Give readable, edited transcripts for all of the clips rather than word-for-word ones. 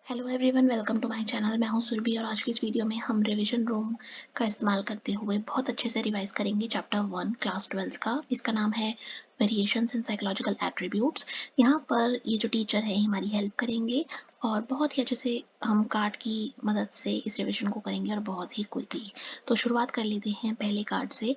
Hello everyone, welcome to my channel. मैं हूं सुरभि और आज की इस वीडियो में हम रिवीजन रूम का इस्तेमाल करते हुए बहुत अच्छे से रिवाइज करेंगे चैप्टर 1 क्लास 12 का। इसका नाम है वेरिएशंस इन साइकोलॉजिकल एट्रीब्यूट्स। यहाँ पर ये जो टीचर है हमारी हेल्प करेंगे और बहुत ही अच्छे से हम कार्ड की मदद से इस रिवीजन को करेंगे और बहुत ही क्विकली। तो शुरुआत कर लेते हैं पहले कार्ड से।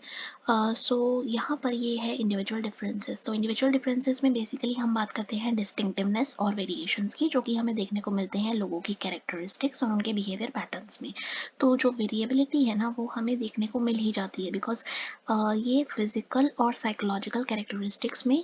सो यहाँ पर ये है इंडिविजुअल डिफरेंसेस। तो इंडिविजुअल डिफरेंसेस में बेसिकली हम बात करते हैं डिस्टिंक्टिवनेस और वेरिएशंस की, जो कि हमें देखने को मिलते हैं लोगों की कैरेक्टरिस्टिक्स और उनके बिहेवियर पैटर्न्स में। तो जो वेरिएबिलिटी है ना, वो हमें देखने को मिल ही जाती है बिकॉज ये फिजिकल और साइकोलॉजिकल कैरेक्टरिस्टिक्स में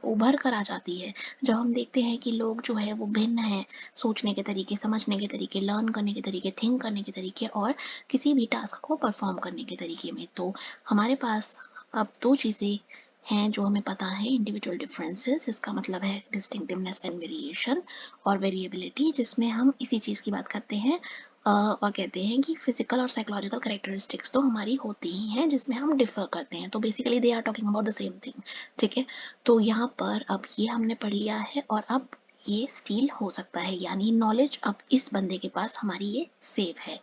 उभर कर आ जाती है। जब हम देखते हैं कि लोग जो है वो भिन्न हैं, सोचने के तरीके, समझने के तरीके, लर्न करने के तरीके, थिंक करने के तरीके और किसी भी टास्क को परफॉर्म करने के तरीके में, तो हमारे पास अब दो चीज़ें हैं जो हमें पता है। इंडिविजुअल डिफरेंसेस, इसका मतलब है डिस्टिंक्टिवनेस एंड वेरिएशन, और वेरिएबिलिटी जिसमें हम इसी चीज़ की बात करते हैं और कहते हैं कि फिजिकल और साइकोलॉजिकल कैरेक्टरिस्टिक्स तो हमारी होती ही हैं जिसमें हम डिफर करते हैं। तो basically they are talking about the same thing. ठीक है, तो यहाँ पर अब ये हमने पढ़ लिया है और अब ये स्टील हो सकता है, यानी नॉलेज अब इस बंदे के पास हमारी ये सेव है।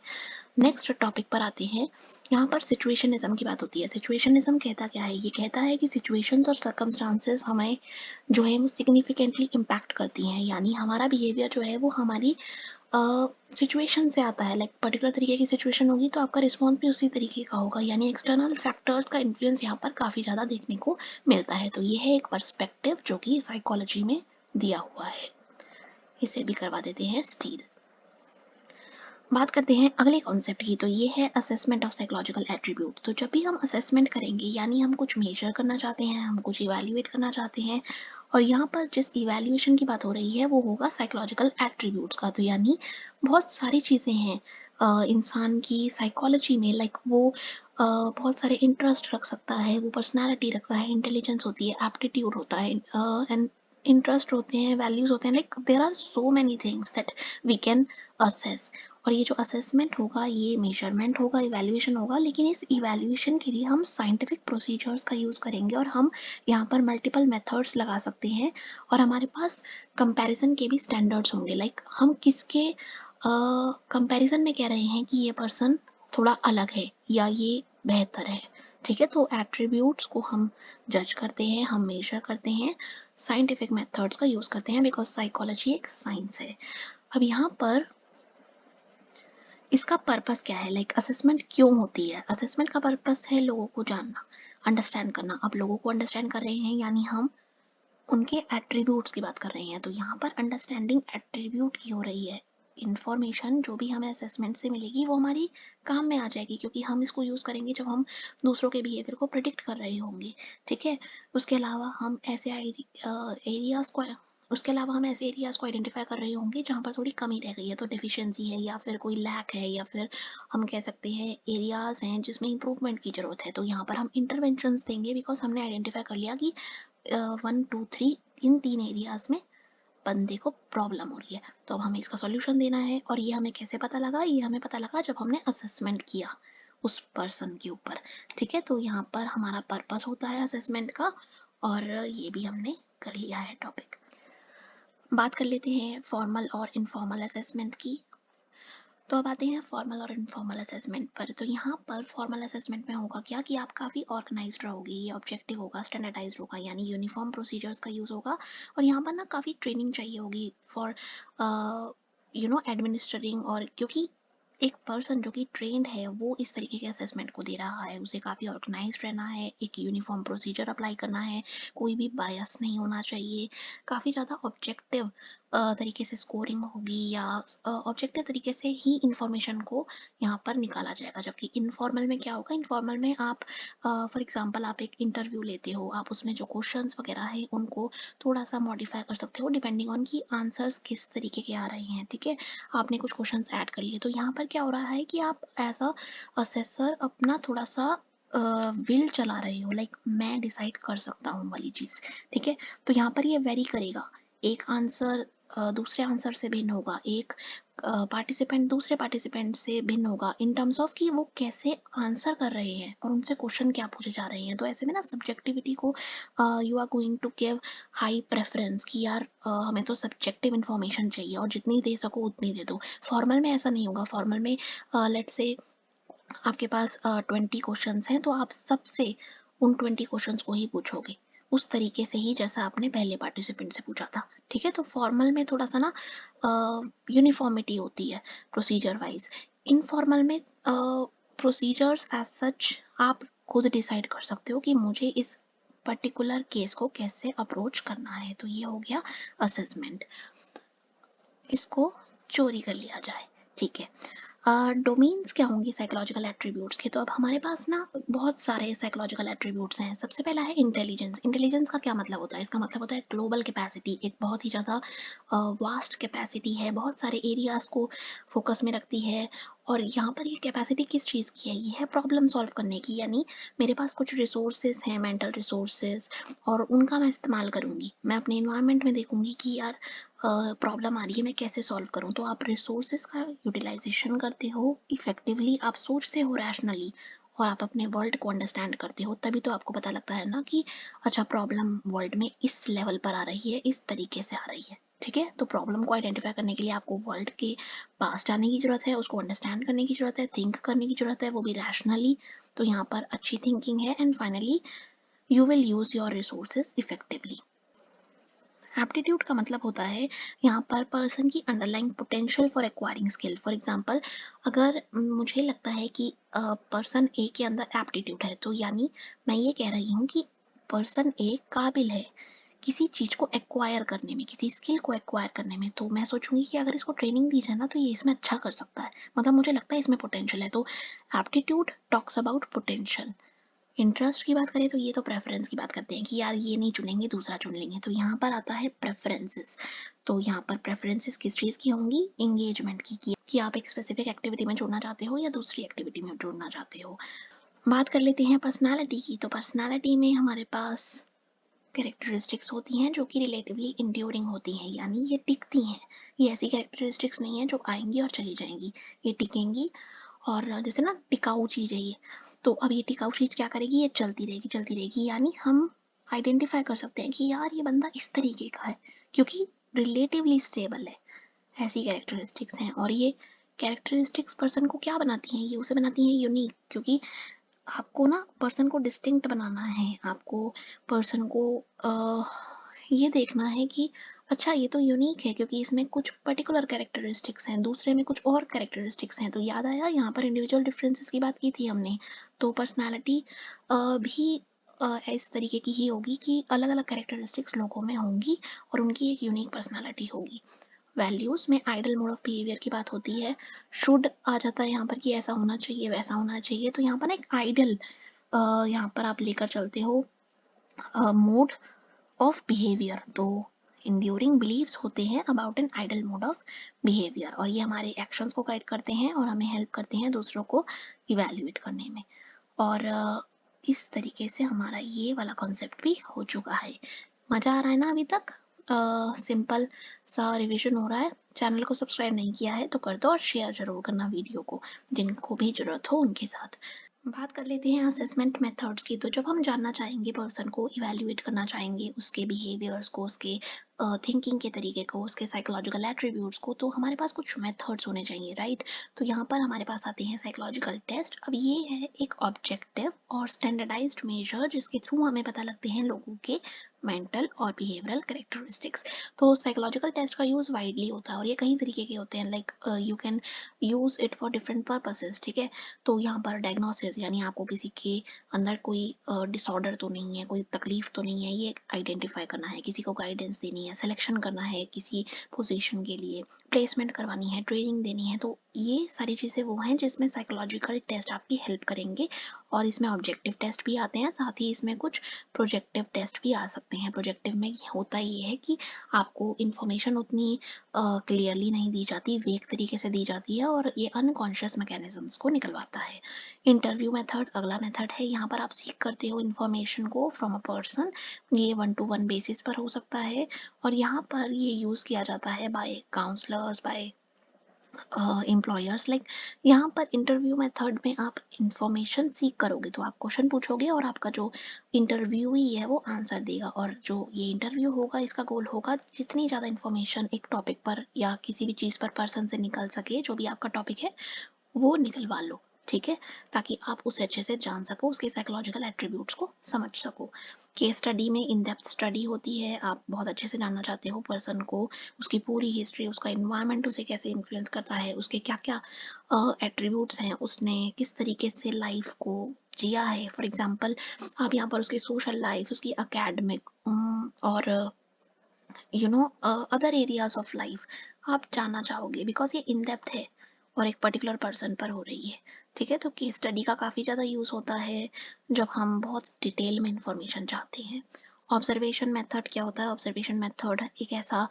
नेक्स्ट टॉपिक पर आते हैं। यहाँ पर सिचुएशनिज्म की बात होती है। सिचुएशनिज्म कहता क्या है? ये कहता है कि सिचुएशंस और सर्कमस्टांसेस हमें जो है वो सिग्निफिकेंटली इम्पैक्ट करती हैं, यानी हमारा बिहेवियर जो है वो हमारी सिचुएशन से आता है। लाइक पर्टिकुलर तरीके की सिचुएशन होगी तो आपका रिस्पॉन्स भी उसी तरीके का होगा, यानी एक्सटर्नल फैक्टर्स का इन्फ्लुएंस यहाँ पर काफ़ी ज़्यादा देखने को मिलता है। तो ये है एक पर्सपेक्टिव जो कि साइकोलॉजी में दिया हुआ है। इसे भी करवा देते हैं स्टील। बात करते हैं अगले कॉन्सेप्ट की, तो ये है असेसमेंट ऑफ साइकोलॉजिकल एट्रीब्यूट। तो जब भी हम असेसमेंट करेंगे, यानी हम कुछ मेजर करना चाहते हैं, हम कुछ इवैल्यूएट करना चाहते हैं, और यहाँ पर जिस इवैल्यूएशन की बात हो रही है वो होगा साइकोलॉजिकल एट्रीब्यूट्स का। तो यानी बहुत सारी चीज़ें हैं इंसान की साइकोलॉजी में, लाइक वो बहुत सारे इंटरेस्ट रख सकता है, वो पर्सनैलिटी रखता है, इंटेलिजेंस होती है, एप्टीट्यूड होता है, एंड इंटरेस्ट होते हैं, वैल्यूज होते हैं। Like there are so many things that we can assess. और ये जो असेसमेंट होगा, ये मेजरमेंट होगा, इवैल्यूएशन होगा, लेकिन इस इवैल्यूएशन के लिए हम साइंटिफिक प्रोसीजर्स का यूज़ करेंगे और हम यहाँ पर मल्टीपल मेथड्स लगा सकते हैं और हमारे पास कंपैरिजन के भी स्टैंडर्ड्स होंगे। लाइक हम किसके कंपैरिजन में कह रहे हैं कि ये पर्सन थोड़ा अलग है या ये बेहतर है। ठीक है, तो एट्रीब्यूट्स को हम जज करते हैं, हम मेजर करते हैं, साइंटिफिक मेथड्स का यूज़ करते हैं बिकॉज साइकोलॉजी एक साइंस है। अब यहाँ पर इसका पर्पस क्या है? लाइक असेसमेंट क्यों होती है? असेसमेंट का पर्पस है लोगों को जानना, अंडरस्टैंड करना। अब लोगों को अंडरस्टैंड कर रहे हैं यानी हम उनके एट्रीब्यूट्स की बात कर रहे हैं। तो यहाँ पर अंडरस्टैंडिंग एट्रीब्यूट की हो रही है। इंफॉर्मेशन जो भी हमें असेसमेंट से मिलेगी वो हमारी काम में आ जाएगी, क्योंकि हम इसको यूज़ करेंगे जब हम दूसरों के बिहेवियर को प्रिडिक्ट कर रहे होंगे। ठीक है, उसके अलावा हम ऐसे एरियाज को उसके अलावा हम ऐसे एरियाज को आइडेंटिफाई कर रहे होंगे जहाँ पर थोड़ी कमी रह गई है, तो डिफिशियंसी है या फिर कोई लैक है, या फिर हम कह सकते हैं एरियाज हैं जिसमें इंप्रूवमेंट की ज़रूरत है। तो यहाँ पर हम इंटरवेंशंस देंगे बिकॉज हमने आइडेंटिफाई कर लिया कि 1 2 3 इन 3 एरियाज में बंदे को प्रॉब्लम हो रही है। तो अब हमें इसका सॉल्यूशन देना है। और ये हमें कैसे पता लगा? ये हमें पता लगा जब हमने असेसमेंट किया उस पर्सन के ऊपर। ठीक है, तो यहाँ पर हमारा पर्पस होता है असेसमेंट का, और ये भी हमने कर लिया है टॉपिक। बात कर लेते हैं फॉर्मल और इनफॉर्मल असेसमेंट की। तो अब आते हैं फॉर्मल और इनफॉर्मल असेसमेंट पर। तो यहाँ पर फॉर्मल असेसमेंट में होगा क्या कि आप काफ़ी ऑर्गेनाइज्ड रहोगे, ये ऑब्जेक्टिव होगा, स्टैंडर्डाइज्ड होगा, यानी यूनिफॉर्म प्रोसीजर्स का यूज़ होगा। और यहाँ पर ना काफ़ी ट्रेनिंग चाहिए होगी फॉर एडमिनिस्ट्रिंग, और क्योंकि एक पर्सन जो कि ट्रेंड है वो इस तरीके के असेसमेंट को दे रहा है, उसे काफ़ी ऑर्गेनाइज्ड रहना है, एक यूनिफॉर्म प्रोसीजर अप्लाई करना है, कोई भी बायस नहीं होना चाहिए, काफ़ी ज़्यादा ऑब्जेक्टिव तरीके से स्कोरिंग होगी, या ऑब्जेक्टिव तरीके से ही इंफॉर्मेशन को यहाँ पर निकाला जाएगा। जबकि इनफॉर्मल में क्या होगा? इनफॉर्मल में आप फॉर एग्जांपल आप एक इंटरव्यू लेते हो, आप उसमें जो क्वेश्चंस वगैरह हैं उनको थोड़ा सा मॉडिफाई कर सकते हो डिपेंडिंग ऑन कि आंसर्स किस तरीके के आ रहे हैं। ठीक है, आपने कुछ क्वेश्चंस ऐड कर लिए, तो यहाँ पर क्या हो रहा है कि आप एज अ असेसर अपना थोड़ा सा विल चला रहे हो, लाइक मैं डिसाइड कर सकता हूँ वाली चीज़। ठीक है, तो यहाँ पर ये वेरी करेगा। एक आंसर दूसरे आंसर से भिन्न होगा, एक पार्टिसिपेंट दूसरे पार्टिसिपेंट से भिन्न होगा इन टर्म्स ऑफ कि वो कैसे आंसर कर रहे हैं और उनसे क्वेश्चन क्या पूछे जा रहे हैं। तो ऐसे में ना सब्जेक्टिविटी को you are going to give high preference कि यार हमें तो सब्जेक्टिव इन्फॉर्मेशन चाहिए और जितनी दे सको उतनी दे दो। फॉर्मल में ऐसा नहीं होगा। फॉर्मल में लेट्स से आपके पास 20 क्वेश्चंस हैं, तो आप सबसे उन 20 क्वेश्चंस को ही पूछोगे उस तरीके से ही जैसा आपने पहले पार्टिसिपेंट से पूछा था। ठीक है, तो फॉर्मल में थोड़ा सा ना यूनिफॉर्मिटी होती है प्रोसीजर वाइज। इनफॉर्मल में प्रोसीजर्स एज सच आप खुद डिसाइड कर सकते हो कि मुझे इस पर्टिकुलर केस को कैसे अप्रोच करना है। तो ये हो गया असेसमेंट, इसको चोरी कर लिया जाए। ठीक है, डोमेन्स क्या होंगी साइकोलॉजिकल एट्रीब्यूट्स के? तो अब हमारे पास ना बहुत सारे साइकोलॉजिकल एट्रीब्यूट्स हैं। सबसे पहला है इंटेलिजेंस। इंटेलिजेंस का क्या मतलब होता है? इसका मतलब होता है ग्लोबल कैपेसिटी, एक बहुत ही ज़्यादा वास्ट कैपेसिटी है, बहुत सारे एरियाज को फोकस में रखती है। और यहाँ पर ये कैपेसिटी किस चीज़ की है? ये है प्रॉब्लम सॉल्व करने की। यानी मेरे पास कुछ रिसोर्सेज हैं, मेंटल रिसोर्सेज, और उनका मैं इस्तेमाल करूँगी। मैं अपने इन्वायरमेंट में देखूँगी कि यार प्रॉब्लम आ रही है, मैं कैसे सॉल्व करूँ। तो आप रिसोर्सेज का यूटिलाइजेशन करते हो इफेक्टिवली, आप सोचते हो रैशनली, और आप अपने वर्ल्ड को अंडरस्टैंड करते हो। तभी तो आपको पता लगता है ना कि अच्छा प्रॉब्लम वर्ल्ड में इस लेवल पर आ रही है, इस तरीके से आ रही है। ठीक है, तो प्रॉब्लम को आइडेंटिफाई करने के लिए आपको वर्ल्ड के पास जाने की जरूरत है, उसको अंडरस्टैंड करने की जरूरत है, थिंक करने की जरूरत है, वो भी रैशनली। तो यहाँ पर अच्छी थिंकिंग है। And finally you will use your resources effectively. Aptitude का मतलब होता है यहाँ पर पर्सन की underlying potential for acquiring skill. For example, अगर मुझे लगता है कि पर्सन ए के अंदर एप्टीट्यूड है, तो यानी मैं ये कह रही हूँ कि पर्सन ए काबिल है किसी चीज़ को एक्वायर करने में, किसी स्किल को एक्वायर करने में। तो मैं सोचूंगी कि अगर इसको ट्रेनिंग दी जाए ना तो ये इसमें अच्छा कर सकता है, मतलब मुझे लगता है इसमें पोटेंशियल है। तो aptitude talks about potential. Interest की बात करें तो ये तो प्रेफरेंस की बात करते हैं कि यार ये नहीं चुनेंगे दूसरा चुन लेंगे। तो यहाँ पर आता है प्रेफरेंसेस। तो यहाँ पर प्रेफरेंसेस किस चीज़ की होंगी? एंगेजमेंट की, कि आप एक स्पेसिफिक एक्टिविटी में जुड़ना चाहते हो या दूसरी एक्टिविटी में जुड़ना चाहते हो। बात कर लेते हैं पर्सनालिटी की। तो पर्सनालिटी में हमारे पास कैरेक्टरिस्टिक्स होती हैं जो कि रिलेटिवली इंड्यूरिंग होती हैं, यानी ये टिकती हैं। ये ऐसी कैरेक्टरिस्टिक्स नहीं है जो आएंगी और चली जाएंगी, ये टिकेंगी। और जैसे ना टिकाऊ चीज़ है ये, तो अब ये टिकाऊ चीज़ क्या करेगी? ये चलती रहेगी। यानी हम आइडेंटिफाई कर सकते हैं कि यार ये बंदा इस तरीके का है क्योंकि रिलेटिवली स्टेबल है। ऐसी कैरेक्टरिस्टिक्स हैं। और ये कैरेक्टरिस्टिक्स पर्सन को क्या बनाती हैं? ये उसे बनाती हैं यूनिक, क्योंकि आपको ना पर्सन को डिस्टिंक्ट बनाना है। आपको पर्सन को ये देखना है कि अच्छा ये तो यूनिक है क्योंकि इसमें कुछ पर्टिकुलर कैरेक्टरिस्टिक्स हैं, दूसरे में कुछ और कैरेक्टरिस्टिक्स हैं। तो याद आया यहाँ पर इंडिविजुअल डिफरेंसेस की बात की थी हमने। तो पर्सनालिटी भी इस तरीके की ही होगी कि अलग अलग कैरेक्टरिस्टिक्स लोगों में होंगी और उनकी एक यूनिक पर्सनालिटी होगी। वैल्यूज में आइडल मोड ऑफ बिहेवियर की बात होती है। शुड आ जाता है यहाँ पर कि ऐसा होना चाहिए, वैसा होना चाहिए। तो यहाँ पर एक आइडल यहाँ पर आप लेकर चलते हो मोड ऑफ बिहेवियर। तो इंड्यूरिंग बिलीव्स होते हैं about an ideal mode of behaviour, और ये हमारे एक्शंस को गाइड करते हैं और हमें हेल्प करते हैं दूसरों को इवेल्युएट करने में। और इस तरीके से हमारा ये वाला कॉन्सेप्ट भी हो चुका है। मज़ा आ रहा है ना अभी तक? सिंपल सा रिवीजन हो रहा है। चैनल को सब्सक्राइब नहीं किया है तो कर दो और शेयर ज़रूर करना वीडियो को, जिनको भी ज़रूरत हो उनके साथ। बात कर लेते हैं असेसमेंट मेथड्स की। तो जब हम जानना चाहेंगे पर्सन को, इवैल्यूएट करना चाहेंगे उसके बिहेवियर्स को, उसके थिंकिंग के तरीके को, उसके साइकोलॉजिकल एट्रीब्यूट्स को, तो हमारे पास कुछ मेथड्स होने चाहिए, राइट? तो यहाँ पर हमारे पास आते हैं साइकोलॉजिकल टेस्ट। अब ये है एक ऑब्जेक्टिव और स्टैंडर्डाइज्ड मेजर जिसके थ्रू हमें पता लगते हैं लोगों के मेंटल और बिहेवियरल कैरेक्टरिस्टिक्स। तो साइकोलॉजिकल टेस्ट का यूज़ वाइडली होता है और ये कई तरीके के होते हैं। Like you can use it for different purposes. ठीक है, तो यहाँ पर डायग्नोसिस, यानी आपको किसी के अंदर कोई डिसऑर्डर तो नहीं है, कोई तकलीफ तो नहीं है, ये आइडेंटिफाई करना है। किसी को गाइडेंस देनी है, सिलेक्शन करना है किसी पोजीशन के लिए, प्लेसमेंट करवानी है, ट्रेनिंग देनी है, तो ये सारी चीज़ें वो हैं जिसमें साइकोलॉजिकल टेस्ट आपकी हेल्प करेंगे और इसमें ऑब्जेक्टिव टेस्ट भी आते हैं, साथ ही इसमें कुछ प्रोजेक्टिव टेस्ट भी आ सकते हैं। प्रोजेक्टिव में होता ये है कि आपको इन्फॉर्मेशन उतनी क्लियरली नहीं दी जाती, वेग तरीके से दी जाती है और ये अनकॉन्शियस मैकेनिज्म्स को निकलवाता है। इंटरव्यू मेथड अगला मेथड है, यहाँ पर आप सीख करते हो इन्फॉर्मेशन को फ्रॉम अ पर्सन। ये 1-to-1 बेसिस पर हो सकता है और यहाँ पर ये यूज़ किया जाता है by counsellors, by employers. Like यहाँ पर इंटरव्यू मेथड में आप इंफॉर्मेशन सीख करोगे तो आप क्वेश्चन पूछोगे और आपका जो इंटरव्यूई है वो आंसर देगा, और जो ये इंटरव्यू होगा इसका गोल होगा जितनी ज़्यादा इंफॉर्मेशन एक टॉपिक पर या किसी भी चीज़ पर पर्सन से निकल सके, जो भी आपका टॉपिक है वो निकलवा लो, ठीक है, ताकि आप उसे अच्छे से जान सको, उसके साइकोलॉजिकल एट्रीब्यूट्स को समझ सको। केस स्टडी में इन डेप्थ स्टडी होती है, आप बहुत अच्छे से जानना चाहते हो पर्सन को, उसकी पूरी हिस्ट्री, उसका इन्वायरमेंट उसे कैसे इन्फ्लुएंस करता है, उसके क्या क्या एट्रीब्यूट्स हैं, उसने किस तरीके से लाइफ को जिया है। फॉर एग्जाम्पल आप यहाँ पर उसकी सोशल लाइफ, उसकी अकेडमिक और अदर एरियाज ऑफ लाइफ आप जानना चाहोगे, बिकॉज ये इन डेप्थ है और एक पर्टिकुलर पर्सन पर हो रही है, ठीक है। तो केस स्टडी का काफ़ी ज़्यादा यूज़ होता है जब हम बहुत डिटेल में इंफॉर्मेशन चाहते हैं। ऑब्जर्वेशन मेथड क्या होता है? ऑब्जर्वेशन मेथड एक ऐसा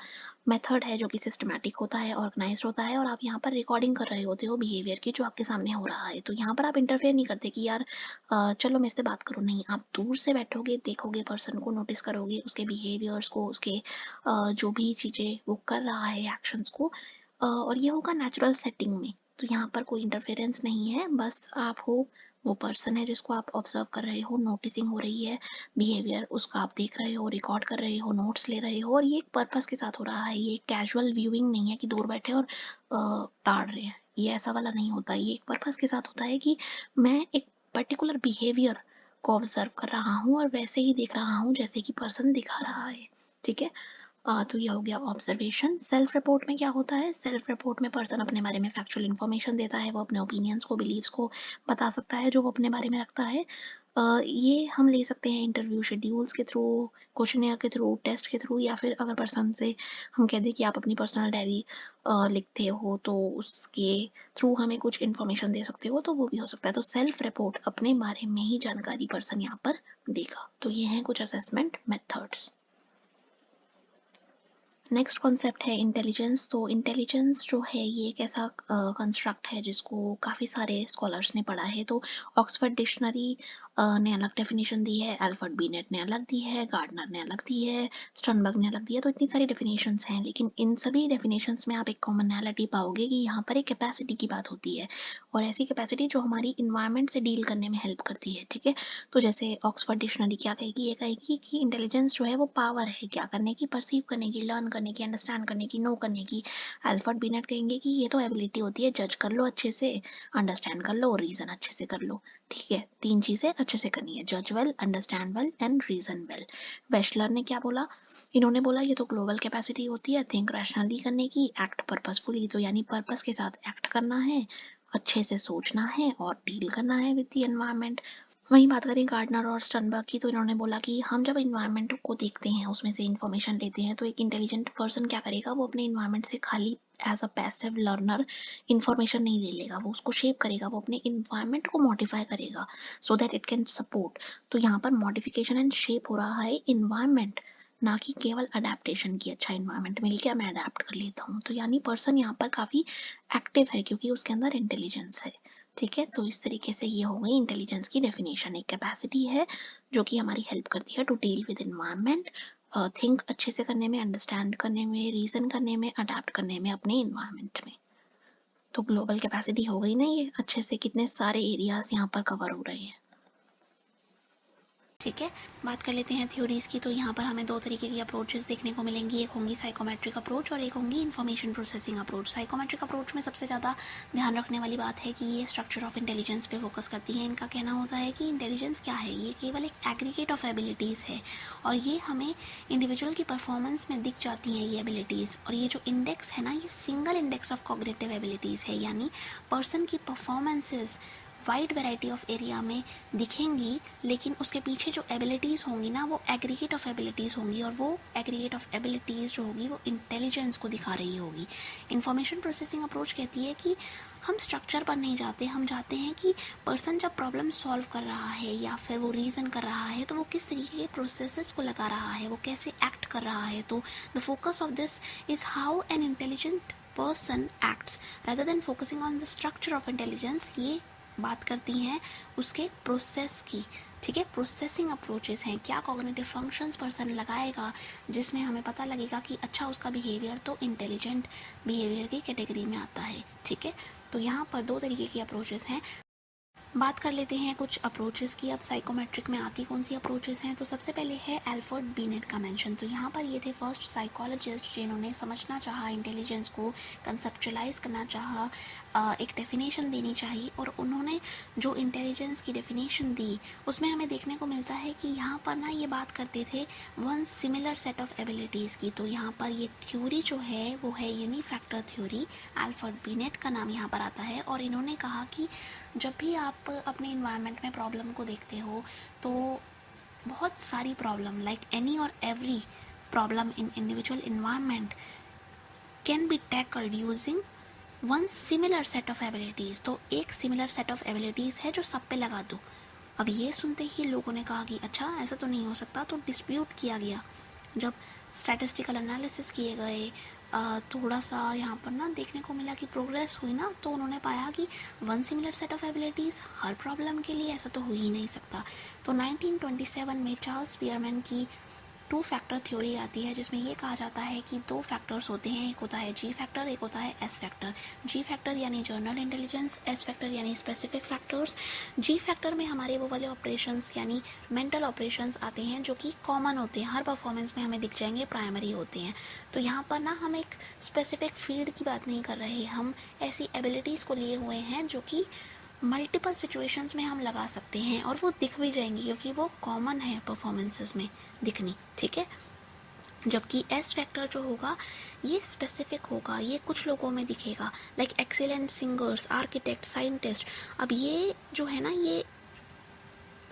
मेथड है जो कि सिस्टमैटिक होता है, ऑर्गेनाइज होता है, और आप यहाँ पर रिकॉर्डिंग कर रहे होते हो बिहेवियर की जो आपके सामने हो रहा है। तो यहाँ पर आप इंटरफेयर नहीं करते कि यार चलो मेरे से बात करो, नहीं, आप दूर से बैठोगे, देखोगे पर्सन को, नोटिस करोगे उसके बिहेवियर्स को, उसके जो भी चीज़ें वो कर रहा है, एक्शंस को, और ये होगा नेचुरल सेटिंग में। तो यहाँ पर कोई इंटरफेरेंस नहीं है, बस आप हो, वो पर्सन है जिसको आप ऑब्जर्व कर रहे हो, नोटिसिंग हो रही है बिहेवियर, उसका आप देख रहे हो, रिकॉर्ड कर रहे हो, नोट्स ले रहे हो, और ये एक पर्पस के साथ हो रहा है। ये कैजुअल व्यूइंग नहीं है कि दूर बैठे और ताड़ रहे हैं, ये ऐसा वाला नहीं होता। ये एक पर्पस के साथ होता है कि मैं एक पर्टिकुलर बिहेवियर को ऑब्जर्व कर रहा हूँ और वैसे ही देख रहा हूँ जैसे कि पर्सन दिखा रहा है, ठीक है। तो ये हो गया ऑब्जर्वेशन। सेल्फ रिपोर्ट में क्या होता है? सेल्फ रिपोर्ट में पर्सन अपने बारे में फैक्चुअल इन्फॉर्मेशन देता है, वो अपने ओपिनियंस को, बिलीव्स को बता सकता है जो वो अपने बारे में रखता है। ये हम ले सकते हैं इंटरव्यू शेड्यूल्स के थ्रू, क्वेश्चनेयर के थ्रू, टेस्ट के थ्रू, या फिर अगर पर्सन से हम कह दें कि आप अपनी पर्सनल डायरी लिखते हो तो उसके थ्रू हमें कुछ इन्फॉर्मेशन दे सकते हो, तो वो भी हो सकता है। तो सेल्फ रिपोर्ट, अपने बारे में ही जानकारी पर्सन यहाँ पर देगा। तो ये हैं कुछ असेसमेंट मेथड्स। नेक्स्ट कॉन्सेप्ट है इंटेलिजेंस। तो इंटेलिजेंस जो है ये एक ऐसा कंस्ट्रक्ट है जिसको काफ़ी सारे स्कॉलर्स ने पढ़ा है। तो ऑक्सफोर्ड डिक्शनरी ने अलग डेफिनेशन दी है, अल्फ्रेड बिनेट ने अलग दी है, गार्डनर ने अलग दी है, स्टर्नबर्ग ने अलग दिया। तो इतनी सारी डेफिनेशंस हैं, लेकिन इन सभी डेफिनेशंस में आप एक कॉमनैलिटी पाओगे कि यहाँ पर एक कैपेसिटी की बात होती है, और ऐसी कैपेसिटी जो हमारी इन्वायरमेंट से डील करने में हेल्प करती है, ठीक है। तो जैसे ऑक्सफोर्ड डिक्शनरी क्या कहेगी? ये कहेगी कि इंटेलिजेंस जो है वो पावर है, क्या करने की? परसीव करने की, लर्न करने की, अंडरस्टैंड करने की, नो करने की। अल्फ्रेड बिनेट कहेंगे कि ये तो एबिलिटी होती है, जज कर लो अच्छे से, अंडरस्टैंड कर लो और रीजन अच्छे से कर लो, ठीक है। 3 चीजें अच्छे से करनी है, जज well, understand well and reason well. Wechsler ने क्या बोला? इन्होंने बोला ये तो ग्लोबल कैपेसिटी होती है थिंक रैशनली करने की, एक्ट पर्पसफुली, तो यानी पर्पस के साथ एक्ट करना है, अच्छे से सोचना है और डील करना है विद द एनवायरनमेंट। वहीं बात करें गार्डनर और स्टर्नबर्ग की, तो इन्होंने बोला कि हम जब इन्वायरमेंट को देखते हैं, उसमें से इन्फॉर्मेशन लेते हैं, तो एक इंटेलिजेंट पर्सन क्या करेगा? वो अपने इन्वायरमेंट से खाली as a passive learner information नहीं ले लेगा, वो उसको शेप करेगा, वो अपने इन्वायरमेंट को मॉडिफाई करेगा so that it can support. तो यहाँ पर मॉडिफिकेशन एंड शेप हो रहा है इन्वायरमेंट, ना कि केवल अडेप्टेशन की। अच्छा इन्वायरमेंट मिल गया, मैं अडेप्ट कर लेता हूँ। तो यानी पर्सन यहाँ पर काफ़ी एक्टिव है क्योंकि उसके अंदर इंटेलिजेंस है, ठीक है। तो इस तरीके से ये हो गई इंटेलिजेंस की डेफिनेशन। एक कैपेसिटी है जो कि हमारी हेल्प करती है to deal with environment, think अच्छे से करने में, अंडरस्टैंड करने में, रीजन करने में, अडेप्ट करने में अपने इन्वायरमेंट में। तो ग्लोबल कैपेसिटी हो गई ना, ये अच्छे से कितने सारे एरियाज यहाँ पर कवर हो रहे हैं, ठीक है। बात कर लेते हैं थ्योरीज़ की। तो यहाँ पर हमें 2 तरीके की अप्रोचेस देखने को मिलेंगी, एक होंगी साइकोमेट्रिक अप्रोच और एक होंगी information processing approach. Psychometric approach में सबसे ज़्यादा ध्यान रखने वाली बात है कि ये स्ट्रक्चर ऑफ इंटेलिजेंस पे फोकस करती है। इनका कहना होता है कि इंटेलिजेंस क्या है? ये केवल एक एग्रीगेट ऑफ एबिलिटीज़ है और ये हमें इंडिविजुअल की परफॉर्मेंस में दिख जाती हैं ये एबिलिटीज़। और ये जो इंडेक्स है ना, ये single index of cognitive abilities है, यानी पर्सन की performances wide variety of area में दिखेंगी, लेकिन उसके पीछे जो एबिलिटीज़ होंगी ना वो एग्रीगेट ऑफ एबिलिटीज़ होंगी, और वो एग्रीगेट ऑफ एबिलिटीज़ जो होगी वो इंटेलिजेंस को दिखा रही होगी। इंफॉर्मेशन प्रोसेसिंग अप्रोच कहती है कि हम स्ट्रक्चर पर नहीं जाते, हम जाते हैं कि पर्सन जब प्रॉब्लम सॉल्व कर रहा है या फिर वो रीज़न कर रहा है तो वो किस तरीके के प्रोसेसेस को लगा रहा है, वो कैसे एक्ट कर रहा है। तो the focus of this is how an intelligent person acts rather than focusing on the structure of intelligence। ये बात करती हैं उसके प्रोसेस की, ठीक है। प्रोसेसिंग अप्रोचेस हैं, क्या कॉग्निटिव फंक्शंस पर्सन लगाएगा जिसमें हमें पता लगेगा कि अच्छा उसका बिहेवियर तो इंटेलिजेंट बिहेवियर की कैटेगरी में आता है, ठीक है। तो यहाँ पर दो तरीके की अप्रोचेस हैं। बात कर लेते हैं कुछ अप्रोचेस की। अब साइकोमेट्रिक में आती कौन सी अप्रोचेस हैं, तो सबसे पहले है एल्फ्रेड बीनेट का मेंशन। तो यहाँ पर ये थे फर्स्ट साइकोलॉजिस्ट जिन्होंने समझना चाहा इंटेलिजेंस को, कंसेप्चुलाइज करना चाहा, एक डेफिनेशन देनी चाहिए, और उन्होंने जो इंटेलिजेंस की डेफिनेशन दी उसमें हमें देखने को मिलता है कि यहाँ पर ना ये बात करते थे one similar set of abilities की। तो यहाँ पर ये थ्योरी जो है वो है यूनिफैक्टर थ्योरी, एल्फ्रेड बीनेट का नाम यहाँ पर आता है। और इन्होंने कहा कि जब भी आप अपने इन्वायरमेंट में प्रॉब्लम को देखते हो तो बहुत सारी प्रॉब्लम, लाइक एनी और every problem in individual environment can be tackled using one similar set of abilities. तो एक सिमिलर सेट ऑफ एबिलिटीज़ है जो सब पे लगा दो। अब ये सुनते ही लोगों ने कहा कि अच्छा ऐसा तो नहीं हो सकता, तो डिस्प्यूट किया गया। जब स्टैटिस्टिकल एनालिसिस किए गए, थोड़ा सा यहाँ पर ना देखने को मिला कि प्रोग्रेस हुई ना, तो उन्होंने पाया कि one similar set of abilities her problem के लिए ऐसा तो हो ही नहीं सकता। तो 1927 में चार्ल्स स्पीयरमैन की टू फैक्टर थ्योरी आती है, जिसमें ये कहा जाता है कि दो फैक्टर्स होते हैं, एक होता है जी फैक्टर, एक होता है एस फैक्टर। जी फैक्टर यानी जनरल इंटेलिजेंस, एस फैक्टर यानी स्पेसिफिक फैक्टर्स। जी फैक्टर में हमारे वो वाले ऑपरेशंस यानी मेंटल ऑपरेशंस आते हैं जो कि कॉमन होते हैं, हर परफॉर्मेंस में हमें दिख जाएंगे, प्राइमरी होते हैं। तो यहाँ पर ना हम एक स्पेसिफिक फील्ड की बात नहीं कर रहे, हम ऐसी एबिलिटीज़ को लिए हुए हैं जो कि मल्टीपल सिचुएशंस में हम लगा सकते हैं, और वो दिख भी जाएंगी क्योंकि वो कॉमन है परफॉर्मेंसेस में दिखनी, ठीक है। जबकि एस फैक्टर जो होगा ये स्पेसिफिक होगा, ये कुछ लोगों में दिखेगा, like excellent singers, architect, scientist. अब ये जो है ना ये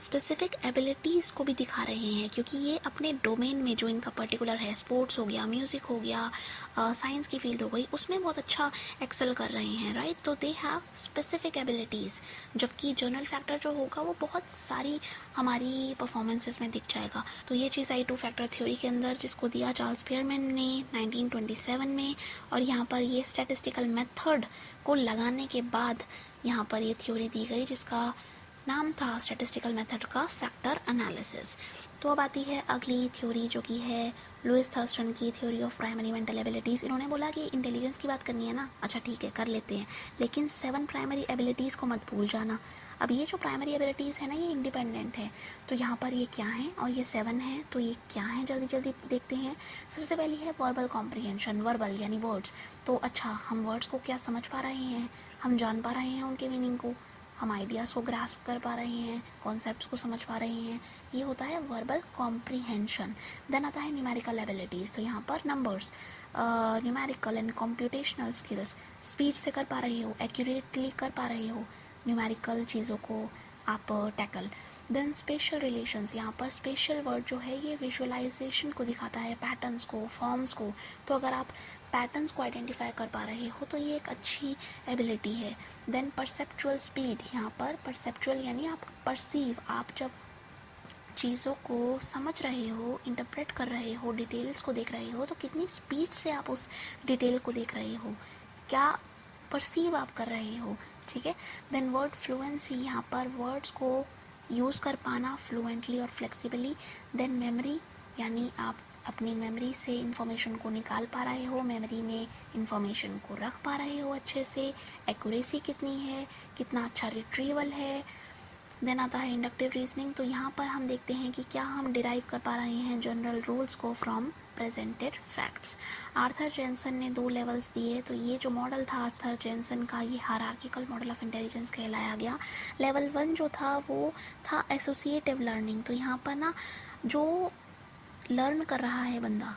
स्पेसिफिक एबिलिटीज़ को भी दिखा रहे हैं, क्योंकि ये अपने डोमेन में जो इनका पर्टिकुलर है, स्पोर्ट्स हो गया, म्यूज़िक हो गया, साइंस की फील्ड हो गई, उसमें बहुत अच्छा एक्सेल कर रहे हैं, राइट। तो दे हैव स्पेसिफिक एबिलिटीज़। जबकि जनरल फैक्टर जो होगा वो बहुत सारी हमारी परफॉर्मेंसेस में दिख जाएगा। तो ये चीज़ आई टू फैक्टर थ्योरी के अंदर, जिसको दिया चार्ल्स स्पीयरमैन ने 1927 में। और यहाँ पर ये स्टैटिस्टिकल मेथड को लगाने के बाद यहाँ पर ये थ्योरी दी गई, जिसका नाम था स्टैटिस्टिकल मेथड का फैक्टर एनालिसिस। तो अब आती है अगली थ्योरी जो कि है लुइस थर्स्टन की theory of primary mental abilities. इन्होंने बोला कि इंटेलिजेंस की बात करनी है ना, अच्छा ठीक है कर लेते हैं, लेकिन 7 प्राइमरी एबिलिटीज़ को मत भूल जाना। अब ये जो प्राइमरी एबिलिटीज़ है ना ये इंडिपेंडेंट है, तो यहाँ पर ये क्या है, और ये 7 है, तो ये क्या है जल्दी जल्दी देखते हैं। सबसे पहली है वर्बल कॉम्प्रिहेंशन, वर्बल यानी वर्ड्स। तो अच्छा हम वर्ड्स को क्या समझ पा रहे हैं, हम जान पा रहे हैं उनके मीनिंग को, हम आइडियाज़ को ग्रास्प कर पा रहे हैं, कॉन्सेप्ट्स को समझ पा रहे हैं, ये होता है वर्बल कॉम्प्रिहेंशन। देन आता है न्यूमेरिकल एबिलिटीज़। तो यहाँ पर numbers, numerical and computational skills, speed से कर पा रहे हो, एक्यूरेटली कर पा रहे हो न्यूमेरिकल चीज़ों को आप टैकल। देन स्पेशल रिलेशंस, यहाँ पर स्पेशल वर्ड जो है ये विजुअलाइजेशन को दिखाता है, पैटर्न्स को, फॉर्म्स को। तो अगर आप पैटर्न्स को आइडेंटिफाई कर पा रहे हो तो ये एक अच्छी एबिलिटी है। देन परसेप्चुअल स्पीड, यहाँ पर परसेप्चुअल यानी आप परसीव, आप जब चीज़ों को समझ रहे हो, इंटरप्रेट कर रहे हो, डिटेल्स को देख रहे हो, तो कितनी स्पीड से आप उस डिटेल को देख रहे हो, क्या परसीव आप कर रहे हो, ठीक है। देन वर्ड फ्लुएंसी, यहाँ पर वर्ड्स को यूज़ कर पाना फ्लुएंटली और फ्लेक्सिबली। देन मेमोरी, यानी आप अपनी मेमोरी से इंफॉर्मेशन को निकाल पा रहे हो, मेमोरी में इंफॉर्मेशन को रख पा रहे हो अच्छे से। एक्यूरेसी कितनी है, कितना अच्छा रिट्रीवल है। देन आता है इंडक्टिव रीजनिंग। तो यहाँ पर हम देखते हैं कि क्या हम डिराइव कर पा रहे हैं जनरल रूल्स को from presented facts. Arthur Jensen ने 2 लेवल्स दिए। तो ये जो मॉडल था आर्थर जेनसन का, ये हायरार्किकल मॉडल ऑफ इंटेलिजेंस कहलाया गया। लेवल 1 जो था वो था एसोसिएटिव लर्निंग। तो यहाँ पर ना जो लर्न कर रहा है बंदा,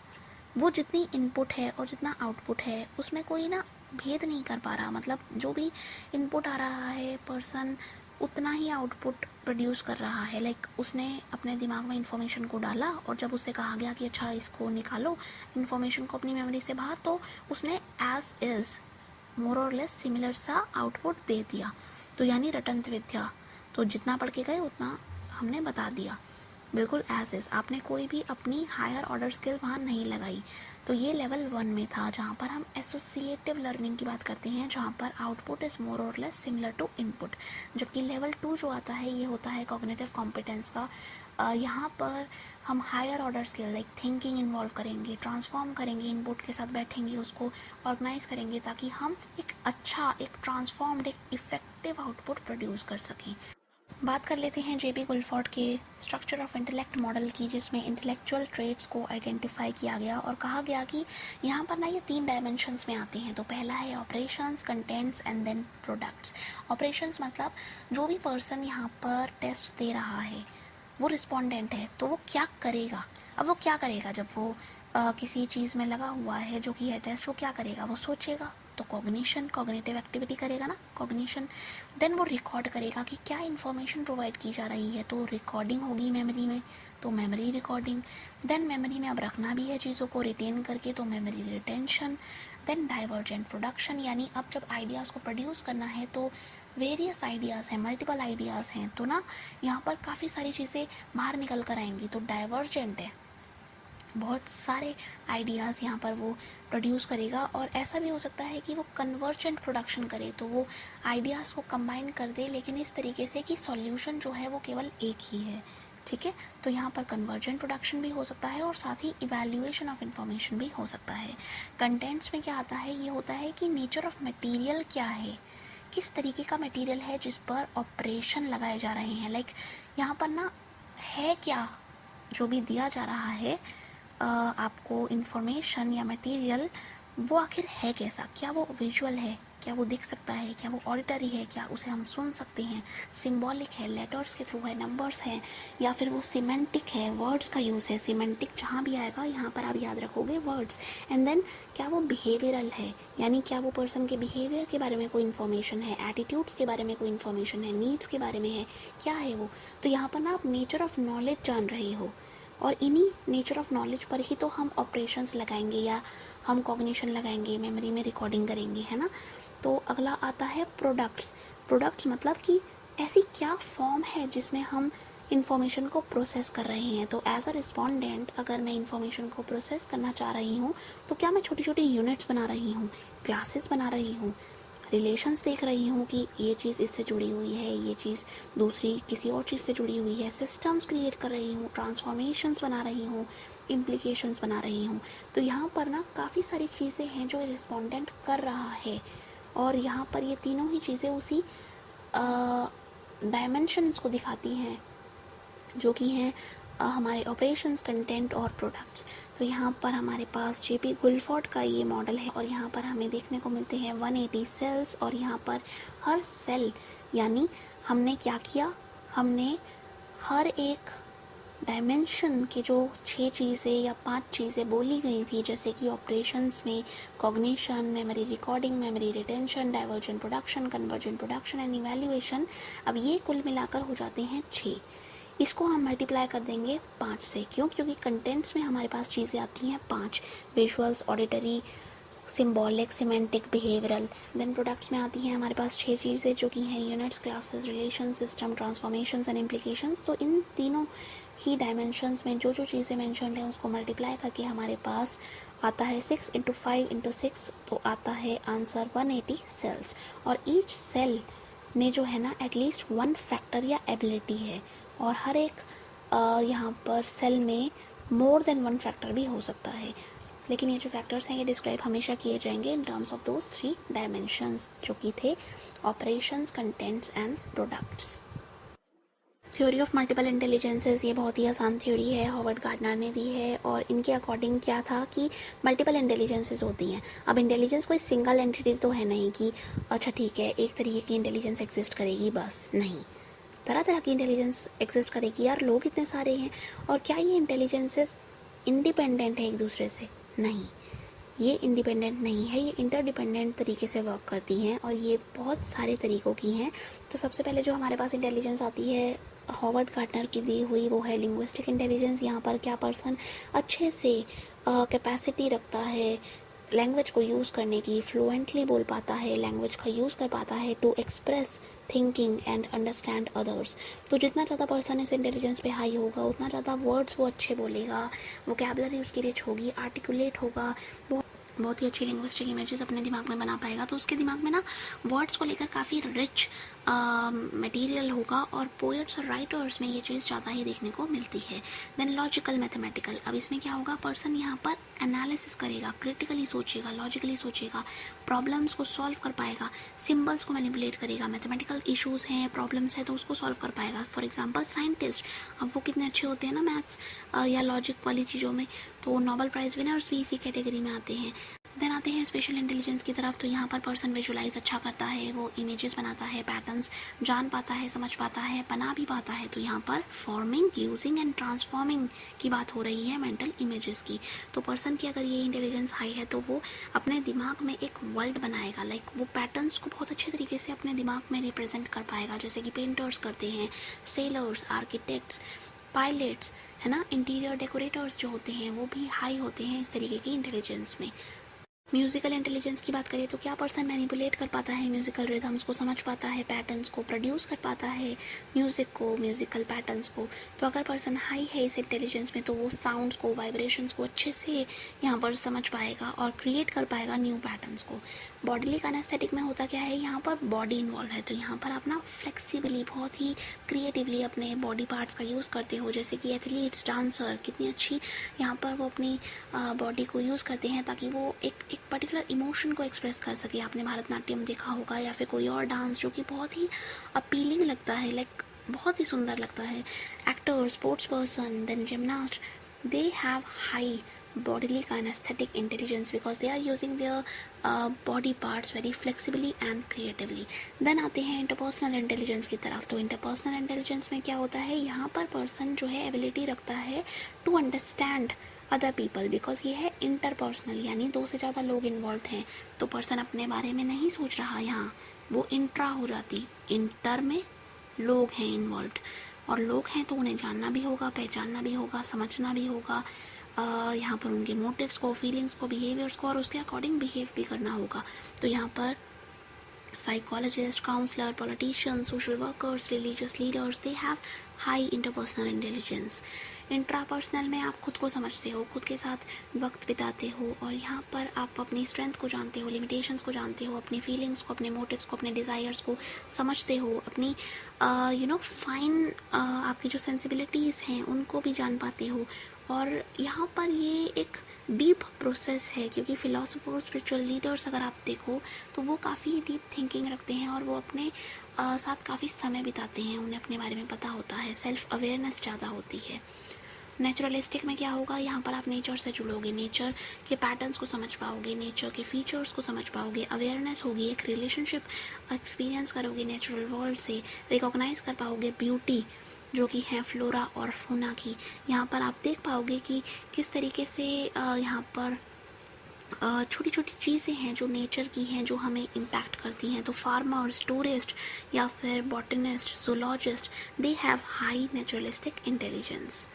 वो जितनी इनपुट है और जितना आउटपुट है उसमें कोई ना भेद नहीं कर पा रहा, मतलब जो भी इनपुट आ रहा है पर्सन उतना ही आउटपुट प्रोड्यूस कर रहा है। लाइक उसने अपने दिमाग में इन्फॉर्मेशन को डाला और जब उससे कहा गया कि अच्छा इसको निकालो इन्फॉर्मेशन को अपनी मेमोरी से बाहर, तो उसने एज इज़ मोर और लेस सिमिलर सा आउटपुट दे दिया। तो यानी रटंत विद्या, तो जितना पढ़ के गए उतना हमने बता दिया, बिल्कुल एज इज। आपने कोई भी अपनी हायर ऑर्डर स्किल वहाँ नहीं लगाई। तो ये लेवल 1 में था, जहाँ पर हम एसोसिएटिव लर्निंग की बात करते हैं, जहाँ पर आउटपुट इज़ मोर और लेस सिमिलर टू इनपुट। जबकि लेवल 2 जो आता है, ये होता है कॉग्निटिव कॉम्पिटेंस का। यहाँ पर हम higher order skill like thinking involve करेंगे, ट्रांसफॉर्म करेंगे, इनपुट के साथ बैठेंगे, उसको ऑर्गेनाइज करेंगे ताकि हम एक अच्छा, एक ट्रांसफॉर्म्ड, एक इफेक्टिव आउटपुट प्रोड्यूस कर सकें। बात कर लेते हैं जेबी गुलफोर्ड के स्ट्रक्चर ऑफ इंटेलेक्ट मॉडल की, जिसमें इंटेलेक्चुअल ट्रेट्स को आइडेंटिफाई किया गया और कहा गया कि यहाँ पर ना ये 3 डायमेंशंस में आते हैं। तो पहला है operations, contents and then products. Operations मतलब जो भी पर्सन यहाँ पर टेस्ट दे रहा है वो रिस्पोंडेंट है, तो वो क्या करेगा। अब वो क्या करेगा जब वो किसी चीज़ में लगा हुआ है जो कि है टेस्ट, वो क्या करेगा, वो सोचेगा, तो कॉग्निशन, कॉग्निटिव एक्टिविटी करेगा ना, कॉग्निशन। देन वो रिकॉर्ड करेगा कि क्या इन्फॉर्मेशन प्रोवाइड की जा रही है, तो रिकॉर्डिंग होगी मेमोरी में, तो मेमोरी रिकॉर्डिंग। देन मेमोरी में अब रखना भी है चीज़ों को रिटेन करके, तो memory retention. Then divergent production, यानी अब जब आइडियाज़ को प्रोड्यूस करना है तो वेरियस आइडियाज़ हैं, मल्टीपल आइडियाज़ हैं, तो ना यहाँ पर काफ़ी सारी चीज़ें बाहर निकल कर आएंगी, तो डाइवर्जेंट है, बहुत सारे आइडियाज़ यहाँ पर वो प्रोड्यूस करेगा। और ऐसा भी हो सकता है कि वो कन्वर्जेंट प्रोडक्शन करे, तो वो आइडियाज़ को कंबाइन कर दे, लेकिन इस तरीके से कि सॉल्यूशन जो है वो केवल एक ही है। ठीक है, तो यहाँ पर कन्वर्जेंट प्रोडक्शन भी हो सकता है और साथ ही इवैल्यूएशन ऑफ इंफॉर्मेशन भी हो सकता है। कंटेंट्स में क्या आता है, ये होता है कि नेचर ऑफ मटेरियल क्या है, किस तरीके का मटेरियल है जिस पर ऑपरेशन लगाए जा रहे हैं। लाइक यहाँ पर ना है क्या, जो भी दिया जा रहा है आपको इन्फॉर्मेशन या मटेरियल, वो आखिर है कैसा, क्या वो विजुअल है, क्या वो दिख सकता है, क्या वो ऑडिटरी है, क्या उसे हम सुन सकते हैं, सिंबॉलिक है, लेटर्स के थ्रू है, नंबर्स हैं, या फिर वो सिमेंटिक है, वर्ड्स का यूज़ है। सिमेंटिक जहाँ भी आएगा यहाँ पर आप याद रखोगे वर्ड्स। एंड देन क्या वो बिहेवियरल है, यानी क्या वो पर्सन के बिहेवियर के बारे में कोई इन्फॉर्मेशन है, एटीट्यूड्स के बारे में कोई इन्फॉर्मेशन है, नीड्स के बारे में है, क्या है वो। तो यहाँ पर ना आप नेचर ऑफ नॉलेज जान रहे हो, और इन्हीं नेचर ऑफ नॉलेज पर ही तो हम ऑपरेशंस लगाएंगे या हम कॉग्निशन लगाएंगे, मेमोरी में रिकॉर्डिंग करेंगे, है ना। तो अगला आता है प्रोडक्ट्स। प्रोडक्ट्स मतलब कि ऐसी क्या फॉर्म है जिसमें हम इन्फॉर्मेशन को प्रोसेस कर रहे हैं। तो एज अ रिस्पोंडेंट अगर मैं इन्फॉर्मेशन को प्रोसेस करना चाह रही हूँ, तो क्या मैं छोटी छोटी यूनिट्स बना रही हूँ, क्लासेस बना रही हूँ, रिलेशंस देख रही हूँ कि ये चीज़ इससे जुड़ी हुई है, ये चीज़ दूसरी किसी और चीज़ से जुड़ी हुई है, सिस्टम्स क्रिएट कर रही हूँ, ट्रांसफॉर्मेशंस बना रही हूँ, इम्प्लीकेशंस बना रही हूँ। तो यहाँ पर ना काफ़ी सारी चीज़ें हैं जो रिस्पोंडेंट कर रहा है, और यहाँ पर ये तीनों ही चीज़ें उसी डायमेंशंस को दिखाती हैं जो कि हैं हमारे ऑपरेशंस, कंटेंट और प्रोडक्ट्स। तो यहाँ पर हमारे पास जेबी गुलफोर्ड का ये मॉडल है, और यहाँ पर हमें देखने को मिलते हैं 180 सेल्स, और यहाँ पर हर सेल, यानी हमने क्या किया, हमने हर एक डायमेंशन के जो 6 चीज़ें या 5 चीज़ें बोली गई थी, जैसे कि ऑपरेशंस में cognition, memory recording, memory retention, divergent production, convergent production and evaluation, अब ये कुल मिलाकर हो जाते हैं 6। इसको हम मल्टीप्लाई कर देंगे 5 से। क्यों? क्योंकि कंटेंट्स में हमारे पास चीज़ें आती हैं 5, visuals, auditory, symbolic, semantic, behavioural. Then products में आती हैं हमारे पास 6 चीज़ें जो कि हैं units, classes, relation, system, transformations and implications. तो इन तीनों ही डायमेंशंस में जो जो चीज़ें मैंशनड हैं उसको मल्टीप्लाई करके हमारे पास आता है 6 × 5 × 6, तो आता है आंसर 180 सेल्स। और ईच सेल में जो है ना एटलीस्ट 1 फैक्टर या एबिलिटी है, और हर एक यहाँ पर सेल में मोर देन 1 फैक्टर भी हो सकता है। लेकिन ये जो फैक्टर्स हैं ये डिस्क्राइब हमेशा किए जाएंगे in terms of those 3 dimensions, जो कि थे operations, contents and products. Theory of multiple intelligences, ये बहुत ही आसान थ्योरी है, हॉवर्ड गार्डनर ने दी है, और इनके अकॉर्डिंग क्या था कि मल्टीपल इंटेलिजेंसेस होती हैं। अब इंटेलिजेंस कोई सिंगल एंटिटी तो है नहीं कि अच्छा ठीक है एक तरीके की इंटेलिजेंस एग्जिस्ट करेगी, बस नहीं, तरह तरह की इंटेलिजेंस एग्जिस्ट करेगी। यार लोग इतने सारे हैं, और क्या ये इंटेलिजेंसेस इंडिपेंडेंट है एक दूसरे से? नहीं, ये इंडिपेंडेंट नहीं है, ये इंटरडिपेंडेंट तरीके से वर्क करती हैं और ये बहुत सारे तरीक़ों की हैं। तो सबसे पहले जो हमारे पास इंटेलिजेंस आती है हॉवर्ड गार्टनर की दी हुई, वो है लिंग्विस्टिक इंटेलिजेंस। यहाँ पर क्या पर्सन अच्छे से कैपेसिटी रखता है लैंग्वेज को यूज़ करने की, फ्लुएंटली बोल पाता है, लैंग्वेज का यूज़ कर पाता है to express thinking and understand others. तो जितना ज़्यादा पर्सन इस इंटेलिजेंस पे हाई होगा उतना ज़्यादा वर्ड्स वो अच्छे बोलेगा, वोकैबुलरी उसकी रिच होगी, आर्टिकुलेट होगा, बहुत ही अच्छी लिंग्विस्टिक इमेजेस अपने दिमाग में बना पाएगा। तो उसके दिमाग में ना वर्ड्स को लेकर काफ़ी रिच मटेरियल होगा और पोएट्स और राइटर्स में ये चीज़ ज़्यादा ही देखने को मिलती है। देन लॉजिकल मैथमेटिकल, अब इसमें क्या होगा, पर्सन यहाँ पर एनालिसिस करेगा, क्रिटिकली सोचेगा, लॉजिकली सोचेगा, प्रॉब्लम्स को सॉल्व कर पाएगा, सिम्बल्स को मैनिपुलेट करेगा, मैथमेटिकल इश्यूज़ हैं, प्रॉब्लम्स हैं तो उसको सॉल्व कर पाएगा। फॉर एग्जांपल साइंटिस्ट, अब वो कितने अच्छे होते हैं ना मैथ्स या लॉजिक वाली चीज़ों में, तो नोबेल प्राइज़ विनर्स भी इसी कैटेगरी में आते हैं। देन आते हैं स्पेशल इंटेलिजेंस की तरफ। तो यहाँ पर पर्सन विजुलाइज अच्छा करता है, वो इमेजेस बनाता है, पैटर्न्स जान पाता है, समझ पाता है, बना भी पाता है। तो यहाँ पर फॉर्मिंग, यूजिंग एंड ट्रांसफॉर्मिंग की बात हो रही है मेंटल इमेजेस की। तो पर्सन की अगर ये इंटेलिजेंस हाई है तो वो अपने दिमाग में एक वर्ल्ड बनाएगा, लाइक वो पैटर्न्स को बहुत अच्छे तरीके से अपने दिमाग में रिप्रेजेंट कर पाएगा, जैसे कि पेंटर्स करते हैं, सेलर्स, आर्किटेक्ट्स, पायलट्स, है ना, इंटीरियर डेकोरेटर्स जो होते हैं वो भी हाई होते हैं इस तरीके की इंटेलिजेंस में। म्यूज़िकल इंटेलिजेंस की बात करें तो क्या पर्सन मैनिपुलेट कर पाता है म्यूज़िकल रिदम्स को, समझ पाता है, पैटर्न्स को प्रोड्यूस कर पाता है, म्यूज़िक को, म्यूज़िकल पैटर्न्स को। तो अगर पर्सन हाई है इस इंटेलिजेंस में तो वो साउंड्स को, वाइब्रेशंस को अच्छे से यहाँ पर समझ पाएगा और क्रिएट कर पाएगा न्यू पैटर्न्स को। बॉडीली काइनेस्थेटिक में होता क्या है, यहाँ पर बॉडी इन्वॉल्व है, तो यहाँ पर आप ना फ्लेक्सिबली, बहुत ही क्रिएटिवली अपने बॉडी पार्ट्स का यूज़ करते हो, जैसे कि एथलीट्स, डांसर कितनी अच्छी यहाँ पर वो अपनी बॉडी को यूज़ करते हैं ताकि वो एक पर्टिकुलर इमोशन को एक्सप्रेस कर सके। आपने भरतनाट्यम देखा होगा या फिर कोई और डांस जो कि बहुत ही अपीलिंग लगता है, लाइक बहुत ही सुंदर लगता है। Actor, sports person, then gymnast, they have high bodily kinesthetic intelligence because they are using their body parts very flexibly and creatively. Then आते हैं interpersonal intelligence की तरफ। तो interpersonal intelligence में क्या होता है, यहाँ पर person जो है ability रखता है to understand other people, because ये है इंटरपर्सनल, यानी दो से ज़्यादा लोग इन्वॉल्व हैं। तो पर्सन अपने बारे में नहीं सोच रहा, यहाँ वो इंट्रा हो जाती, इंटर में लोग हैं इन्वॉल्व, और लोग हैं तो उन्हें जानना भी होगा, पहचानना भी होगा, समझना भी होगा, यहाँ पर उनके मोटिव्स को, फीलिंग्स को, बिहेवियर्स को और उसके अकॉर्डिंग बिहेव भी करना होगा। तो यहाँ पर psychologists, counselor, politicians, social workers, religious leaders, they have high interpersonal intelligence. Intrapersonal में आप खुद को समझते हो, खुद के साथ वक्त बिताते हो और यहाँ पर आप अपनी स्ट्रेंथ को जानते हो, लिमिटेशंस को जानते हो, अपनी फीलिंग्स को, अपने मोटिव्स को, अपने डिज़ायर्स को समझते हो, अपनी फाइन आपकी जो सेंसिबिलिटीज़ हैं उनको भी जान पाते हो। और यहाँ पर ये एक डीप प्रोसेस है, क्योंकि फ़िलासफ़र, स्पिरिचुअल लीडर्स अगर आप देखो तो वो काफ़ी डीप थिंकिंग रखते हैं और वो अपने साथ काफ़ी समय बिताते हैं, उन्हें अपने बारे में पता होता है, सेल्फ अवेयरनेस ज़्यादा होती है। नेचुरलिस्टिक में क्या होगा, यहाँ पर आप नेचर से जुड़ोगे, नेचर के पैटर्न्स को समझ पाओगे, नेचर के फीचर्स को समझ पाओगे, अवेयरनेस होगी, एक रिलेशनशिप एक्सपीरियंस करोगे नेचुरल वर्ल्ड से, रिकॉग्नाइज कर पाओगे ब्यूटी जो कि है फ्लोरा और फौना की। यहाँ पर आप देख पाओगे कि किस तरीके से यहाँ पर छोटी छोटी चीज़ें हैं जो नेचर की हैं, जो हमें इम्पैक्ट करती हैं। तो फार्मर्स, टूरिस्ट या फिर botanist, zoologist, they have high naturalistic intelligence.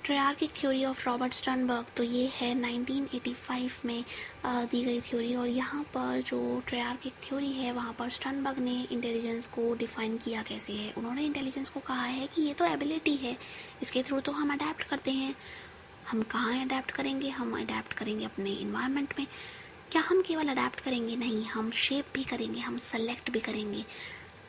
Triarchic theory of Robert Sternberg, तो ये है 1985 में दी गई थ्योरी, और यहाँ पर जो ट्रयार्किक थ्योरी है वहाँ पर स्टर्नबर्ग ने इंटेलिजेंस को डिफ़ाइन किया कैसे है। उन्होंने इंटेलिजेंस को कहा है कि ये तो एबिलिटी है, इसके थ्रू तो हम अडेप्ट करते हैं। हम कहाँ अडेप्ट करेंगे, हम अडेप्ट करेंगे अपने इन्वायरमेंट में। क्या हम केवल अडेप्ट करेंगे, नहीं, हम शेप भी करेंगे, हम सेलेक्ट भी करेंगे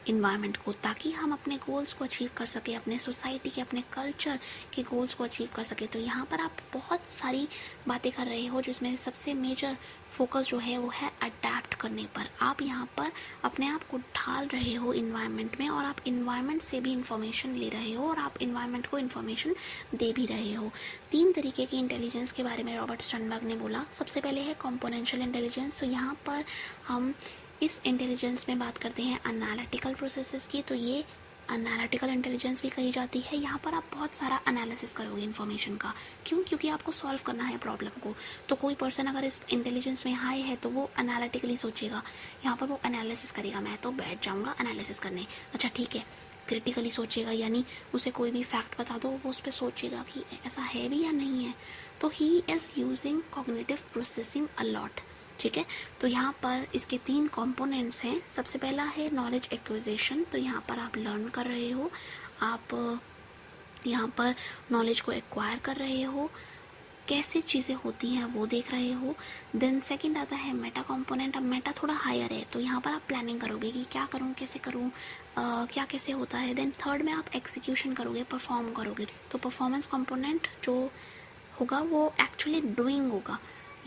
इन्वायरमेंट को, ताकि हम अपने गोल्स को अचीव कर सके, अपने सोसाइटी के, अपने कल्चर के गोल्स को अचीव कर सके। तो यहाँ पर आप बहुत सारी बातें कर रहे हो, जिसमें सबसे मेजर फोकस जो है वो है अडेप्ट करने पर। आप यहाँ पर अपने आप को ढाल रहे हो इन्वायरमेंट में, और आप इन्वायरमेंट से भी इंफॉर्मेशन ले रहे हो और आप इन्वायरमेंट को इन्फॉर्मेशन दे भी रहे हो। 3 तरीके की इंटेलिजेंस के बारे में रॉबर्ट स्टर्नबर्ग ने बोला। सबसे पहले है कॉम्पोनेंशियल इंटेलिजेंस। तो यहाँ पर हम इस इंटेलिजेंस में बात करते हैं एनालिटिकल प्रोसेसेस की। तो ये एनालिटिकल इंटेलिजेंस भी कही जाती है। यहाँ पर आप बहुत सारा एनालिसिस करोगे इन्फॉर्मेशन का। क्यों? क्योंकि आपको सॉल्व करना है प्रॉब्लम को। तो कोई पर्सन अगर इस इंटेलिजेंस में हाई है तो वो एनालिटिकली सोचेगा, यहाँ पर वो एनालिसिस करेगा। मैं तो बैठ जाऊँगा एनालिसिस करने, अच्छा ठीक है। क्रिटिकली सोचेगा, यानी उसे कोई भी फैक्ट बता दो, वो उस पर सोचेगा कि ऐसा है भी या नहीं है। तो he is using cognitive processing a lot. ठीक है, तो यहाँ पर इसके 3 कंपोनेंट्स हैं। सबसे पहला है नॉलेज एक्विजिशन। तो यहाँ पर आप लर्न कर रहे हो, आप यहाँ पर नॉलेज को एक्वायर कर रहे हो, कैसे चीज़ें होती हैं वो देख रहे हो। देन सेकंड आता है मेटा कंपोनेंट। अब मेटा थोड़ा हायर है, तो यहाँ पर आप प्लानिंग करोगे कि क्या करूँ, कैसे करूँ, क्या कैसे होता है। देन थर्ड में आप एक्सिक्यूशन करोगे, परफॉर्म करोगे। तो परफॉर्मेंस कंपोनेंट जो होगा वो एक्चुअली डूइंग होगा।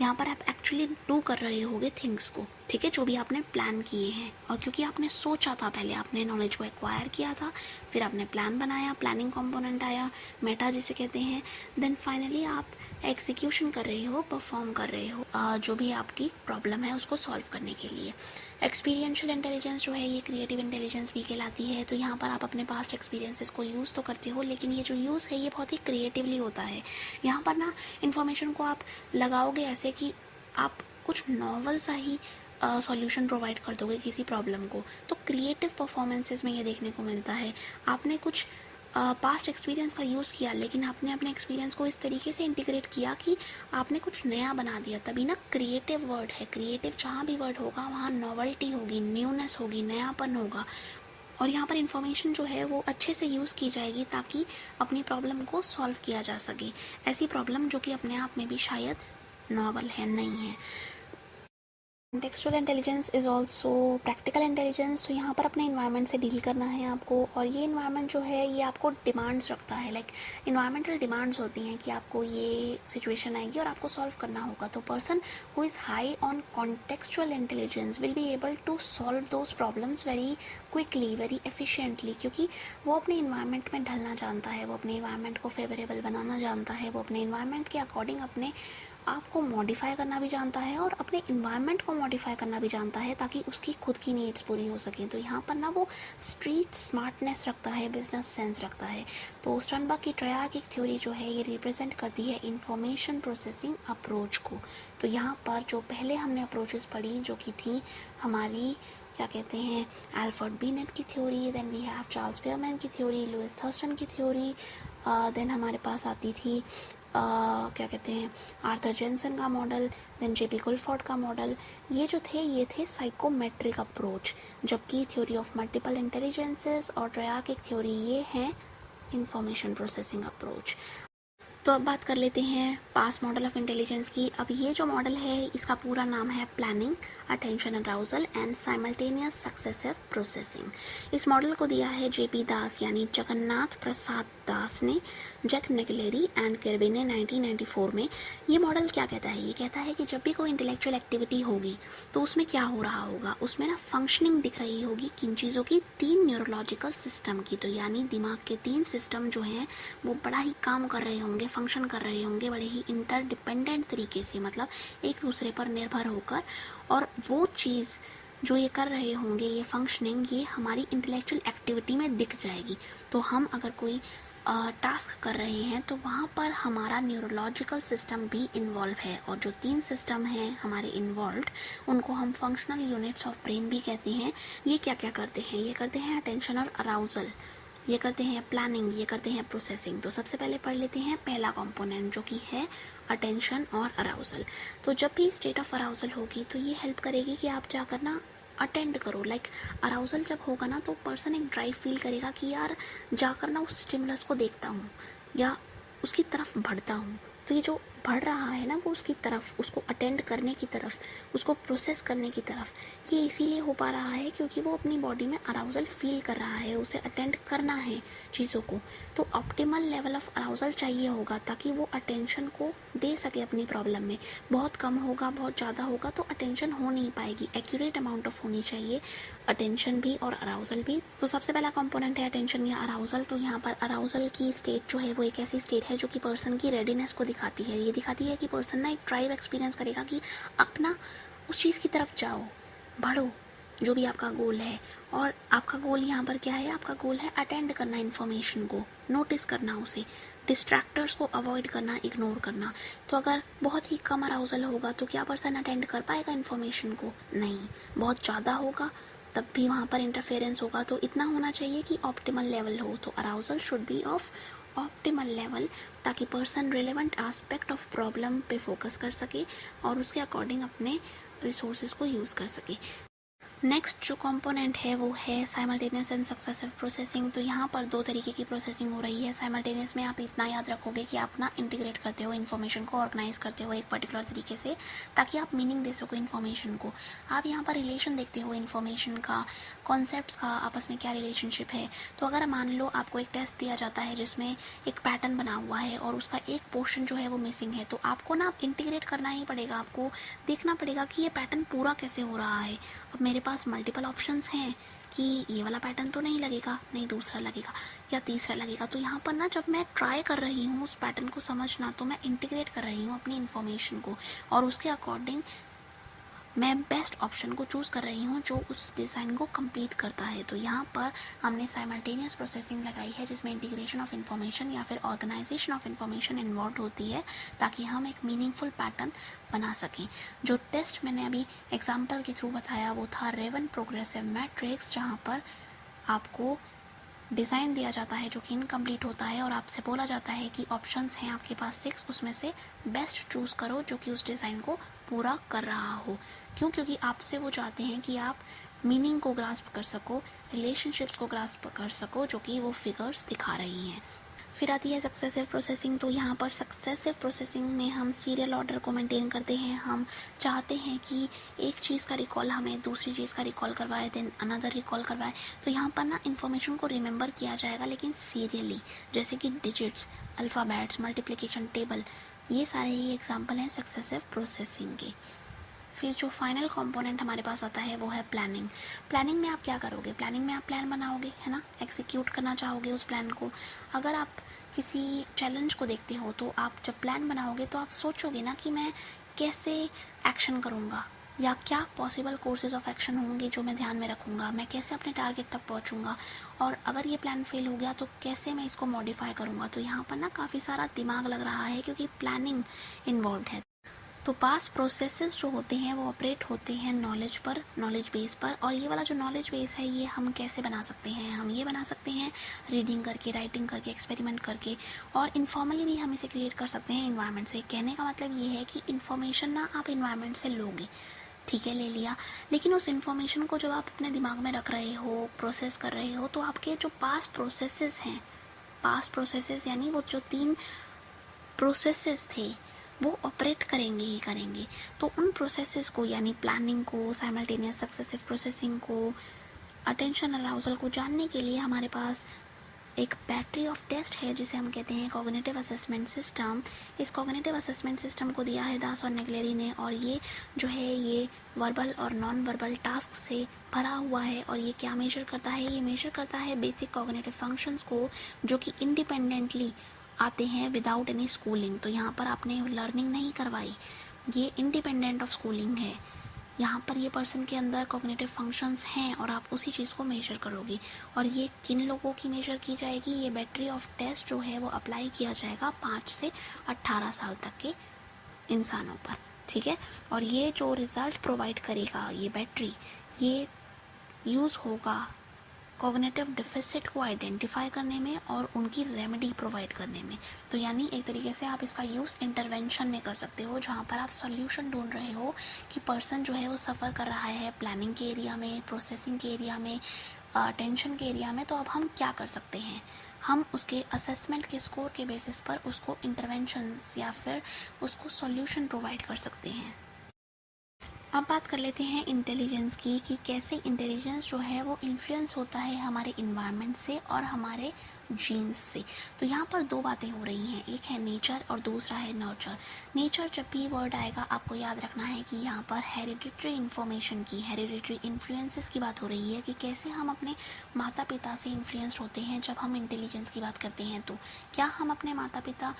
यहाँ पर आप एक्चुअली डू कर रहे होगे थिंग्स को, ठीक है, जो भी आपने प्लान किए हैं। और क्योंकि आपने सोचा था, पहले आपने नॉलेज को एक्वायर किया था, फिर आपने प्लान बनाया, प्लानिंग कंपोनेंट आया, मेटा जिसे कहते हैं। देन फाइनली आप एग्जीक्यूशन कर रहे हो, परफॉर्म कर रहे हो, जो भी आपकी प्रॉब्लम है उसको सॉल्व करने के लिए। एक्सपीरियंशियल इंटेलिजेंस जो है ये क्रिएटिव इंटेलिजेंस भी कहलाती है। तो यहाँ पर आप अपने पास्ट एक्सपीरियंसेस को यूज़ तो करते हो, लेकिन ये जो यूज़ है ये बहुत ही क्रिएटिवली होता है। यहाँ पर ना इन्फॉर्मेशन को आप लगाओगे ऐसे कि आप कुछ नॉवल सा ही सॉल्यूशन प्रोवाइड कर दोगे किसी प्रॉब्लम को। तो क्रिएटिव परफॉर्मेंसेस में ये देखने को मिलता है। आपने कुछ पास्ट एक्सपीरियंस का यूज़ किया, लेकिन आपने अपने एक्सपीरियंस को इस तरीके से इंटीग्रेट किया कि आपने कुछ नया बना दिया। तभी ना क्रिएटिव वर्ड है। क्रिएटिव जहाँ भी वर्ड होगा वहाँ नॉवल्टी होगी, न्यूनेस होगी, नयापन होगा। और यहाँ पर इन्फॉर्मेशन जो है वो अच्छे से यूज़ की जाएगी ताकि अपनी प्रॉब्लम को सॉल्व किया जा सके। ऐसी प्रॉब्लम जो कि अपने आप में भी शायद नॉवल है, नहीं है। Contextual intelligence is also practical intelligence. तो यहाँ पर अपने इन्वायरमेंट से डील करना है आपको, और ये इन्वायरमेंट जो है ये आपको डिमांड्स रखता है। लाइक इन्वायरमेंटल डिमांड्स होती हैं कि आपको ये सिचुएशन आएगी और आपको सॉल्व करना होगा। तो person who is high on contextual intelligence will be able to solve those problems very quickly, very efficiently, क्योंकि वो अपने इन्वायरमेंट में ढलना जानता है, वो अपने इन्वायरमेंट को फेवरेबल बनाना जानता है, वो अपने इन्वायरमेंट के अकॉर्डिंग अपने आपको मॉडिफाई करना भी जानता है और अपने इन्वायरमेंट को मॉडिफाई करना भी जानता है ताकि उसकी खुद की नीड्स पूरी हो सकें। तो यहाँ पर ना वो स्ट्रीट स्मार्टनेस रखता है, बिजनेस सेंस रखता है। तो स्टर्नबर्ग की ट्रायर्किक थ्योरी जो है ये रिप्रेजेंट करती है इंफॉर्मेशन प्रोसेसिंग अप्रोच को। तो यहाँ पर जो पहले हमने अप्रोचेस पढ़ी जो कि थी हमारी क्या कहते हैं अल्फ्रेड बिनेट की theory, then we have Charles Spearman की थ्योरी, लुइस थर्स्टन की थ्योरी, देन हमारे पास आती थी क्या कहते हैं आर्थर जेनसन का मॉडल, देन जेपी गुलफोर्ड का मॉडल। ये जो थे ये थे साइकोमेट्रिक अप्रोच, जबकि थ्योरी ऑफ मल्टीपल इंटेलिजेंसेस और ट्रायर्किक थ्योरी ये हैं इंफॉर्मेशन प्रोसेसिंग अप्रोच। तो अब बात कर लेते हैं पास्ट मॉडल ऑफ इंटेलिजेंस की। अब ये जो मॉडल है इसका पूरा नाम है planning, attention arousal and simultaneous successive processing. इस मॉडल को दिया है जेपी दास यानी जगन्नाथ प्रसाद दास ने, जैक निकलेरी एंड किर्बी ने 1994 में। ये मॉडल क्या कहता है? ये कहता है कि जब भी कोई इंटेलेक्चुअल एक्टिविटी होगी तो उसमें क्या हो रहा होगा, उसमें ना फंक्शनिंग दिख रही होगी किन चीज़ों की, 3 न्यूरोलॉजिकल सिस्टम की। तो यानी दिमाग के 3 सिस्टम जो हैं वो बड़ा ही काम कर रहे होंगे, फंक्शन कर रहे होंगे बड़े ही इंटरडिपेंडेंट तरीके से, मतलब एक दूसरे पर निर्भर होकर। और वो चीज़ जो ये कर रहे होंगे, ये फंक्शनिंग, ये हमारी इंटेलेक्चुअल एक्टिविटी में दिख जाएगी। तो हम अगर कोई टास्क कर रहे हैं तो वहाँ पर हमारा न्यूरोलॉजिकल सिस्टम भी इन्वॉल्व है। और जो 3 सिस्टम हैं हमारे इन्वॉल्व उनको हम फंक्शनल यूनिट्स ऑफ ब्रेन भी कहते हैं। ये क्या क्या करते हैं? ये करते हैं अटेंशन और अराउजल, ये करते हैं प्लानिंग, ये करते हैं प्रोसेसिंग। तो सबसे पहले पढ़ लेते हैं पहला कंपोनेंट जो कि है अटेंशन और अराउजल। तो जब भी स्टेट ऑफ अराउजल होगी तो ये हेल्प करेगी कि आप जाकर ना अटेंड करो। लाइक अराउजल जब होगा ना तो पर्सन एक ड्राइव फील करेगा कि यार जाकर ना उस स्टिमुलस को देखता हूँ या उसकी तरफ बढ़ता हूँ। तो ये जो बढ़ रहा है ना वो उसकी तरफ, उसको अटेंड करने की तरफ, उसको प्रोसेस करने की तरफ, ये इसीलिए हो पा रहा है क्योंकि वो अपनी बॉडी में अराउजल फील कर रहा है, उसे अटेंड करना है चीज़ों को। तो ऑप्टिमल लेवल ऑफ अराउजल चाहिए होगा ताकि वो अटेंशन को दे सके अपनी प्रॉब्लम में। बहुत कम होगा, बहुत ज़्यादा होगा तो अटेंशन हो नहीं पाएगी। एक्यूरेट अमाउंट ऑफ होनी चाहिए अटेंशन भी और अराउजल भी। तो सबसे पहला कंपोनेंट है अटेंशन या अराउजल। तो यहाँ पर अराउजल की स्टेट जो है वो एक ऐसी स्टेट है जो कि पर्सन की रेडीनेस को दिखाती है। ये दिखाती है कि पर्सन ना एक ड्राइव एक्सपीरियंस करेगा कि अपना उस चीज़ की तरफ जाओ, बढ़ो, जो भी आपका गोल है, और आपका गोल यहाँ पर क्या है, आपका गोल है अटेंड करना इन्फॉर्मेशन को, नोटिस करना उसे, डिस्ट्रैक्टर्स को अवॉइड करना, इग्नोर करना। तो अगर बहुत ही कम अराउजल होगा तो क्या पर्सन अटेंड कर पाएगा इन्फॉर्मेशन को? नहीं। बहुत ज़्यादा होगा तब भी वहाँ पर इंटरफेरेंस होगा। तो इतना होना चाहिए कि ऑप्टिमल लेवल हो। तो arousal should be of optimal level, ताकि person relevant aspect of problem पे फोकस कर सके और उसके अकॉर्डिंग अपने रिसोर्सेज को यूज़ कर सके। नेक्स्ट जो कंपोनेंट है वो है साइमल्टेनियस एंड सक्सेसिव प्रोसेसिंग। तो यहाँ पर दो तरीके की प्रोसेसिंग हो रही है। साइमल्टेनियस में आप इतना याद रखोगे कि आप ना इंटीग्रेट करते हो इन्फॉर्मेशन को, ऑर्गेनाइज करते हो एक पर्टिकुलर तरीके से, ताकि आप मीनिंग दे सको इन्फॉर्मेशन को। आप यहाँ पर रिलेशन देखते हो इन्फॉर्मेशन का, कॉन्सेप्ट्स का, आपस में क्या रिलेशनशिप है। तो अगर मान लो आपको एक टेस्ट दिया जाता है जिसमें एक पैटर्न बना हुआ है और उसका एक पोर्शन जो है वो मिसिंग है, तो आपको ना इंटीग्रेट करना ही पड़ेगा। आपको देखना पड़ेगा कि ये पैटर्न पूरा कैसे हो रहा है। अब मेरे पास मल्टीपल ऑप्शंस हैं कि ये वाला पैटर्न तो नहीं लगेगा, नहीं दूसरा लगेगा या तीसरा लगेगा। तो यहाँ पर ना जब मैं ट्राई कर रही हूँ उस पैटर्न को समझना, तो मैं इंटीग्रेट कर रही हूँ अपनी इन्फॉर्मेशन को और उसके अकॉर्डिंग मैं बेस्ट ऑप्शन को चूज़ कर रही हूँ जो उस डिज़ाइन को कंप्लीट करता है। तो यहाँ पर हमने साइमल्टेनियस प्रोसेसिंग लगाई है जिसमें इंटीग्रेशन ऑफ इन्फॉर्मेशन या फिर ऑर्गेनाइजेशन ऑफ इन्फॉर्मेशन इन्वॉल्व होती है, ताकि हम एक मीनिंगफुल पैटर्न बना सकें। जो टेस्ट मैंने अभी एग्जाम्पल के थ्रू बताया वो था रेवन प्रोग्रेसिव मैट्रिक्स, जहाँ पर आपको डिज़ाइन दिया जाता है जो कि इनकम्प्लीट होता है और आपसे बोला जाता है कि ऑप्शंस हैं आपके पास 6, उसमें से बेस्ट चूज़ करो जो कि उस डिज़ाइन को पूरा कर रहा हो। क्यों? क्योंकि आपसे वो चाहते हैं कि आप मीनिंग को ग्रास्प कर सको, रिलेशनशिप्स को ग्रास्प कर सको जो कि वो फिगर्स दिखा रही हैं। फिर आती है सक्सेसिव प्रोसेसिंग। तो यहाँ पर सक्सेसिव प्रोसेसिंग में हम सीरियल ऑर्डर को मेंटेन करते हैं। हम चाहते हैं कि एक चीज़ का रिकॉल हमें दूसरी चीज़ का रिकॉल करवाए, देन अनदर रिकॉल करवाए। तो यहाँ पर ना इन्फॉर्मेशन को रिमेंबर किया जाएगा लेकिन सीरियली, जैसे कि डिजिट्स, अल्फ़ाबेट्स, मल्टीप्लिकेशन टेबल, ये सारे ही एग्जाम्पल हैं सक्सेसिव प्रोसेसिंग के। फिर जो फाइनल कंपोनेंट हमारे पास आता है वो है प्लानिंग। प्लानिंग में आप क्या करोगे? प्लानिंग में आप प्लान बनाओगे, है ना, एग्जीक्यूट करना चाहोगे उस प्लान को। अगर आप किसी चैलेंज को देखते हो तो आप जब प्लान बनाओगे तो आप सोचोगे ना कि मैं कैसे एक्शन करूँगा या क्या पॉसिबल कोर्सेज ऑफ एक्शन होंगे जो मैं ध्यान में रखूँगा, मैं कैसे अपने टारगेट तक पहुँचूँगा, और अगर ये प्लान फेल हो गया तो कैसे मैं इसको मॉडिफाई करूँगा। तो यहाँ पर ना काफ़ी सारा दिमाग लग रहा है क्योंकि प्लानिंग इन्वॉल्व है। तो पास प्रोसेसेस जो होते हैं वो ऑपरेट होते हैं नॉलेज पर, नॉलेज बेस पर। और ये वाला जो नॉलेज बेस है ये हम कैसे बना सकते हैं? हम ये बना सकते हैं रीडिंग करके, राइटिंग करके, एक्सपेरिमेंट करके, और इन्फॉर्मली भी हम इसे क्रिएट कर सकते हैं इन्वायरमेंट से। कहने का मतलब ये है कि इन्फॉर्मेशन ना आप इन्वायरमेंट से लोगे, ठीक है, ले लिया, लेकिन उस इन्फॉर्मेशन को जब आप अपने दिमाग में रख रहे हो, प्रोसेस कर रहे हो, तो आपके जो पास प्रोसेसेस हैं, पास प्रोसेसेस यानी वो जो 3 प्रोसेसेस थे वो ऑपरेट करेंगे ही करेंगे। तो उन प्रोसेसेस को यानी प्लानिंग को, साइमल्टेनियस सक्सेसिव प्रोसेसिंग को, अटेंशन अराउजल को जानने के लिए हमारे पास एक बैटरी ऑफ टेस्ट है जिसे हम कहते हैं कॉग्निटिव असेसमेंट सिस्टम। इस कॉग्निटिव असेसमेंट सिस्टम को दिया है दास और नेगलेरी ने, और ये जो है ये वर्बल और नॉन वर्बल टास्क से भरा हुआ है। और ये क्या मेजर करता है? ये मेजर करता है बेसिक कॉग्निटिव फंक्शंस को जो कि इंडिपेंडेंटली आते हैं विदाउट एनी स्कूलिंग। तो यहाँ पर आपने लर्निंग नहीं करवाई, ये इंडिपेंडेंट ऑफ स्कूलिंग है। यहाँ पर ये पर्सन के अंदर कॉग्निटिव फंक्शंस हैं और आप उसी चीज़ को मेजर करोगे। और ये किन लोगों की मेजर की जाएगी? ये बैटरी ऑफ टेस्ट जो है वो अप्लाई किया जाएगा 5 से 18 साल तक के इंसानों पर, ठीक है। और ये जो रिज़ल्ट प्रोवाइड करेगा ये बैटरी, ये यूज़ होगा कॉग्निटिव डिफिसिट को आइडेंटिफाई करने में और उनकी रेमेडी प्रोवाइड करने में। तो यानी एक तरीके से आप इसका यूज़ इंटरवेंशन में कर सकते हो, जहाँ पर आप सॉल्यूशन ढूंढ रहे हो कि पर्सन जो है वो सफ़र कर रहा है प्लानिंग के एरिया में, प्रोसेसिंग के एरिया में, टेंशन के एरिया में। तो अब हम क्या कर सकते हैं? हम उसके असेसमेंट के स्कोर के बेसिस पर उसको इंटरवेंशंस या फिर उसको सॉल्यूशन प्रोवाइड कर सकते हैं। अब बात कर लेते हैं इंटेलिजेंस की, कि कैसे इंटेलिजेंस जो है वो इन्फ्लुएंस होता है हमारे इन्वायरमेंट से और हमारे जीन्स से। तो यहाँ पर 2 बातें हो रही हैं, एक है नेचर और दूसरा है नर्चर। नेचर जब भी वर्ड आएगा आपको याद रखना है कि यहाँ पर हेरिडिटरी इन्फॉर्मेशन की, हेरिडिटरी इन्फ्लुएंसेस की बात हो रही है कि कैसे हम अपने माता पिता से इन्फ्लुएंस्ड होते हैं। जब हम इंटेलिजेंस की बात करते हैं तो क्या हम अपने माता पिता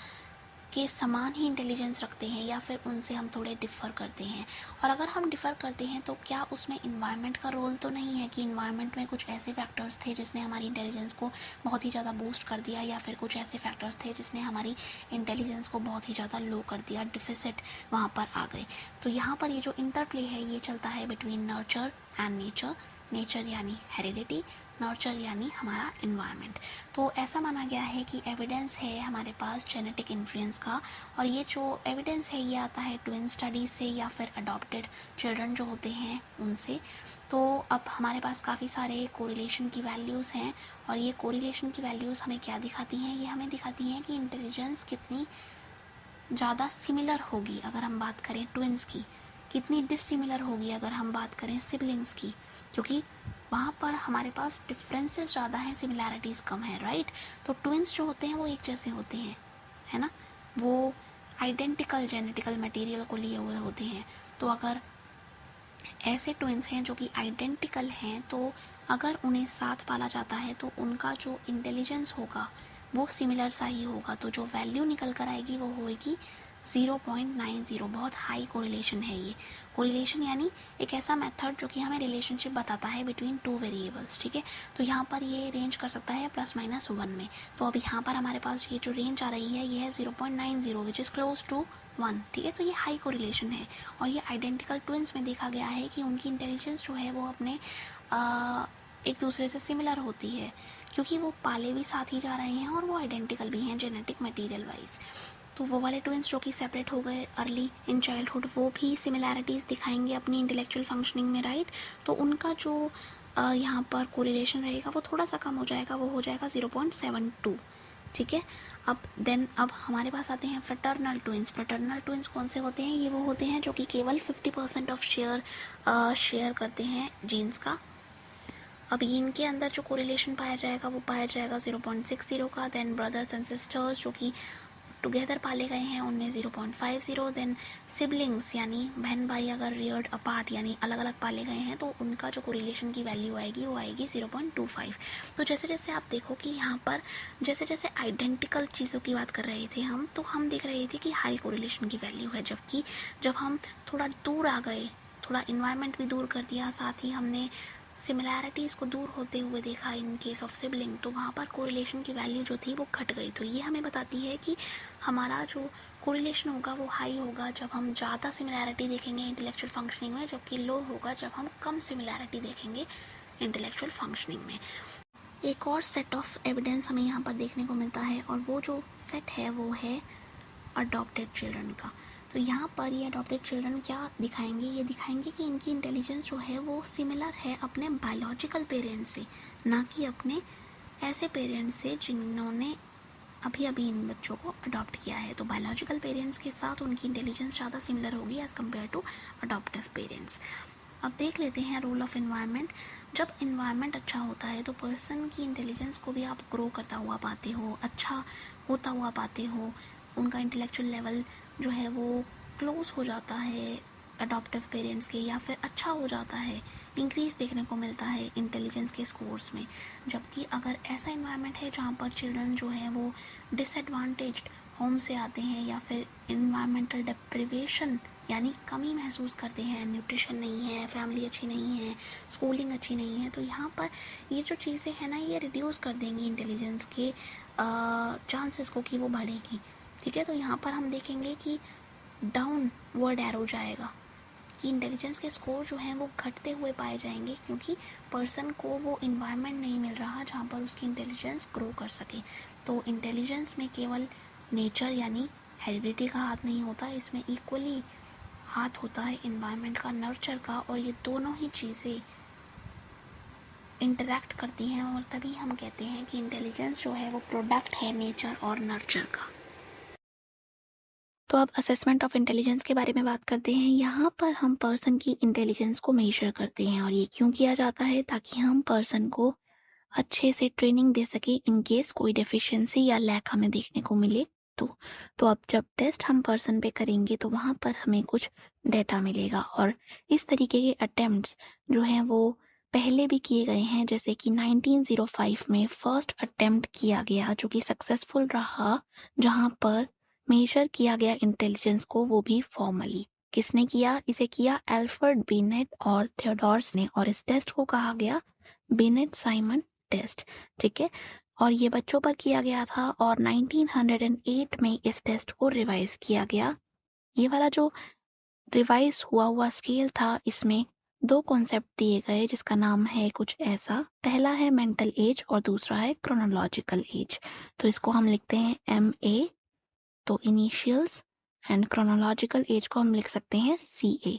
के समान ही इंटेलिजेंस रखते हैं या फिर उनसे हम थोड़े डिफ़र करते हैं। और अगर हम डिफ़र करते हैं तो क्या उसमें इन्वायरमेंट का रोल तो नहीं है कि इन्वायरमेंट में कुछ ऐसे फैक्टर्स थे जिसने हमारी इंटेलिजेंस को बहुत ही ज़्यादा बूस्ट कर दिया, या फिर कुछ ऐसे फैक्टर्स थे जिसने हमारी इंटेलिजेंस को बहुत ही ज़्यादा लो कर दिया, डिफिसिट वहाँ पर आ गए। तो यहाँ पर ये जो इंटरप्ले है ये चलता है between nurture and nature. Nature यानी हेरिडिटी, नर्चर यानी हमारा इन्वायरमेंट। तो ऐसा माना गया है कि एविडेंस है हमारे पास जेनेटिक इन्फ्लुएंस का, और ये जो एविडेंस है ये आता है ट्विन स्टडीज से या फिर अडॉप्टेड चिल्ड्रन जो होते हैं उनसे। तो अब हमारे पास काफ़ी सारे कोरिलेशन की वैल्यूज़ हैं, और ये कोरिलेशन की वैल्यूज़ हमें क्या दिखाती हैं, ये हमें दिखाती हैं कि इंटेलिजेंस कितनी ज़्यादा सिमिलर होगी अगर हम बात करें ट्विंस की, कितनी डिसिमिलर होगी अगर हम बात करें सिबलिंग्स की, क्योंकि वहाँ पर हमारे पास डिफरेंसेस ज़्यादा हैं, सिमिलैरिटीज़ कम है, राइट। तो ट्विंस जो होते हैं वो एक जैसे होते हैं, है ना, वो आइडेंटिकल जेनेटिकल मटेरियल को लिए हुए होते हैं। तो अगर ऐसे ट्विंस हैं जो कि आइडेंटिकल हैं, तो अगर उन्हें साथ पाला जाता है तो उनका जो इंटेलिजेंस होगा वो सिमिलर सा ही होगा। तो जो वैल्यू निकल कर आएगी वो होएगी 0.90। बहुत हाई कोरिलेशन है ये। कोरिलेशन यानी एक ऐसा मेथड जो कि हमें रिलेशनशिप बताता है बिटवीन टू वेरिएबल्स, ठीक है। तो यहाँ पर ये रेंज कर सकता है ±1 में। तो अब यहाँ पर हमारे पास ये जो रेंज आ रही है ये है 0.90 विच इज़ क्लोज टू 1, ठीक है। तो ये हाई कोरिलेशन है, और ये आइडेंटिकल ट्विंस में देखा गया है कि उनकी इंटेलिजेंस जो है वो अपने एक दूसरे से सिमिलर होती है, क्योंकि वो पाले भी साथ ही जा रहे हैं और वो आइडेंटिकल भी हैं जेनेटिक मटेरियल वाइज। तो वो वाले ट्विंस जो कि सेपरेट हो गए अर्ली इन चाइल्डहुड, वो भी सिमिलैरिटीज़ दिखाएंगे अपनी इंटेलेक्चुअल फंक्शनिंग में, राइट। तो उनका जो यहाँ पर कोरिलेशन रहेगा वो थोड़ा सा कम हो जाएगा, वो हो जाएगा 0.72, ठीक है। अब हमारे पास आते हैं फ्रेटर्नल ट्विंस। फ्रेटर्नल ट्विंस कौन से होते हैं? ये वो होते हैं जो कि केवल 50% ऑफ शेयर करते हैं जीन्स का। अब इनके अंदर जो कोरिलेशन पाया जाएगा वो पाया जाएगा 0.60 का। देन ब्रदर्स एंड सिस्टर्स जो कि टुगेदर पाले गए हैं उनमें 0.50। देन सिबलिंग्स यानी बहन भाई अगर रियर्ड अपार्ट यानी अलग अलग पाले गए हैं तो उनका जो कोरिलेशन की वैल्यू आएगी वो आएगी 0.25। तो जैसे जैसे आप देखो कि यहाँ पर जैसे जैसे आइडेंटिकल चीज़ों की बात कर रहे थे हम, तो हम देख रहे थे कि हाई कोरिलेशन की वैल्यू है, जबकि जब हम थोड़ा दूर आ गए, थोड़ा इन्वायरमेंट भी दूर कर दिया, साथ ही हमने सिमिलैरिटीज़ को दूर होते हुए देखा इन केस ऑफ सिबलिंग, तो वहाँ पर कोरिलेशन की वैल्यू जो थी वो घट गई। तो ये हमें बताती है कि हमारा जो कोरिलेशन होगा वो हाई होगा जब हम ज़्यादा सिमिलैरिटी देखेंगे इंटेलेक्चुअल फंक्शनिंग में, जबकि लो होगा जब हम कम सिमिलैरिटी देखेंगे इंटेलेक्चुअल फंक्शनिंग में। एक और सेट ऑफ एविडेंस हमें यहाँ पर देखने को मिलता है, और वो जो सेट है वो है अडॉप्टेड चिल्ड्रन का। तो यहाँ पर ये अडॉप्टेड चिल्ड्रन क्या दिखाएंगे? ये दिखाएंगे कि इनकी इंटेलिजेंस जो है वो सिमिलर है अपने बायोलॉजिकल पेरेंट्स से, ना कि अपने ऐसे पेरेंट्स से जिन्होंने अभी अभी इन बच्चों को अडॉप्ट किया है। तो बायोलॉजिकल पेरेंट्स के साथ उनकी इंटेलिजेंस ज़्यादा सिमिलर होगी as compare to adoptive parents. अब देख लेते हैं रोल ऑफ इन्वायरमेंट। जब इन्वायरमेंट अच्छा होता है तो पर्सन की इंटेलिजेंस को भी आप ग्रो करता हुआ पाते हो, अच्छा होता हुआ पाते हो, उनका इंटेलेक्चुअल लेवल जो है वो क्लोज हो जाता है अडॉप्टिव पेरेंट्स के, या फिर अच्छा हो जाता है, इंक्रीज देखने को मिलता है इंटेलिजेंस के स्कोर्स में। जबकि अगर ऐसा इन्वायरमेंट है जहाँ पर चिल्ड्रन जो है वो डिसएडवांटेज्ड होम से आते हैं, या फिर इन्वायरमेंटल डिप्रिवेशन यानी कमी महसूस करते हैं, न्यूट्रिशन नहीं है, फैमिली अच्छी नहीं है, स्कूलिंग अच्छी नहीं है, तो यहाँ पर ये जो चीज़ें हैं ना ये रिड्यूस कर देंगी इंटेलिजेंस के चांसेस को कि वो बढ़ेगी, ठीक है। तो यहाँ पर हम देखेंगे कि डाउन वर्ड एरो जाएगा कि इंटेलिजेंस के स्कोर जो हैं वो घटते हुए पाए जाएंगे, क्योंकि पर्सन को वो इन्वायरमेंट नहीं मिल रहा जहाँ पर उसकी इंटेलिजेंस ग्रो कर सके। तो इंटेलिजेंस में केवल नेचर यानी हेरिडिटी का हाथ नहीं होता, इसमें इक्वली हाथ होता है इन्वायरमेंट का, नर्चर का, और ये दोनों ही चीज़ें इंटरैक्ट करती हैं, और तभी हम कहते हैं कि इंटेलिजेंस जो है वो प्रोडक्ट है नेचर और नर्चर का। तो अब असेसमेंट ऑफ इंटेलिजेंस के बारे में बात करते हैं। यहाँ पर हम पर्सन की इंटेलिजेंस को मेजर करते हैं, और ये क्यों किया जाता है? ताकि हम पर्सन को अच्छे से ट्रेनिंग दे सके इन केस कोई डेफिशिएंसी या लैक हमें देखने को मिले तो अब जब टेस्ट हम पर्सन पे करेंगे तो वहाँ पर हमें कुछ डेटा मिलेगा, और इस तरीके के अटेम्प्ट्स जो हैं वो पहले भी किए गए हैं। जैसे कि 1905 में फर्स्ट अटेम्प्ट किया गया जो कि सक्सेसफुल रहा, जहाँ पर मेजर किया गया इंटेलिजेंस को, वो भी फॉर्मली। किसने किया? इसे किया एल्फ्रेड बिनेट और थियोडोरस ने, और इस टेस्ट को कहा गया बिनेट साइमन टेस्ट। ठीक है, और ये बच्चों पर किया गया था और 1908 में इस टेस्ट को रिवाइज किया गया। ये वाला जो रिवाइज हुआ स्केल था, इसमें दो कॉन्सेप्ट दिए गए जिसका नाम है कुछ ऐसा। पहला है मेंटल एज और दूसरा है क्रोनोलॉजिकल एज। तो इसको हम लिखते हैं MA, तो इनिशियल्स, एंड क्रोनोलॉजिकल एज को हम लिख सकते हैं CA।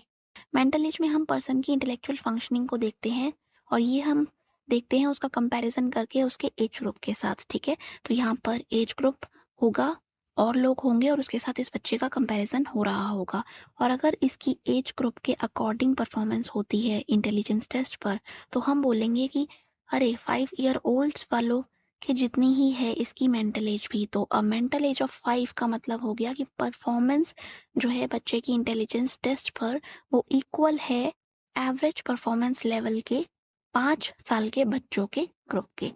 मेंटल एज में हम पर्सन की इंटेलेक्चुअल फंक्शनिंग को देखते हैं, और ये हम देखते हैं उसका कंपैरिजन करके उसके एज ग्रुप के साथ। ठीक है, तो यहाँ पर एज ग्रुप होगा और लोग होंगे और उसके साथ इस बच्चे का कंपैरिजन हो रहा होगा, और अगर इसकी एज ग्रुप के अकॉर्डिंग परफॉर्मेंस होती है इंटेलिजेंस टेस्ट पर, तो हम बोलेंगे कि अरे 5 ईयर ओल्ड वालों कि जितनी ही है इसकी मेंटल एज भी। तो अब मेंटल एज ऑफ 5 का मतलब हो गया कि परफॉर्मेंस जो है बच्चे की इंटेलिजेंस टेस्ट पर, वो इक्वल है एवरेज परफॉर्मेंस लेवल के 5 साल के बच्चों के ग्रुप के।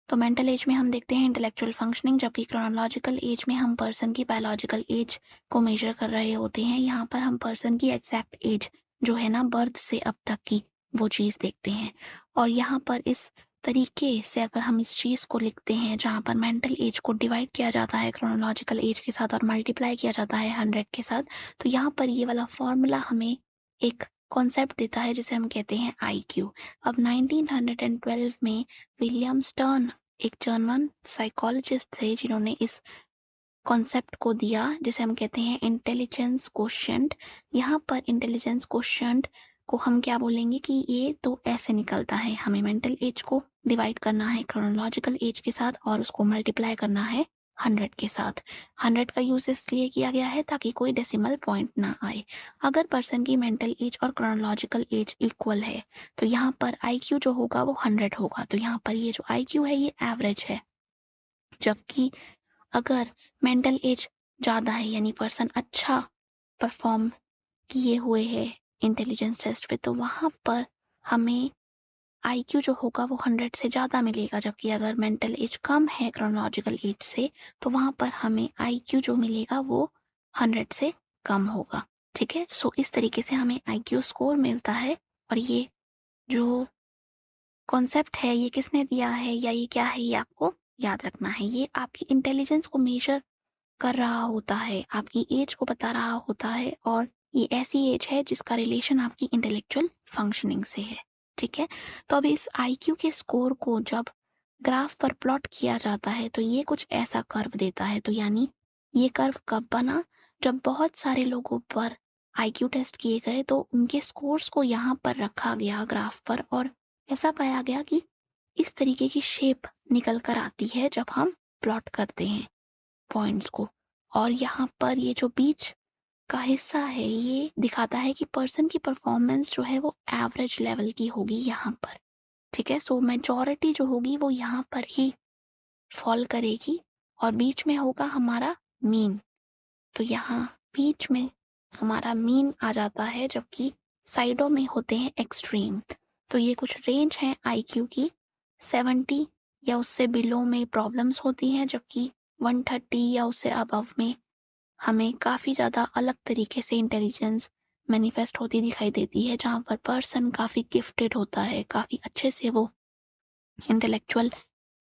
तो मेंटल एज में हम देखते हैं इंटेलेक्चुअल फंक्शनिंग, जबकि क्रोनोलॉजिकल एज में हम पर्सन की बायोलॉजिकल एज को मेजर कर रहे होते हैं। यहाँ पर हम पर्सन की एग्जैक्ट एज जो है ना, बर्थ से अब तक की, वो चीज़ देखते हैं। और यहाँ पर इस तरीके से अगर हम इस चीज़ को लिखते हैं जहाँ पर मेंटल एज को डिवाइड किया जाता है क्रोनोलॉजिकल एज के साथ और मल्टीप्लाई किया जाता है 100 के साथ, तो यहाँ पर ये वाला फॉर्मूला हमें एक कॉन्सेप्ट देता है जिसे हम कहते हैं IQ। अब 1912 में विलियम स्टर्न एक जर्मन साइकोलॉजिस्ट थे जिन्होंने इस कॉन्सेप्ट को दिया जिसे हम कहते हैं इंटेलिजेंस कोशेंट। यहाँ पर इंटेलिजेंस कोशेंट को हम क्या बोलेंगे कि ये तो ऐसे निकलता है, हमें मेंटल एज को डिवाइड करना है क्रोनोलॉजिकल एज के साथ और उसको मल्टीप्लाई करना है 100 के साथ। 100 का यूज इसलिए किया गया है ताकि कोई डेसिमल पॉइंट ना आए। अगर पर्सन की मेंटल एज और क्रोनोलॉजिकल एज इक्वल है तो यहाँ पर IQ जो होगा वो 100 होगा। तो यहाँ पर ये जो IQ है ये एवरेज है, जबकि अगर मेंटल एज ज़्यादा है यानी पर्सन अच्छा परफॉर्म किए हुए है इंटेलिजेंस टेस्ट पे, तो वहाँ पर हमें IQ जो होगा वो 100 से ज़्यादा मिलेगा। जबकि अगर मेंटल एज कम है क्रोनोलॉजिकल एज से, तो वहाँ पर हमें IQ जो मिलेगा वो 100 से कम होगा। ठीक है, सो इस तरीके से हमें IQ स्कोर मिलता है। और ये जो कॉन्सेप्ट है ये किसने दिया है या ये क्या है, ये आपको याद रखना है। ये आपकी इंटेलिजेंस को मेजर कर रहा होता है, आपकी एज को बता रहा होता है, और ये ऐसी एज है जिसका रिलेशन आपकी इंटेलेक्चुअल फंक्शनिंग से है। ठीक है, तो अब इस IQ के स्कोर को जब ग्राफ पर प्लॉट किया जाता है तो ये कुछ ऐसा कर्व देता है। तो यानी ये कर्व कब बना? जब बहुत सारे लोगों पर IQ टेस्ट किए गए तो उनके स्कोर्स को यहाँ पर रखा गया ग्राफ पर, और ऐसा पाया गया कि इस तरीके की शेप निकल कर आती है जब हम प्लॉट करते हैं पॉइंट्स को। और यहाँ पर ये जो बीच का हिस्सा है ये दिखाता है कि पर्सन की परफॉर्मेंस जो है वो एवरेज लेवल की होगी यहाँ पर। ठीक है, सो मेजॉरिटी जो होगी वो यहाँ पर ही फॉल करेगी और बीच में होगा हमारा मीन। तो यहाँ बीच में हमारा मीन आ जाता है, जबकि साइडों में होते हैं एक्सट्रीम। तो ये कुछ रेंज है IQ की। 70 या उससे बिलो में प्रॉब्लम्स होती हैं, जबकि 130 या उससे अबव में हमें काफ़ी ज़्यादा अलग तरीके से इंटेलिजेंस मैनिफेस्ट होती दिखाई देती है, जहाँ पर पर्सन काफ़ी गिफ्टेड होता है, काफ़ी अच्छे से वो इंटेलेक्चुअल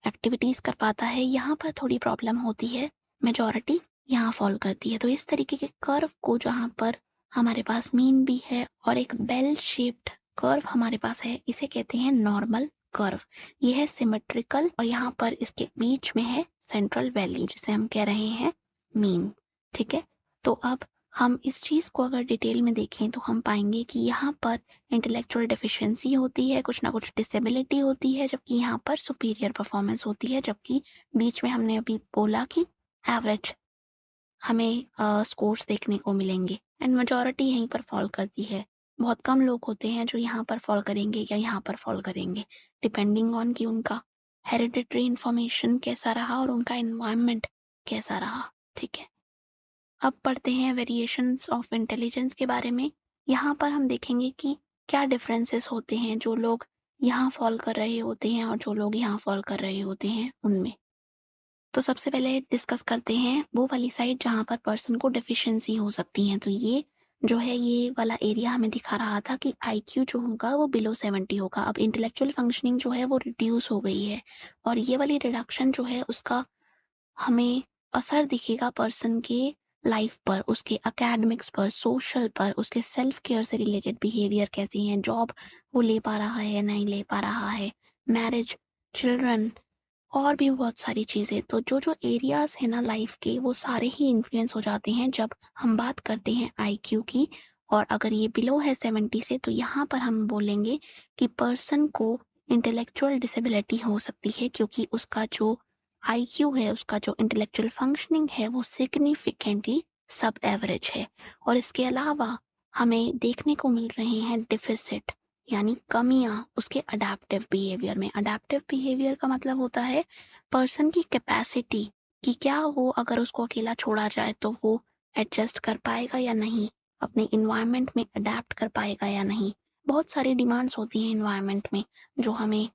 एक्टिविटीज़ कर पाता है। यहाँ पर थोड़ी प्रॉब्लम होती है, मेजॉरिटी यहाँ फॉल करती है। तो इस तरीके के कर्व को जहाँ पर हमारे पास मीन भी है और एक बेल शेप्ड कर्व हमारे पास है, इसे कहते हैं नॉर्मल कर्व। ये है सिमेट्रिकल और यहाँ पर इसके बीच में है सेंट्रल वैल्यू जिसे हम कह रहे हैं मीन। ठीक है, तो अब हम इस चीज़ को अगर डिटेल में देखें तो हम पाएंगे कि यहाँ पर इंटेलेक्चुअल डेफिशिएंसी होती है, कुछ ना कुछ डिसेबिलिटी होती है, जबकि यहाँ पर सुपीरियर परफॉर्मेंस होती है। जबकि बीच में हमने अभी बोला कि एवरेज हमें स्कोर्स देखने को मिलेंगे एंड मेजॉरिटी यहीं पर फॉल करती है। बहुत कम लोग होते हैं जो यहाँ पर फॉल करेंगे या यहाँ पर फॉल करेंगे, डिपेंडिंग ऑन कि उनका हेरिडिटरी इंफॉर्मेशन कैसा रहा और उनका एनवायरनमेंट कैसा रहा। ठीक है, अब पढ़ते हैं वेरिएशंस ऑफ इंटेलिजेंस के बारे में। यहाँ पर हम देखेंगे कि क्या डिफरेंसेस होते हैं जो लोग यहाँ फॉल कर रहे होते हैं और जो लोग यहाँ फॉल कर रहे होते हैं उनमें। तो सबसे पहले डिस्कस करते हैं वो वाली साइड जहाँ पर पर्सन को डेफिशिएंसी हो सकती है। तो ये जो है ये वाला एरिया हमें दिखा रहा था कि आईक्यू जो होगा वो बिलो 70 होगा। अब इंटेलेक्चुअल फंक्शनिंग जो है वो रिड्यूस हो गई है और ये वाली रिडक्शन जो है उसका हमें असर दिखेगा पर्सन के लाइफ पर, उसके एकेडमिक्स पर, सोशल पर, उसके सेल्फ केयर से रिलेटेड बिहेवियर कैसी हैं, जॉब वो ले पा रहा है या नहीं ले पा रहा है, मैरिज, चिल्ड्रन और भी बहुत सारी चीज़ें। तो जो जो एरियाज है ना लाइफ के वो सारे ही इन्फ्लुएंस हो जाते हैं जब हम बात करते हैं आईक्यू की। और अगर ये बिलो है 70 से तो यहाँ पर हम बोलेंगे कि पर्सन को इंटेलेक्चुअल डिसेबिलिटी हो सकती है क्योंकि उसका जो आईक्यू है, उसका जो इंटेलेक्चुअल फंक्शनिंग है वो सिग्निफिकेंटली सब एवरेज है। और इसके अलावा हमें देखने को मिल रहे हैं डिफिसिट यानी कमियां उसके अडेप्टिव बिहेवियर में। अडेप्टिव बिहेवियर का मतलब होता है पर्सन की कैपेसिटी कि क्या वो अगर उसको अकेला छोड़ा जाए तो वो एडजस्ट कर पाएगा या नहीं, अपने इन्वायरमेंट में अडेप्ट कर पाएगा या नहीं। बहुत सारी डिमांड्स होती हैं इन्वायरमेंट में जो हमें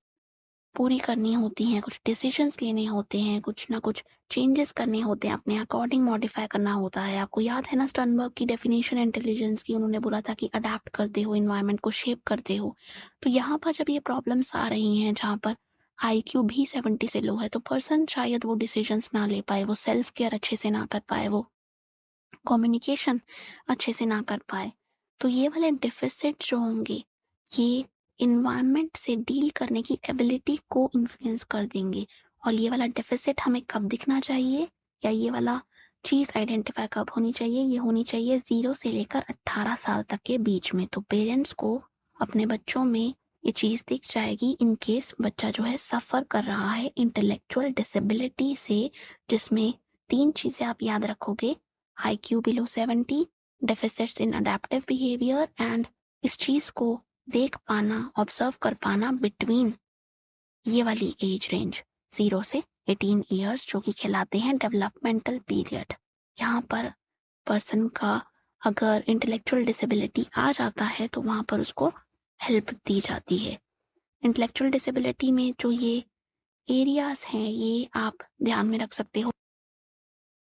पूरी करनी होती हैं, कुछ डिसीजंस लेने होते हैं, कुछ ना कुछ चेंजेस करने होते हैं, अपने अकॉर्डिंग मॉडिफाई करना होता है। आपको याद है ना स्टर्नबर्ग की डेफिनेशन इंटेलिजेंस की, उन्होंने बोला था कि अडेप्ट करते हो, इन्वायरमेंट को शेप करते हो। तो यहाँ पर जब ये प्रॉब्लम्स आ रही हैं जहाँ पर आईक्यू भी 70 से लो है तो पर्सन शायद वो डिसीजंस ना ले पाए, वो सेल्फ केयर अच्छे से ना कर पाए, वो कम्युनिकेशन अच्छे से ना कर पाए। तो ये वाले डिफिसिट जो होंगे ये इन्वायरमेंट से डील करने की एबिलिटी को इन्फ्लुएंस कर देंगे। और ये वाला डेफिसिट हमें कब दिखना चाहिए या ये वाला चीज़ आइडेंटिफाई कब होनी चाहिए? ये होनी चाहिए 0 से लेकर 18 साल तक के बीच में। तो पेरेंट्स को अपने बच्चों में ये चीज़ दिख जाएगी इन केस बच्चा जो है सफ़र कर रहा है इंटेलेक्चुअल डिसेबिलिटी से, जिसमें 3 चीज़ें आप याद रखोगे: IQ below 70, deficits in adaptive behavior and इस चीज को देख पाना, ऑब्जर्व कर पाना बिटवीन ये वाली एज रेंज 0 से 18 ईयर्स जो कि कहलाते हैं डेवलपमेंटल पीरियड। यहाँ पर पर्सन का अगर इंटेलेक्चुअल डिसेबिलिटी आ जाता है तो वहाँ पर उसको हेल्प दी जाती है। इंटेलेक्चुअल डिसेबिलिटी में जो ये एरियाज हैं ये आप ध्यान में रख सकते हो।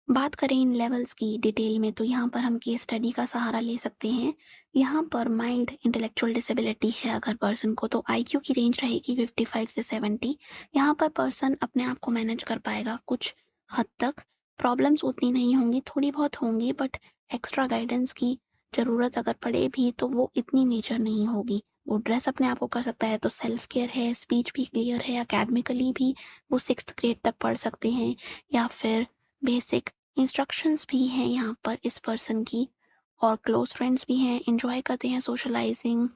बात करें इन लेवल्स की डिटेल में तो यहाँ पर हम केस स्टडी का सहारा ले सकते हैं। यहाँ पर माइल्ड इंटेलेक्चुअल डिसेबिलिटी है अगर पर्सन को तो आईक्यू की रेंज रहेगी 55 से 70। यहाँ पर पर्सन अपने आप को मैनेज कर पाएगा कुछ हद तक, प्रॉब्लम्स उतनी नहीं होंगी, थोड़ी बहुत होंगी बट एक्स्ट्रा गाइडेंस की ज़रूरत अगर पड़े भी तो वो इतनी मेजर नहीं होगी। वो ड्रेस अपने आप को कर सकता है तो सेल्फ केयर है, स्पीच भी क्लियर है, अकेडमिकली भी वो 6th ग्रेड तक पढ़ सकते हैं या फिर बेसिक इंस्ट्रक्शंस भी हैं यहाँ पर इस पर्सन की और क्लोज फ्रेंड्स भी हैं, एंजॉय करते हैं सोशलाइजिंग।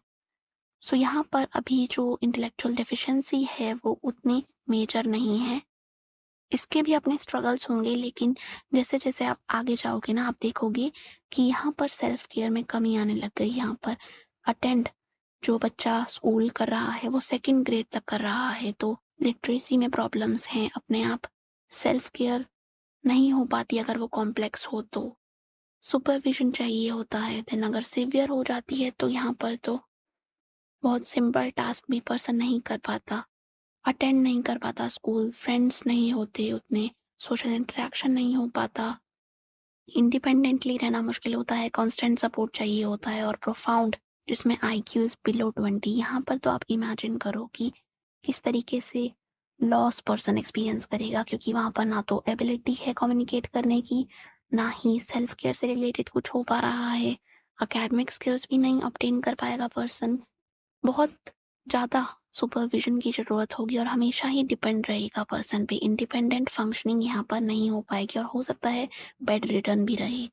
सो यहाँ पर अभी जो इंटेलेक्चुअल डेफिशिएंसी है वो उतनी मेजर नहीं है, इसके भी अपने स्ट्रगल्स होंगे लेकिन जैसे जैसे आप आगे जाओगे ना आप देखोगे कि यहाँ पर सेल्फ केयर में कमी आने लग गई। यहाँ पर अटेंड जो बच्चा स्कूल कर रहा है वो 2nd ग्रेड तक कर रहा है तो लिटरेसी में प्रॉब्लम्स हैं, अपने आप सेल्फ केयर नहीं हो पाती अगर वो कॉम्प्लेक्स हो तो सुपरविजन चाहिए होता है। देन अगर सिवियर हो जाती है तो यहाँ पर तो बहुत सिंपल टास्क भी पर्सन नहीं कर पाता, अटेंड नहीं कर पाता स्कूल, फ्रेंड्स नहीं होते उतने, सोशल इंटरेक्शन नहीं हो पाता, इंडिपेंडेंटली रहना मुश्किल होता है, कांस्टेंट सपोर्ट चाहिए होता है। और प्रोफाउंड जिसमें आईक्यू इज बिलो 20, यहाँ पर तो आप इमेजिन करो कि किस तरीके से लॉस पर्सन एक्सपीरियंस करेगा क्योंकि वहाँ पर ना तो एबिलिटी है कम्युनिकेट करने की, ना ही सेल्फ केयर से रिलेटेड कुछ हो पा रहा है, अकेडमिक स्किल्स भी नहीं ऑब्टेन कर पाएगा पर्सन। बहुत ज़्यादा सुपरविजन की ज़रूरत होगी और हमेशा ही डिपेंड रहेगा पर्सन पे, इंडिपेंडेंट फंक्शनिंग यहाँ पर नहीं हो पाएगी और हो सकता है बेड रिटर्न भी रहे।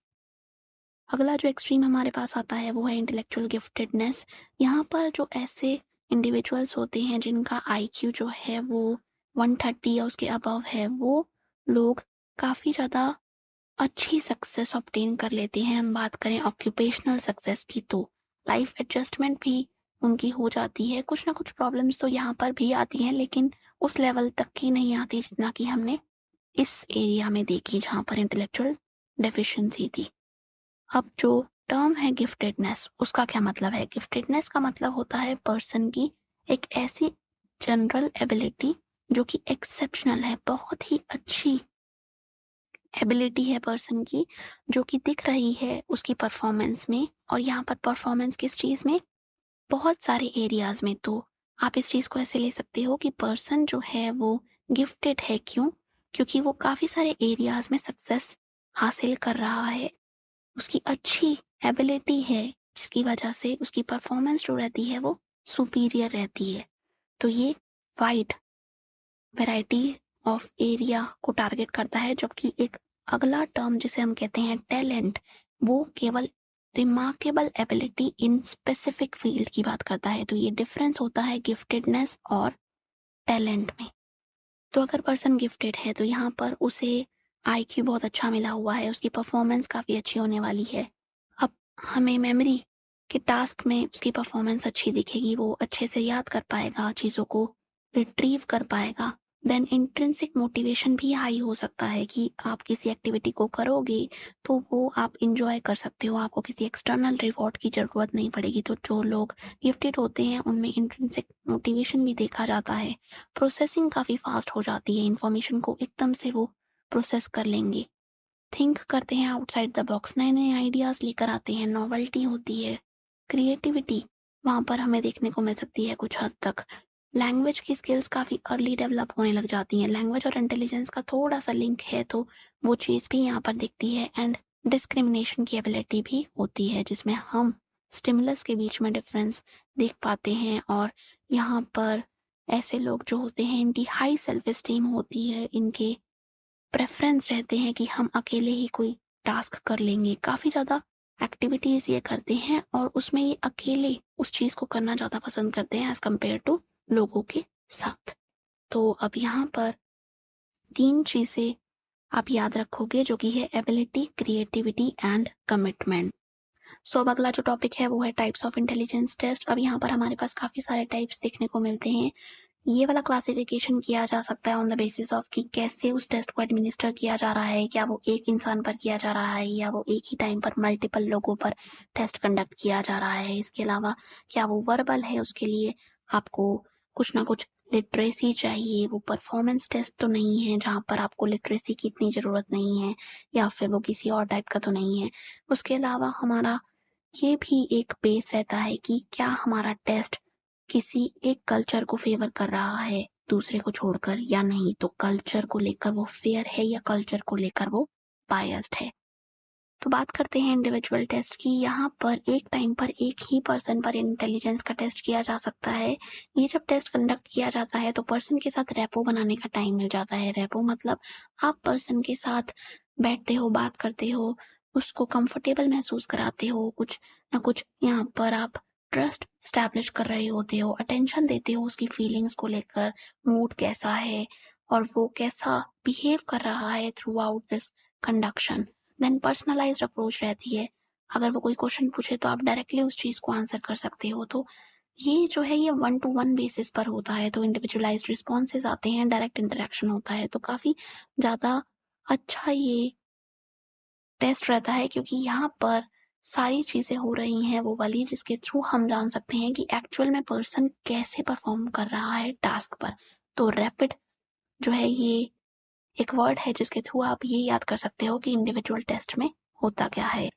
अगला जो एक्सट्रीम हमारे पास आता है वो है इंटेलेक्चुअल गिफ्टेडनेस। यहाँ पर जो ऐसे इंडिविजुअल्स होते हैं जिनका आईक्यू जो है वो 130 या उसके अबव है, वो लोग काफ़ी ज़्यादा अच्छी सक्सेस ऑब्टेन कर लेते हैं। हम बात करें ऑक्यूपेशनल सक्सेस की तो लाइफ एडजस्टमेंट भी उनकी हो जाती है। कुछ ना कुछ प्रॉब्लम्स तो यहाँ पर भी आती हैं लेकिन उस लेवल तक की नहीं आती जितना कि हमने इस एरिया में देखी जहाँ पर इंटेलेक्चुअल डेफिशिएंसी थी। अब जो टर्म है गिफ्टेडनेस, उसका क्या मतलब है? गिफ्टेडनेस का मतलब होता है पर्सन की एक ऐसी जनरल एबिलिटी जो कि एक्सेप्शनल है, बहुत ही अच्छी एबिलिटी है पर्सन की जो कि दिख रही है उसकी परफॉर्मेंस में। और यहाँ पर परफॉर्मेंस किस चीज़ में? बहुत सारे एरियाज में। तो आप इस चीज़ को ऐसे ले सकते हो कि पर्सन जो है वो गिफ्टेड है। क्यों? क्योंकि वो काफ़ी सारे एरियाज में सक्सेस हासिल कर रहा है। उसकी अच्छी एबिलिटी है जिसकी वजह से उसकी परफॉर्मेंस जो रहती है वो सुपीरियर रहती है। तो ये वाइड वैरायटी ऑफ एरिया को टारगेट करता है, जबकि एक अगला टर्म जिसे हम कहते हैं टैलेंट, वो केवल remarkable ability in specific field की बात करता है। तो ये डिफरेंस होता है गिफ्टेडनेस और टैलेंट में। तो अगर पर्सन गिफ्टेड है तो यहाँ पर उसे आईक्यू बहुत अच्छा मिला हुआ है, उसकी परफॉर्मेंस काफ़ी अच्छी होने वाली है। अब हमें मेमोरी के टास्क में उसकी परफॉर्मेंस अच्छी दिखेगी, वो अच्छे से याद कर पाएगा, चीज़ों को रिट्रीव कर पाएगा। देन इंट्रिंसिक मोटिवेशन भी हाई हो सकता है कि आप किसी एक्टिविटी को करोगे तो वो आप इंजॉय कर सकते हो, आपको किसी एक्सटर्नल रिवॉर्ड की ज़रूरत नहीं पड़ेगी। तो जो लोग गिफ्टेड होते हैं उनमें इंट्रिंसिक मोटिवेशन भी देखा जाता है। प्रोसेसिंग काफ़ी फास्ट हो जाती है, इंफॉर्मेशन को एकदम से वो प्रोसेस कर लेंगे। थिंक करते हैं आउटसाइड द बॉक्स, नए नए आइडियाज़ लेकर आते हैं, नॉवेल्टी होती है। क्रिएटिविटी वहाँ पर हमें देखने को मिल सकती है कुछ हद तक। लैंग्वेज की स्किल्स काफ़ी अर्ली डेवलप होने लग जाती हैं। लैंग्वेज और इंटेलिजेंस का थोड़ा सा लिंक है तो वो चीज़ भी यहाँ पर दिखती है। एंड डिस्क्रिमिनेशन की एबिलिटी भी होती है जिसमें हम स्टिमुलस के बीच में डिफरेंस देख पाते हैं। और यहाँ पर ऐसे लोग जो होते हैं इनकी हाई सेल्फ एस्टीम होती है, इनके प्रेफ़रेंस रहते हैं कि हम अकेले ही कोई टास्क कर लेंगे। काफ़ी ज़्यादा एक्टिविटीज़ ये करते हैं और उसमें ये अकेले उस चीज़ को करना ज़्यादा पसंद करते हैं एज़ कम्पेयर टू लोगों के साथ। तो अब यहाँ पर 3 चीज़ें आप याद रखोगे जो कि है एबिलिटी, क्रिएटिविटी एंड कमिटमेंट। सो अब अगला जो टॉपिक है वो है टाइप्स ऑफ इंटेलिजेंस टेस्ट। अब यहाँ पर हमारे पास काफ़ी सारे टाइप्स देखने को मिलते हैं। ये वाला क्लासिफिकेशन किया जा सकता है ऑन द बेसिस ऑफ कि कैसे उस टेस्ट को एडमिनिस्टर किया जा रहा है। क्या वो एक इंसान पर किया जा रहा है या वो एक ही टाइम पर मल्टीपल लोगों पर टेस्ट कंडक्ट किया जा रहा है। इसके अलावा क्या वो वर्बल है, उसके लिए आपको कुछ ना कुछ लिटरेसी चाहिए। वो परफॉर्मेंस टेस्ट तो नहीं है जहाँ पर आपको लिटरेसी की इतनी ज़रूरत नहीं है, या फिर वो किसी और टाइप का तो नहीं है। उसके अलावा हमारा ये भी एक बेस रहता है कि क्या हमारा टेस्ट किसी एक कल्चर को फेवर कर रहा है दूसरे को छोड़कर या नहीं। तो कल्चर को लेकर वो फेयर है या कल्चर को लेकर वो बायस्ड है। तो बात करते हैं इंडिविजुअल टेस्ट की। यहाँ पर एक टाइम पर एक ही पर्सन पर इंटेलिजेंस का टेस्ट किया जा सकता है। ये जब टेस्ट कंडक्ट किया जाता है तो पर्सन के साथ रेपो बनाने का टाइम मिल जाता है। रेपो मतलब आप पर्सन के साथ बैठते हो, बात करते हो, उसको कंफर्टेबल महसूस कराते हो, कुछ ना कुछ यहाँ पर आप ट्रस्ट स्टैब्लिश कर रहे होते हो, अटेंशन देते हो उसकी फीलिंग्स को लेकर, मूड कैसा है और वो कैसा बिहेव कर रहा है throughout this conduction. Then personalised approach रहती है। अगर वो कोई क्वेश्चन पूछे तो आप डायरेक्टली उस चीज़ को आंसर कर सकते हो। तो ये जो है ये 1 टू 1 बेसिस पर होता है। तो इंडिविजुअलाइज्ड रिस्पॉन्सेज आते हैं, डायरेक्ट इंटरेक्शन होता है। तो काफ़ी ज़्यादा अच्छा ये टेस्ट रहता है क्योंकि यहाँ पर सारी चीज़ें हो रही हैं वो वाली जिसके थ्रू हम जान सकते हैं कि एक्चुअल में पर्सन कैसे परफॉर्म कर रहा है टास्क पर। तो रैपिड जो है ये एक वर्ड है जिसके थ्रू आप ये याद कर सकते हो कि इंडिविजुअल टेस्ट में होता क्या है।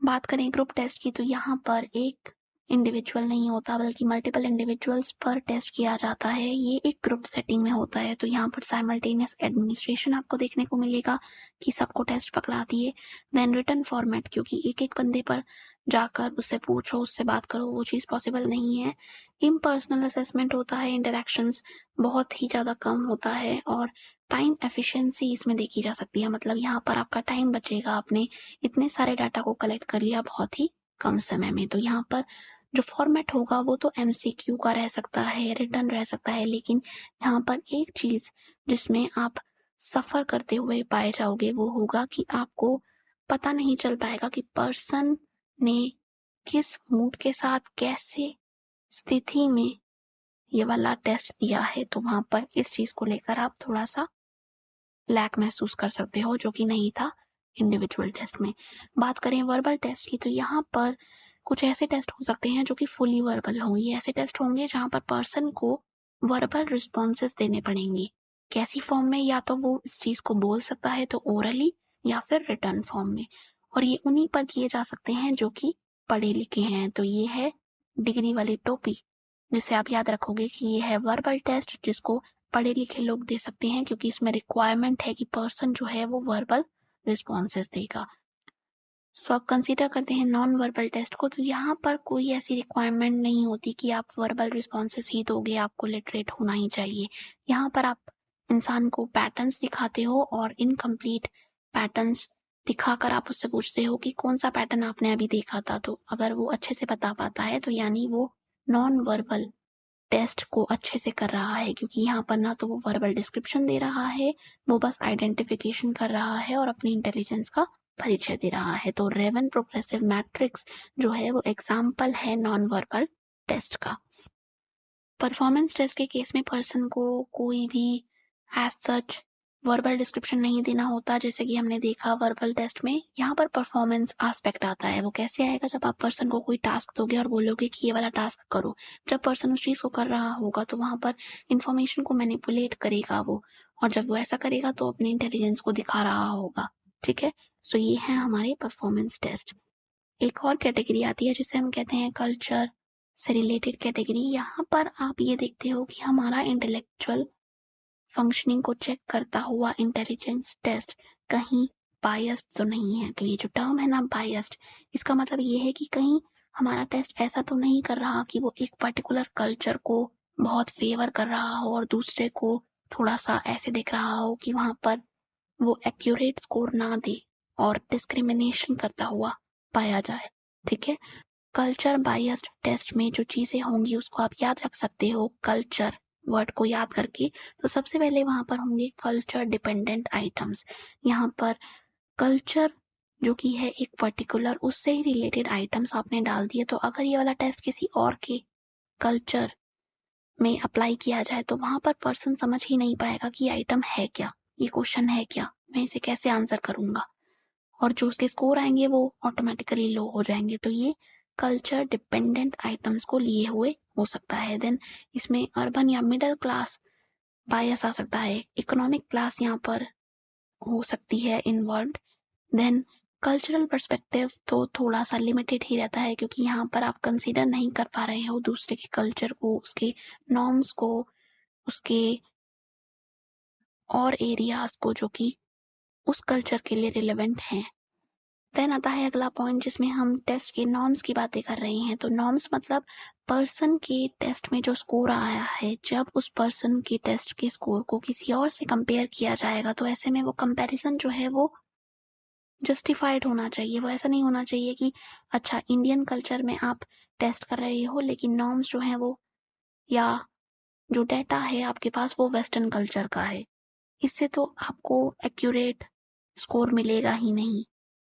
बात करें ग्रुप टेस्ट की तो यहाँ पर एक इंडिविजुअल नहीं होता बल्कि मल्टीपल इंडिविजुअल्स पर टेस्ट किया जाता है। ये एक ग्रुप सेटिंग में होता है तो यहाँ पर साइमल्टेनियस एडमिनिस्ट्रेशन आपको देखने को मिलेगा कि सबको टेस्ट पकड़ा दिए। देन रिटन फॉर्मेट, क्योंकि एक एक बंदे पर जाकर उससे पूछो, उससे बात करो, वो चीज़ पॉसिबल नहीं है। इम्पर्सनल असेसमेंट होता है, इंटरेक्शंस बहुत ही ज़्यादा कम होता है और टाइम एफिशिएंसी इसमें देखी जा सकती है। मतलब यहाँ पर आपका टाइम बचेगा, आपने इतने सारे डाटा को कलेक्ट कर लिया बहुत ही कम समय में। तो यहाँ पर जो फॉर्मेट होगा वो तो एमसीक्यू का रह सकता है, रिटर्न रह सकता है, लेकिन यहाँ पर एक चीज़ जिसमें आप सफ़र करते हुए पाए जाओगे वो होगा कि आपको पता नहीं चल पाएगा कि पर्सन ने किस मूड के साथ कैसे स्थिति में ये वाला टेस्ट दिया है। तो वहाँ पर इस चीज़ को लेकर आप थोड़ा सा लैक महसूस कर सकते हो जो कि नहीं था इंडिविजुअल टेस्ट में। बात करें वर्बल टेस्ट की तो यहाँ पर कुछ ऐसे टेस्ट हो सकते हैं जो कि फुली वर्बल हों। ये ऐसे टेस्ट होंगे जहाँ पर पर्सन को वर्बल रिस्पॉन्सेस देने पड़ेंगे। कैसी फॉर्म में, या तो वो इस चीज को बोल सकता है तो ओरली, या फिर रिटर्न फॉर्म में। और ये उन्हीं पर किए जा सकते हैं जो कि पढ़े लिखे हैं। तो ये है डिग्री वाली टोपी, जिसे आप याद रखोगे कि ये है वर्बल टेस्ट, जिसको पढ़े लिखे लोग दे सकते हैं, क्योंकि इसमें रिक्वायरमेंट है कि पर्सन जो है वो वर्बल रिस्पॉन्सेस देगा। सो आप कंसीडर करते हैं नॉन वर्बल टेस्ट को, तो यहाँ पर कोई ऐसी रिक्वायरमेंट नहीं होती कि आप वर्बल रिस्पॉन्सेस ही दोगे, आपको लिटरेट होना ही चाहिए। यहाँ पर आप इंसान को पैटर्न्स दिखाते हो और इनकम्प्लीट पैटर्न्स दिखाकर आप उससे पूछते हो कि कौन सा पैटर्न आपने अभी देखा था। तो अगर वो अच्छे से बता पाता है तो यानी वो नॉन वर्बल टेस्ट को अच्छे से कर रहा है, क्योंकि यहाँ पर ना तो वो वर्बल डिस्क्रिप्शन दे रहा है, वो बस आइडेंटिफिकेशन कर रहा है और अपनी इंटेलिजेंस का परिचय दे रहा है। तो रेवन प्रोग्रेसिव मैट्रिक्स जो है वो एग्जाम्पल है नॉन वर्बल टेस्ट का। परफॉर्मेंस टेस्ट के केस में पर्सन को कोई भी एज सच वर्बल डिस्क्रिप्शन नहीं देना होता, जैसे कि हमने देखा वर्बल टेस्ट में। यहाँ पर परफॉर्मेंस एस्पेक्ट आता है। वो कैसे आएगा? जब आप पर्सन को कोई टास्क दोगे और बोलोगे कि ये वाला टास्क करो, जब पर्सन उस चीज को कर रहा होगा तो वहां पर इंफॉर्मेशन को मैनिपुलेट करेगा वो, और जब वो ऐसा करेगा तो अपनी इंटेलिजेंस को दिखा रहा होगा। ठीक है, सो ये है हमारे परफॉर्मेंस टेस्ट। एक और कैटेगरी आती है जिसे हम कहते हैं कल्चर से रिलेटेड कैटेगरी। यहाँ पर आप ये देखते हो कि हमारा इंटेलेक्चुअल फंक्शनिंग को चेक करता हुआ इंटेलिजेंस टेस्ट कहीं बायस्ड तो नहीं है। तो ये जो टर्म है ना बायस्ड, इसका मतलब ये है कि कहीं हमारा टेस्ट ऐसा तो नहीं कर रहा कि वो एक पर्टिकुलर कल्चर को बहुत फेवर कर रहा हो और दूसरे को थोड़ा सा ऐसे देख रहा हो कि वहां पर वो एक्यूरेट स्कोर ना दे और डिस्क्रिमिनेशन करता हुआ पाया जाए। ठीक है, कल्चर बायस्ड टेस्ट में जो चीजें होंगी उसको आप याद रख सकते हो कल्चर वर्ड को याद करके। तो सबसे पहले वहां पर होंगे कल्चर डिपेंडेंट आइटम्स। यहाँ पर कल्चर जो कि है एक पर्टिकुलर, उससे ही रिलेटेड आइटम्स आपने डाल दिए। तो अगर ये वाला टेस्ट किसी और के कल्चर में अप्लाई किया जाए तो वहां पर पर्सन समझ ही नहीं पाएगा कि आइटम है क्या, ये क्वेश्चन है क्या, मैं इसे कैसे आंसर करूंगा, और जो उसके स्कोर आएंगे वो ऑटोमेटिकली लो हो जाएंगे। तो ये कल्चर डिपेंडेंट आइटम्स को लिए हुए हो सकता है। देन इसमें अर्बन या मिडिल क्लास बायस आ सकता है, इकोनॉमिक क्लास यहाँ पर हो सकती है इन्वॉल्व। देन कल्चरल पर्सपेक्टिव तो थोड़ा सा लिमिटेड ही रहता है, क्योंकि यहाँ पर आप कंसीडर नहीं कर पा रहे हो दूसरे के कल्चर को, उसके नॉर्म्स को, उसके और एरियाज को जो कि उस कल्चर के लिए रिलेवेंट हैं। देन आता है अगला पॉइंट जिसमें हम टेस्ट के नॉर्म्स की बातें कर रहे हैं। तो नॉर्म्स मतलब पर्सन के टेस्ट में जो स्कोर आया है, जब उस पर्सन के टेस्ट के स्कोर को किसी और से कंपेयर किया जाएगा तो ऐसे में वो कंपैरिजन जो है वो जस्टिफाइड होना चाहिए। वो ऐसा नहीं होना चाहिए कि अच्छा इंडियन कल्चर में आप टेस्ट कर रहे हो लेकिन नॉर्म्स जो है वो, या जो डेटा है आपके पास वो वेस्टर्न कल्चर का है। इससे तो आपको एक्यूरेट स्कोर मिलेगा ही नहीं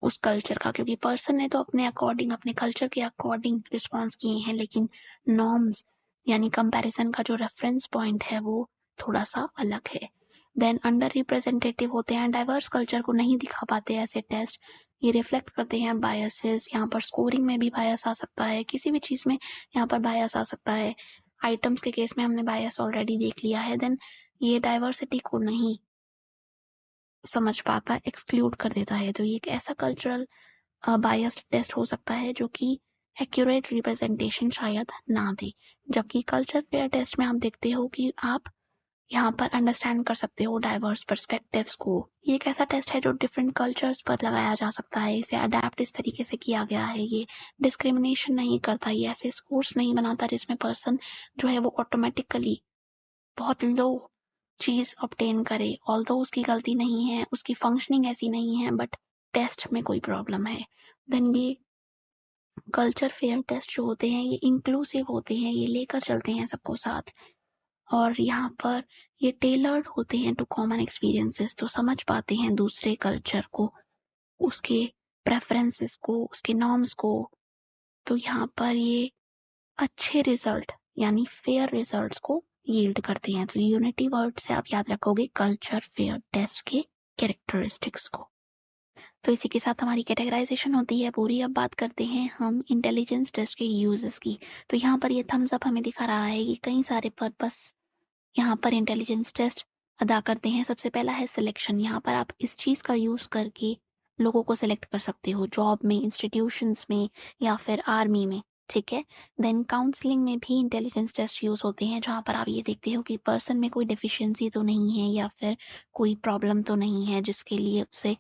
उस कल्चर का, क्योंकि पर्सन ने तो अपने अकॉर्डिंग, अपने कल्चर के अकॉर्डिंग रिस्पॉन्स किए हैं, लेकिन नॉर्म्स यानी कंपैरिजन का जो रेफरेंस पॉइंट है वो थोड़ा सा अलग है। देन अंडर रिप्रेजेंटेटिव होते हैं, डाइवर्स कल्चर को नहीं दिखा पाते ऐसे टेस्ट। ये रिफ्लेक्ट करते हैं बायसेस। यहाँ पर स्कोरिंग में भी बायस आ सकता है, किसी भी चीज में यहाँ पर बायस आ सकता है। आइटम्स के केस में हमने बायस ऑलरेडी देख लिया है। देन ये डाइवर्सिटी को नहीं समझ पाता, एक्सक्लूड कर देता है। तो ये एक ऐसा कल्चरल बायस्ड टेस्ट हो सकता है जो कि एक्यूरेट रिप्रेजेंटेशन शायद ना दे। जबकि कल्चर फेयर टेस्ट में आप देखते हो कि आप यहाँ पर अंडरस्टैंड कर सकते हो डाइवर्स पर्सपेक्टिव्स को। ये एक ऐसा टेस्ट है जो डिफरेंट कल्चर्स पर लगाया जा सकता है, इसे अडेप्ट इस तरीके से किया गया है। ये डिस्क्रिमिनेशन नहीं करता, ये ऐसे स्कोर्स नहीं बनाता जिसमें पर्सन जो है वो ऑटोमेटिकली बहुत लो चीज ऑब्टेन करे। ऑल्दो उसकी गलती नहीं है, उसकी फंक्शनिंग ऐसी नहीं है, बट टेस्ट में कोई प्रॉब्लम है। देन ये कल्चर फेयर टेस्ट जो होते हैं ये इंक्लूसिव होते हैं, ये लेकर चलते हैं सबको साथ। और यहाँ पर ये टेलर्ड होते हैं टू कॉमन एक्सपीरियंसेस, तो समझ पाते हैं दूसरे कल्चर को, उसके प्रेफरेंसेस को, उसके नॉर्म्स को। तो यहाँ पर ये अच्छे रिजल्ट यानी फेयर रिजल्ट्स को यील्ड करते हैं। तो यूनिटी वर्ड से आप याद रखोगे कल्चर फेयर टेस्ट के कैरेक्टरिस्टिक्स को। तो इसी के साथ हमारी कैटेगराइजेशन होती है पूरी। अब बात करते हैं हम इंटेलिजेंस टेस्ट के यूजेस की। तो यहाँ पर ये थम्स अप हमें दिखा रहा है कि कई सारे पर्पस यहाँ पर इंटेलिजेंस टेस्ट अदा करते हैं। सबसे पहला है सिलेक्शन। यहाँ पर आप इस चीज़ का यूज़ करके लोगों को सिलेक्ट कर सकते हो, जॉब में, इंस्टीट्यूशंस में या फिर आर्मी में, ठीक है। देन काउंसलिंग में भी इंटेलिजेंस टेस्ट यूज़ होते हैं, जहाँ पर आप ये देखते हो कि पर्सन में कोई डिफिशियंसी तो नहीं है या फिर कोई प्रॉब्लम तो नहीं है जिसके लिए उसे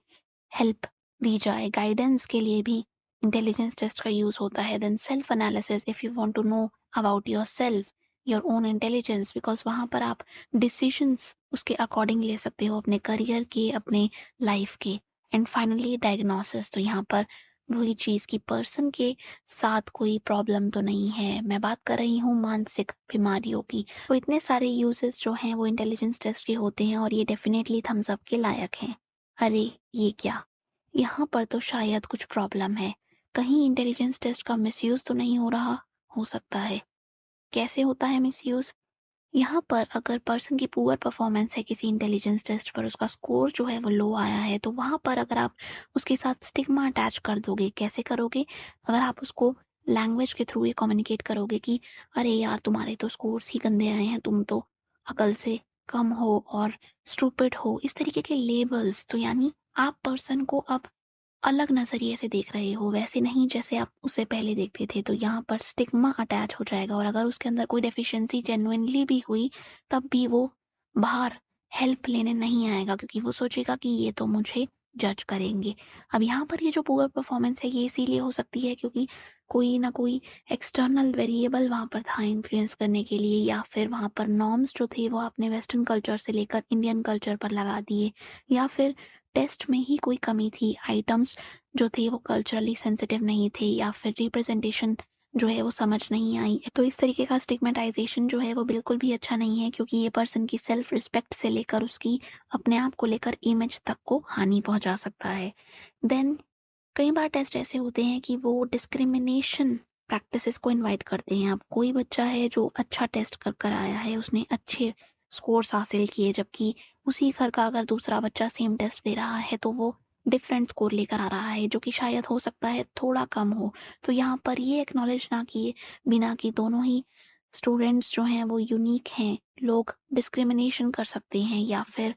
हेल्प दी जाए। गाइडेंस के लिए भी इंटेलिजेंस टेस्ट का यूज़ होता है। Then self analysis, if you want to know about yourself, your own intelligence, because वहाँ पर आप डिसीजंस उसके अकॉर्डिंग ले सकते हो, अपने करियर के, अपने लाइफ के। एंड फाइनली डायग्नोसिस, तो यहाँ पर वही चीज़ कि पर्सन के साथ कोई प्रॉब्लम तो नहीं है। मैं बात कर रही हूँ मानसिक बीमारियों की। तो इतने सारे यूजेस जो हैं वो इंटेलिजेंस टेस्ट के होते हैं और ये डेफिनेटली थम्स अप के लायक हैं। अरे ये क्या, यहाँ पर तो शायद कुछ प्रॉब्लम है। कहीं इंटेलिजेंस टेस्ट का मिसयूज तो नहीं हो रहा? हो सकता है। कैसे होता है मिसयूज? यहाँ पर अगर पर्सन की पुअर परफॉर्मेंस है किसी इंटेलिजेंस टेस्ट पर, उसका स्कोर जो है वो लो आया है, तो वहाँ पर अगर आप उसके साथ स्टिग्मा अटैच कर दोगे, कैसे करोगे? अगर आप उसको लैंग्वेज के थ्रू ये कम्युनिकेट करोगे कि अरे यार तुम्हारे तो स्कोर्स ही गंदे आए हैं, तुम तो अकल से कम हो और स्टूपिड हो, इस तरीके के लेबल्स, तो यानी आप पर्सन को अब अलग नज़रिए से देख रहे हो, वैसे नहीं जैसे आप उसे पहले देखते थे, तो यहाँ पर स्टिग्मा अटैच हो जाएगा। और अगर उसके अंदर कोई डेफिशिएंसी जेन्युइनली भी हुई, तब भी वो बाहर हेल्प लेने नहीं आएगा, क्योंकि वो सोचेगा कि ये तो मुझे जज करेंगे। अब यहाँ पर ये जो पुअर परफॉर्मेंस है ये इसीलिए हो सकती है क्योंकि कोई ना कोई एक्सटर्नल वेरिएबल वहाँ पर था इन्फ्लुएंस करने के लिए, या फिर वहाँ पर नॉर्म्स जो थे वो आपने वेस्टर्न कल्चर से लेकर इंडियन कल्चर पर लगा दिए, या फिर टेस्ट में ही कोई कमी थी, आइटम्स जो थे वो कल्चरली सेंसिटिव नहीं थे, या फिर रिप्रेजेंटेशन जो है वो समझ नहीं आई। तो इस तरीके का स्टिग्मेटाइजेशन जो है वो बिल्कुल भी अच्छा नहीं है, क्योंकि ये पर्सन की सेल्फ रिस्पेक्ट से लेकर उसकी अपने आप को लेकर इमेज तक को हानि पहुंचा सकता है। देन कई बार टेस्ट ऐसे होते हैं कि वो डिस्क्रिमिनेशन प्रैक्टिसेस को इनवाइट करते हैं। अब कोई बच्चा है जो अच्छा टेस्ट कर कर आया है, उसने अच्छे स्कोर्स हासिल किए, जबकि उसी घर का अगर दूसरा बच्चा सेम टेस्ट दे रहा है तो वो डिफरेंट स्कोर लेकर आ रहा है, जो कि शायद हो सकता है थोड़ा कम हो। तो यहाँ पर ये एक्नॉलेज ना किए बिना कि दोनों ही स्टूडेंट्स जो हैं वो यूनिक हैं, लोग डिस्क्रिमिनेशन कर सकते हैं, या फिर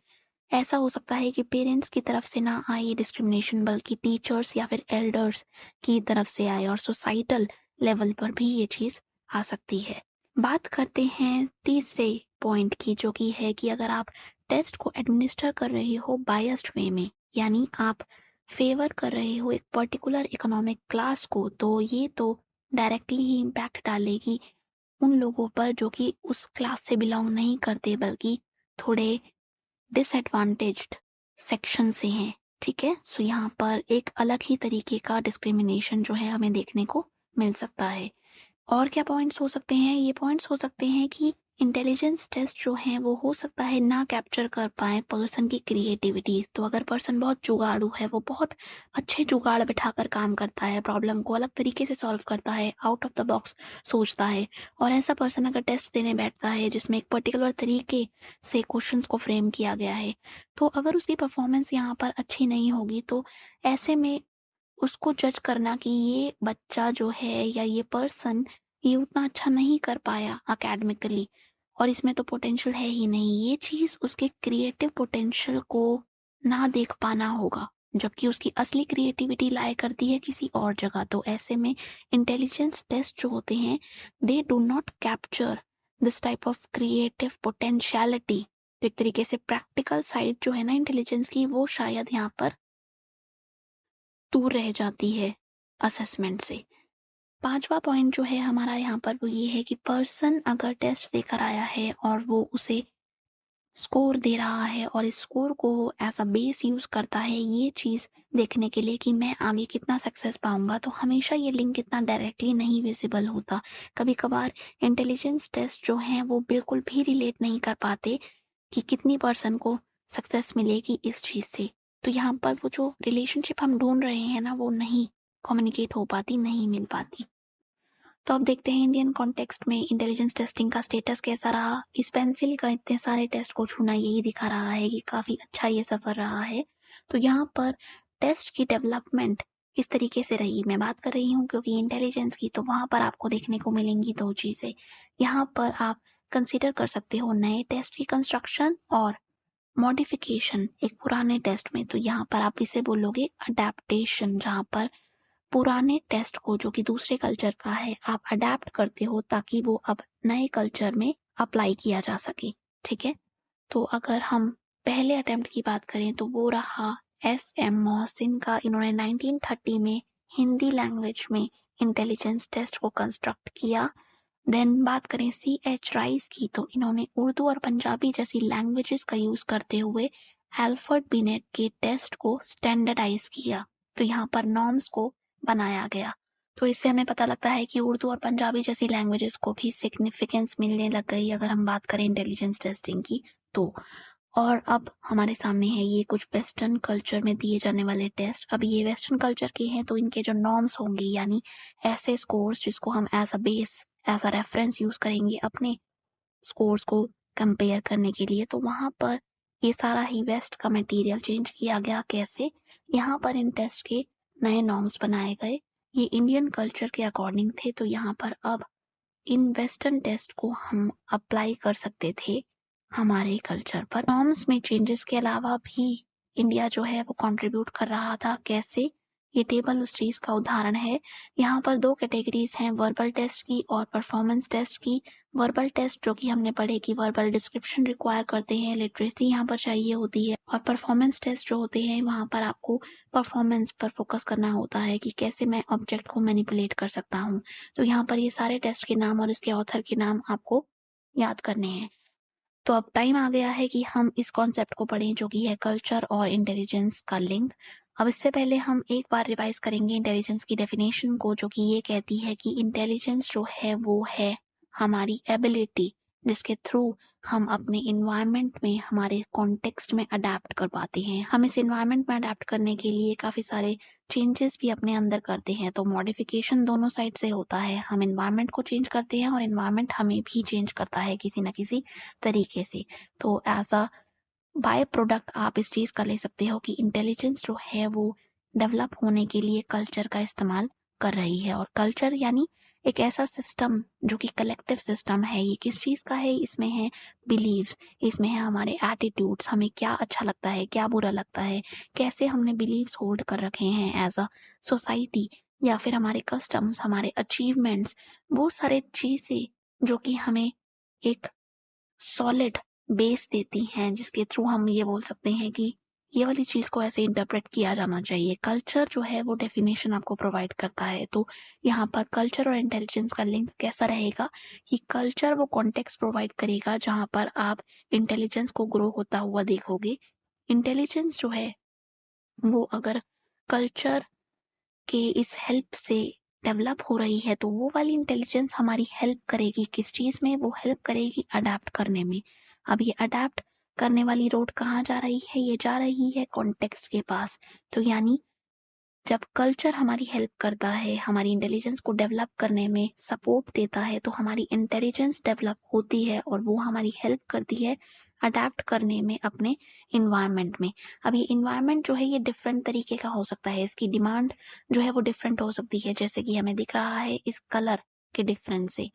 ऐसा हो सकता है कि पेरेंट्स की तरफ से ना आए ये डिस्क्रिमिनेशन, बल्कि टीचर्स या फिर एल्डर्स की तरफ से आए, और सोसाइटल लेवल पर भी ये चीज़ आ सकती है। बात करते हैं तीसरे पॉइंट की, जो कि है कि अगर आप टेस्ट को एडमिनिस्टर कर रहे हो बायस्ड वे में, यानी आप फेवर कर रहे हो एक पर्टिकुलर इकोनॉमिक क्लास को, तो ये तो डायरेक्टली ही इम्पैक्ट डालेगी उन लोगों पर जो कि उस क्लास से बिलोंग नहीं करते, बल्कि थोड़े डिसएडवांटेज्ड सेक्शन से हैं, ठीक है। सो यहाँ पर एक अलग ही तरीके का डिस्क्रिमिनेशन जो है हमें देखने को मिल सकता है। और क्या पॉइंट्स हो सकते हैं? ये पॉइंट्स हो सकते हैं कि इंटेलिजेंस टेस्ट जो हैं वो हो सकता है ना कैप्चर कर पाए पर्सन की क्रिएटिविटी। तो अगर पर्सन बहुत जुगाड़ू है, वो बहुत अच्छे जुगाड़ बिठाकर काम करता है, प्रॉब्लम को अलग तरीके से सॉल्व करता है, आउट ऑफ द बॉक्स सोचता है, और ऐसा पर्सन अगर टेस्ट देने बैठता है जिसमें एक पर्टिकुलर तरीके से क्वेश्चंस को फ्रेम किया गया है, तो अगर उसकी परफॉर्मेंस यहाँ पर अच्छी नहीं होगी, तो ऐसे में उसको जज करना कि ये बच्चा जो है या ये पर्सन ये उतना अच्छा नहीं कर पाया एकेडमिकली और इसमें तो पोटेंशियल है ही नहीं, ये चीज़ उसके क्रिएटिव पोटेंशियल को ना देख पाना होगा, जबकि उसकी असली क्रिएटिविटी लाया करती है किसी और जगह। तो ऐसे में इंटेलिजेंस टेस्ट जो होते हैं, they do not capture this type of creative potentiality. तो एक तरीके से प्रैक्टिकल साइड जो है ना इंटेलिजेंस की, वो शायद यहाँ पर दूर रह जाती है असेसमेंट से। पांचवा पॉइंट जो है हमारा यहाँ पर वो ये है कि पर्सन अगर टेस्ट देकर आया है और वो उसे स्कोर दे रहा है और इस स्कोर को एज अ बेस यूज करता है ये चीज़ देखने के लिए कि मैं आगे कितना सक्सेस पाऊंगा, तो हमेशा ये लिंक इतना डायरेक्टली नहीं विजिबल होता। कभी कभार इंटेलिजेंस टेस्ट जो हैं वो बिल्कुल भी रिलेट नहीं कर पाते कि कितनी पर्सन को सक्सेस मिलेगी इस चीज़ से। तो यहाँ पर वो जो रिलेशनशिप हम ढूंढ रहे हैं ना, वो नहीं कम्युनिकेट हो पाती, नहीं मिल पाती। तो अब देखते हैं इंडियन कॉन्टेक्स्ट में इंटेलिजेंस टेस्टिंग का स्टेटस कैसा रहा। इस पेंसिल का इतने सारे टेस्ट को छूना यही दिखा रहा है कि काफ़ी अच्छा ये सफ़र रहा है। तो यहाँ पर टेस्ट की डेवलपमेंट किस तरीके से रही मैं बात कर रही हूँ, क्योंकि इंटेलिजेंस की तो वहाँ पर आपको देखने को मिलेंगी दो चीज़ें। यहाँ पर आप कंसिडर कर सकते हो नए टेस्ट की कंस्ट्रक्शन और मॉडिफिकेशन एक पुराने टेस्ट में, तो यहाँ पर आप इसे बोलोगे अडेप्टेशन, जहाँ पर पुराने टेस्ट को जो कि दूसरे कल्चर का है आप अडेप्ट करते हो ताकि वो अब नए कल्चर में अप्लाई किया जा सके। ठीक है, तो अगर हम पहले अटेम्प्ट की बात करें तो वो रहा एस.एम. मोहसिन का। इन्होंने 1930 में हिंदी लैंग्वेज में इंटेलिजेंस टेस्ट को कंस्ट्रक्ट किया। देन बात करें C.H. राइस की, तो इन्होंने उर्दू और पंजाबी जैसी लैंग्वेजेस का यूज करते हुए एल्फ्रेड बिनेट के टेस्ट को स्टैंडर्डाइज किया, तो यहाँ पर नॉर्म्स को बनाया गया। तो इससे हमें पता लगता है कि उर्दू और पंजाबी जैसी लैंग्वेजेस को भी सिग्निफिकेंस मिलने लग गई अगर हम बात करें इंटेलिजेंस टेस्टिंग की तो। और अब हमारे सामने है ये कुछ वेस्टर्न कल्चर में दिए जाने वाले टेस्ट। अब ये वेस्टर्न कल्चर के हैं तो इनके जो नॉर्म्स होंगे, यानी ऐसे स्कोर्स जिसको हम as a base as a reference use करेंगे अपने स्कोर्स को कंपेयर करने के लिए, तो वहां पर ये सारा ही वेस्ट का मटेरियल चेंज किया गया। कैसे? यहाँ पर इन टेस्ट के नए नॉर्म्स बनाए गए, ये इंडियन कल्चर के अकॉर्डिंग थे, तो यहाँ पर अब इन वेस्टर्न टेस्ट को हम अप्लाई कर सकते थे हमारे कल्चर पर। नॉर्म्स में चेंजेस के अलावा भी इंडिया जो है वो कंट्रीब्यूट कर रहा था। कैसे? ये टेबल उस चीज का उदाहरण है। यहाँ पर दो कैटेगरीज हैं, वर्बल टेस्ट की और परफॉर्मेंस टेस्ट की। वर्बल टेस्ट जो कि हमने पढ़े कि वर्बल डिस्क्रिप्शन रिक्वायर करते हैं, लिटरेसी यहाँ पर चाहिए होती है, और परफॉर्मेंस टेस्ट जो होते हैं वहाँ पर आपको परफॉर्मेंस पर फोकस करना होता है कि कैसे मैं ऑब्जेक्ट को मैनिपुलेट कर सकता हूँ। तो यहाँ पर ये सारे टेस्ट के नाम और इसके ऑथर के नाम आपको याद करने हैं। तो अब टाइम आ गया है कि हम इस कॉन्सेप्ट को पढ़ें जो कि है कल्चर और इंटेलिजेंस का लिंक। अब इससे पहले हम एक बार रिवाइज करेंगे इंटेलिजेंस की डेफिनेशन को, जो कि ये कहती है कि इंटेलिजेंस जो है वो है हमारी एबिलिटी जिसके थ्रू हम अपने इन्वायरमेंट में हमारे कॉन्टेक्स्ट में अडेप्ट कर पाते हैं। हम इस इन्वायरमेंट में अडेप्ट करने के लिए काफी सारे चेंजेस भी अपने अंदर करते हैं। तो मॉडिफिकेशन दोनों साइड से होता है, हम इन्वायरमेंट को चेंज करते हैं और इन्वायरमेंट हमें भी चेंज करता है किसी न किसी तरीके से। तो एज अ बाय प्रोडक्ट आप इस चीज का ले सकते हो कि इंटेलिजेंस जो है वो डेवलप होने के लिए कल्चर का इस्तेमाल कर रही है। और कल्चर यानी एक ऐसा सिस्टम जो कि कलेक्टिव सिस्टम है। ये किस चीज का है? इसमें है बिलीव्स, इसमें है हमारे एटीट्यूड्स, हमें क्या अच्छा लगता है, क्या बुरा लगता है, कैसे हमने बिलीव्स होल्ड कर रखे हैं एज अ सोसाइटी, या फिर हमारे कस्टम्स, हमारे अचीवमेंट्स, वो सारे चीजें जो कि हमें एक सॉलिड बेस देती हैं जिसके थ्रू हम ये बोल सकते हैं कि ये वाली चीज को ऐसे इंटरप्रेट किया जाना चाहिए। कल्चर जो है वो डेफिनेशन आपको प्रोवाइड करता है। तो यहाँ पर कल्चर और इंटेलिजेंस का लिंक कैसा रहेगा कि कल्चर वो कॉन्टेक्स्ट प्रोवाइड करेगा जहाँ पर आप इंटेलिजेंस को ग्रो होता हुआ देखोगे। इंटेलिजेंस जो है वो अगर कल्चर कि इस हेल्प से डेवलप हो रही है तो वो वाली इंटेलिजेंस हमारी हेल्प करेगी। किस चीज में? वो हेल्प करेगी अडेप्ट करने में। अब ये अडेप्ट करने वाली रोड कहाँ जा रही है? ये जा रही है कॉन्टेक्स्ट के पास। तो यानी जब कल्चर हमारी हेल्प करता है, हमारी इंटेलिजेंस को डेवलप करने में सपोर्ट देता है, तो हमारी इंटेलिजेंस डेवलप होती है और वो हमारी हेल्प करती है अडेप्ट करने में अपने इन्वायरमेंट में। अब ये इन्वायरमेंट जो है ये डिफरेंट तरीके का हो सकता है, इसकी डिमांड जो है वो डिफरेंट हो सकती है, जैसे कि हमें दिख रहा है इस कलर के डिफरेंस से।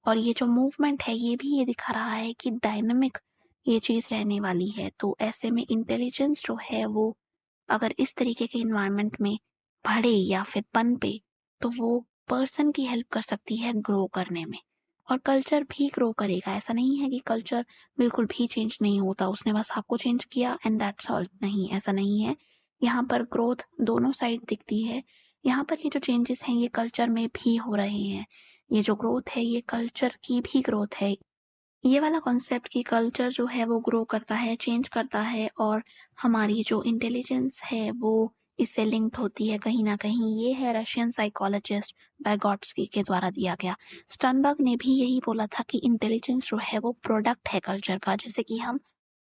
और ये जो मूवमेंट है ये भी ये दिखा रहा है कि डायनामिक ये चीज रहने वाली है। तो ऐसे में इंटेलिजेंस जो है वो अगर इस तरीके के इन्वायरमेंट में बढ़े या फिर पनपे तो वो पर्सन की हेल्प कर सकती है ग्रो करने में। और कल्चर भी ग्रो करेगा। ऐसा नहीं है कि कल्चर बिल्कुल भी चेंज नहीं होता, उसने बस आपको चेंज किया एंड दैट्स ऑल। नहीं, ऐसा नहीं है। यहाँ पर ग्रोथ दोनों साइड दिखती है। यहाँ पर ये जो चेंजेस हैं ये कल्चर में भी हो रहे हैं। ये जो ग्रोथ है ये कल्चर की भी ग्रोथ है। ये वाला कॉन्सेप्ट कि कल्चर जो है वो ग्रो करता है, चेंज करता है, और हमारी जो इंटेलिजेंस है वो इससे लिंक्ड होती है कहीं ना कहीं, ये है रशियन साइकोलॉजिस्ट बैगॉट्स्की के द्वारा दिया गया। स्टर्नबर्ग ने भी यही बोला था कि इंटेलिजेंस जो है वो प्रोडक्ट है कल्चर का, जैसे कि हम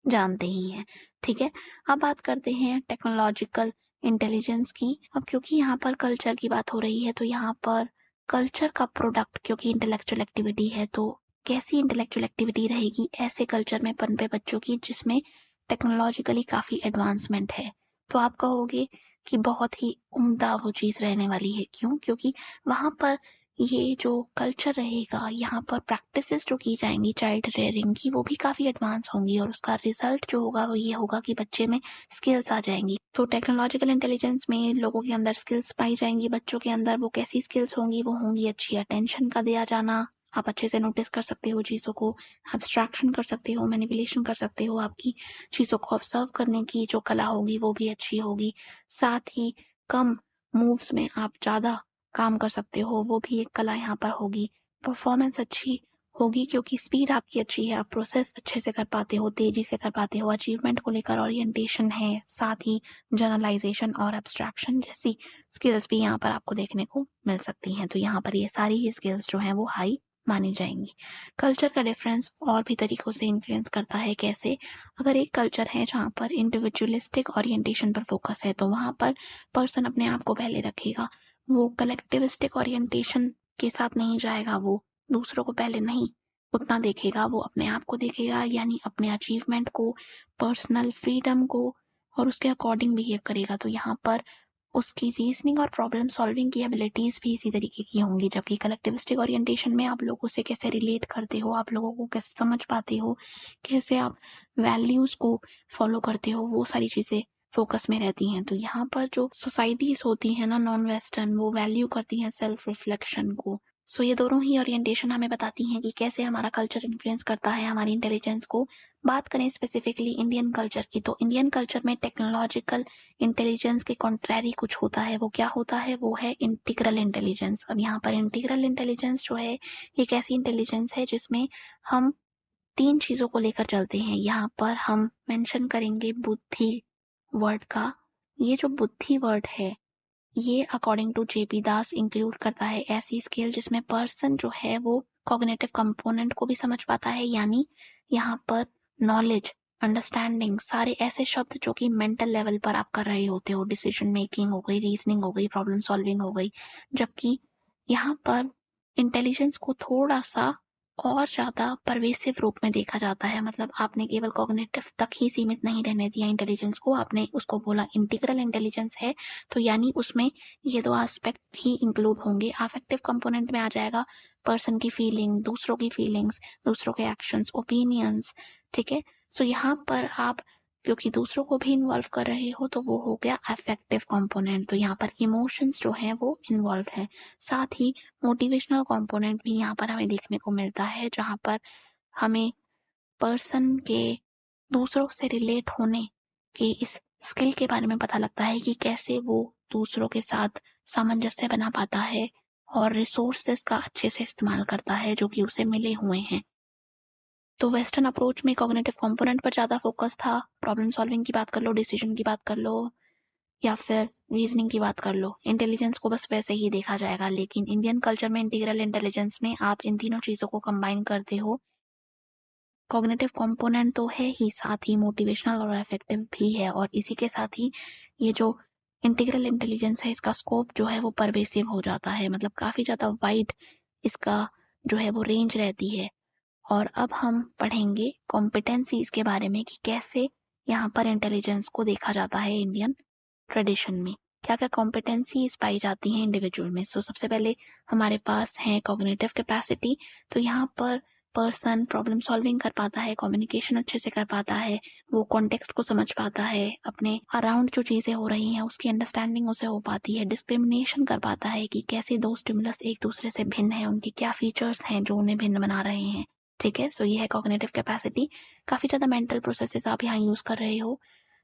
जानते ही हैं। ठीक है, अब बात करते हैं टेक्नोलॉजिकल इंटेलिजेंस की। अब क्योंकि यहाँ पर कल्चर की बात हो रही है तो यहाँ पर कल्चर का प्रोडक्ट क्योंकि इंटेलेक्चुअल एक्टिविटी है, तो कैसी इंटेलेक्चुअल एक्टिविटी रहेगी ऐसे कल्चर में पनपे बच्चों की जिसमें टेक्नोलॉजिकली काफी एडवांसमेंट है? तो आप कहोगे कि बहुत ही उम्दा वो चीज रहने वाली है। क्यों? क्योंकि वहां पर ये जो कल्चर रहेगा, यहाँ पर प्रैक्टिसेस जो की जाएंगी चाइल्ड रेयरिंग की, वो भी काफ़ी एडवांस होंगी और उसका रिजल्ट जो होगा वो ये होगा कि बच्चे में स्किल्स आ जाएंगी। तो टेक्नोलॉजिकल इंटेलिजेंस में लोगों के अंदर स्किल्स पाई जाएंगी, बच्चों के अंदर वो कैसी स्किल्स होंगी, वो होंगी अच्छी अटेंशन का दिया जाना, आप अच्छे से नोटिस कर सकते हो चीज़ों को, एब्स्ट्रैक्शन कर सकते हो, मैनिपुलेशन कर सकते हो, आपकी चीज़ों को ऑब्जर्व करने की जो कला होगी वो भी अच्छी होगी। साथ ही कम मूव्स में आप ज़्यादा काम कर सकते हो, वो भी एक कला यहाँ पर होगी। परफॉर्मेंस अच्छी होगी क्योंकि स्पीड आपकी अच्छी है, आप प्रोसेस अच्छे से कर पाते हो, तेजी से कर पाते हो, अचीवमेंट को लेकर ओरिएंटेशन है, साथ ही जनरलाइजेशन और एब्स्ट्रैक्शन जैसी स्किल्स भी यहाँ पर आपको देखने को मिल सकती हैं। तो यहाँ पर ये सारी ही स्किल्स जो हैं वो हाई मानी जाएंगी। कल्चर का डिफरेंस और भी तरीकों से इन्फ्लुएंस करता है। कैसे? अगर एक कल्चर है जहाँ पर इंडिविजुअलिस्टिक ओरिएंटेशन पर फोकस है तो वहाँ पर पर्सन अपने आप को पहले रखेगा, वो कलेक्टिविस्टिक ओरिएंटेशन के साथ नहीं जाएगा, वो दूसरों को पहले नहीं उतना देखेगा, वो अपने आप को देखेगा, यानी अपने अचीवमेंट को, पर्सनल फ्रीडम को और उसके अकॉर्डिंग बिहेव करेगा। तो यहाँ पर उसकी रीजनिंग और प्रॉब्लम सॉल्विंग की एबिलिटीज भी इसी तरीके की होंगी। जबकि कलेक्टिविस्टिक ओरिएंटेशन में आप लोगों से कैसे रिलेट करते हो, आप लोगों को कैसे समझ पाते हो, कैसे आप वैल्यूज को फॉलो करते हो, वो सारी चीजें फोकस में रहती हैं। तो यहाँ पर जो सोसाइटीज होती हैं ना नॉन वेस्टर्न, वो वैल्यू करती हैं सेल्फ रिफ्लेक्शन को। सो ये दोनों ही ओरिएंटेशन हमें बताती हैं कि कैसे हमारा कल्चर इन्फ्लुएंस करता है हमारी इंटेलिजेंस को। बात करें स्पेसिफिकली इंडियन कल्चर की, तो इंडियन कल्चर में टेक्नोलॉजिकल इंटेलिजेंस के कॉन्ट्रैरी कुछ होता है। वो क्या होता है? वो है इंटीग्रल इंटेलिजेंस। अब यहाँ पर इंटीग्रल इंटेलिजेंस जो है, ये एक ऐसी इंटेलिजेंस है जिसमें हम तीन चीजों को लेकर चलते हैं। यहाँ पर हम मेंशन करेंगे बुद्धि वर्ड का। ये जो बुद्धि वर्ड है, ये according to JP Das include करता है ऐसी स्किल जिसमें पर्सन जो है वो कॉग्निटिव कंपोनेंट को भी समझ पाता है, यानी यहाँ पर नॉलेज, अंडरस्टैंडिंग, सारे ऐसे शब्द जो कि मेंटल लेवल पर आप कर रहे होते हो, डिसीजन मेकिंग हो गई, रीजनिंग हो गई, प्रॉब्लम सॉल्विंग हो गई। जबकि यहाँ पर इंटेलिजेंस को थोड़ा सा और ज्यादा परवेसिव रूप में देखा जाता है। मतलब आपने केवल कॉग्निटिव तक ही सीमित नहीं रहने दिया इंटेलिजेंस को, आपने उसको बोला इंटीग्रल इंटेलिजेंस है, तो यानी उसमें ये दो एस्पेक्ट भी इंक्लूड होंगे। अफेक्टिव कंपोनेंट में आ जाएगा पर्सन की फीलिंग, दूसरों की फीलिंग्स, दूसरों के एक्शंस, ओपिनियंस। ठीक है, सो यहाँ पर आप क्योंकि दूसरों को भी इन्वॉल्व कर रहे हो तो वो हो गया अफेक्टिव कंपोनेंट। तो यहाँ पर इमोशंस जो हैं वो इन्वॉल्व है। साथ ही मोटिवेशनल कंपोनेंट भी यहाँ पर हमें देखने को मिलता है, जहाँ पर हमें पर्सन के दूसरों से रिलेट होने के इस स्किल के बारे में पता लगता है कि कैसे वो दूसरों के साथ सामंजस्य बना पाता है और रिसोर्सेस का अच्छे से इस्तेमाल करता है जो कि उसे मिले हुए हैं। तो वेस्टर्न अप्रोच में कॉग्निटिव कंपोनेंट पर ज़्यादा फोकस था। प्रॉब्लम सॉल्विंग की बात कर लो, डिसीजन की बात कर लो या फिर रीजनिंग की बात कर लो, इंटेलिजेंस को बस वैसे ही देखा जाएगा। लेकिन इंडियन कल्चर में इंटीग्रल इंटेलिजेंस में आप इन तीनों चीज़ों को कंबाइन करते हो। कॉग्निटिव कंपोनेंट तो है ही, साथ ही मोटिवेशनल और अफेक्टिव भी है, और इसी के साथ ही ये जो इंटीग्रल इंटेलिजेंस है इसका स्कोप जो है वो परवेसिव हो जाता है। मतलब काफ़ी ज़्यादा वाइड इसका जो है वो रेंज रहती है। और अब हम पढ़ेंगे कॉम्पिटेंसीज के बारे में कि कैसे यहाँ पर इंटेलिजेंस को देखा जाता है इंडियन ट्रेडिशन में, क्या क्या कॉम्पिटेंसीज पाई जाती हैं इंडिविजुअल में। सो सबसे पहले हमारे पास है कॉग्निटिव कैपेसिटी। तो यहाँ पर पर्सन प्रॉब्लम सॉल्विंग कर पाता है, कम्युनिकेशन अच्छे से कर पाता है, वो कॉन्टेक्स्ट को समझ पाता है, अपने अराउंड जो चीज़ें हो रही हैं उसकी अंडरस्टैंडिंग उसे हो पाती है, डिस्क्रिमिनेशन कर पाता है कि कैसे दो स्टिमुलस एक दूसरे से भिन्न है, उनके क्या फीचर्स हैं जो उन्हें भिन्न बना रहे हैं। ठीक है, सो ये है कॉग्निटिव कैपेसिटी। काफ़ी ज़्यादा मेंटल प्रोसेसेस आप यहाँ यूज़ कर रहे हो।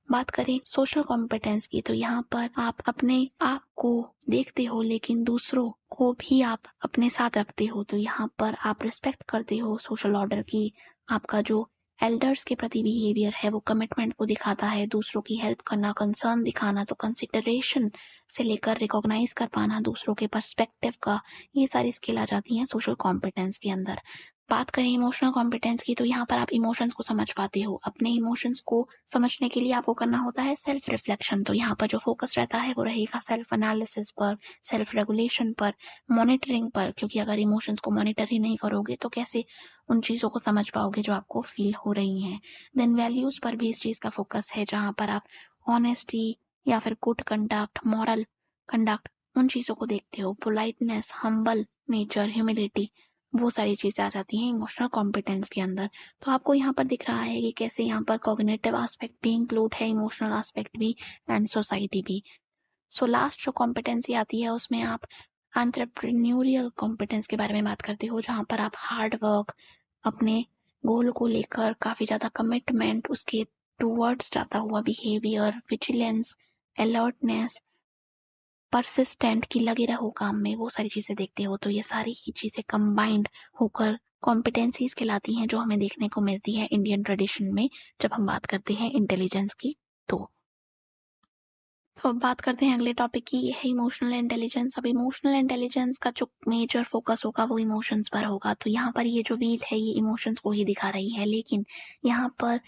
बात करें सोशल कॉम्पिटेंस की, तो यहाँ पर आप अपने आप को देखते हो लेकिन दूसरों को भी आप अपने साथ रखते हो। तो यहाँ पर आप रिस्पेक्ट करते हो सोशल ऑर्डर की। आपका जो एल्डर्स के प्रति बिहेवियर है वो कमिटमेंट को दिखाता है, दूसरों की हेल्प करना, कंसर्न दिखाना, तो कंसिडरेशन से लेकर रिकॉग्नाइज कर पाना दूसरों के पर्सपेक्टिव का, ये सारी स्किल आ जाती हैं सोशल कॉम्पिटेंस के अंदर। बात करें इमोशनल कॉम्पिटेंस की, तो यहाँ पर आप इमोशंस को समझ पाते हो। अपने इमोशंस को समझने के लिए आपको करना होता है सेल्फ रिफ्लेक्शन। तो यहाँ पर जो फोकस रहता है वो रहेगा सेल्फ एनालिसिस पर, सेल्फ रेगुलेशन पर, मॉनिटरिंग पर, क्योंकि अगर इमोशंस को मॉनिटर ही नहीं करोगे तो कैसे उन चीज़ों को समझ पाओगे जो आपको फील हो रही हैं। देन वैल्यूज पर भी इस चीज़ का फोकस है, जहाँ पर आप ऑनेस्टी या फिर गुड कंडक्ट, मॉरल कंडक्ट, उन चीज़ों को देखते हो। पोलाइटनेस, हम्बल नेचर, ह्यूमिलिटी, वो सारी चीज़ें आ जाती हैं इमोशनल कॉम्पिटेंस के अंदर। तो आपको यहाँ पर दिख रहा है कि कैसे यहाँ पर कॉग्निटिव एस्पेक्ट भी इंक्लूड है, इमोशनल एस्पेक्ट भी एंड सोसाइटी भी। सो लास्ट जो कॉम्पिटेंसी आती है उसमें आप एंटरप्रेन्योरियल कॉम्पिटेंस के बारे में बात करते हो, जहाँ पर आप हार्ड वर्क, अपने गोल को लेकर काफ़ी ज़्यादा कमिटमेंट, उसके टूवर्ड्स जाता हुआ बिहेवियर, विजिलेंस, अलर्टनेस, परसिस्टेंट की लगे रहो काम में, वो सारी चीज़ें देखते हो। तो ये सारी ही चीज़ें कंबाइंड होकर कॉम्पिटेंसीज कहलाती हैं, जो हमें देखने को मिलती है इंडियन ट्रेडिशन में जब हम बात करते हैं इंटेलिजेंस की। तो अब बात करते हैं अगले टॉपिक की, ये है इमोशनल इंटेलिजेंस। अब इमोशनल इंटेलिजेंस का जो मेजर फोकस होगा वो इमोशंस पर होगा। तो यहाँ पर ये जो व्हील है ये इमोशंस को ही दिखा रही है, लेकिन यहाँ पर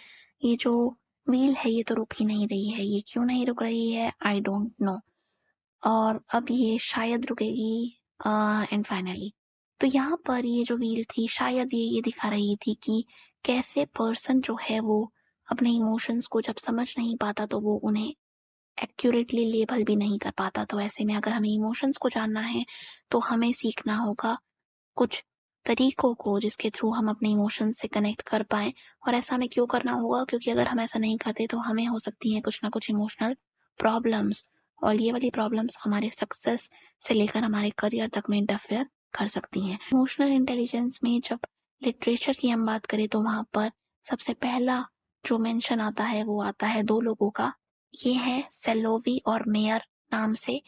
ये जो व्हील है ये तो रुक ही नहीं रही है। ये क्यों नहीं रुक रही है, आई डोंट नो, और अब ये शायद रुकेगी एंड फाइनली। तो यहाँ पर ये जो व्हील थी शायद ये दिखा रही थी कि कैसे पर्सन जो है वो अपने इमोशंस को जब समझ नहीं पाता तो वो उन्हें एक्यूरेटली लेबल भी नहीं कर पाता। तो ऐसे में अगर हमें इमोशंस को जानना है तो हमें सीखना होगा कुछ तरीकों को जिसके थ्रू हम अपने इमोशंस से कनेक्ट कर पाए। और ऐसा हमें क्यों करना होगा, क्योंकि अगर हम ऐसा नहीं करते तो हमें हो सकती हैं कुछ ना कुछ इमोशनल प्रॉब्लम्स, और ये वाली प्रॉब्लम्स हमारे सक्सेस से लेकर हमारे करियर तक में इंटरफेयर कर सकती हैं। इमोशनल इंटेलिजेंस में जब लिटरेचर की हम बात करें तो वहाँ पर सबसे पहला जो मेंशन आता है वो आता है दो लोगों का। ये है सेलोवी और मेयर नाम से।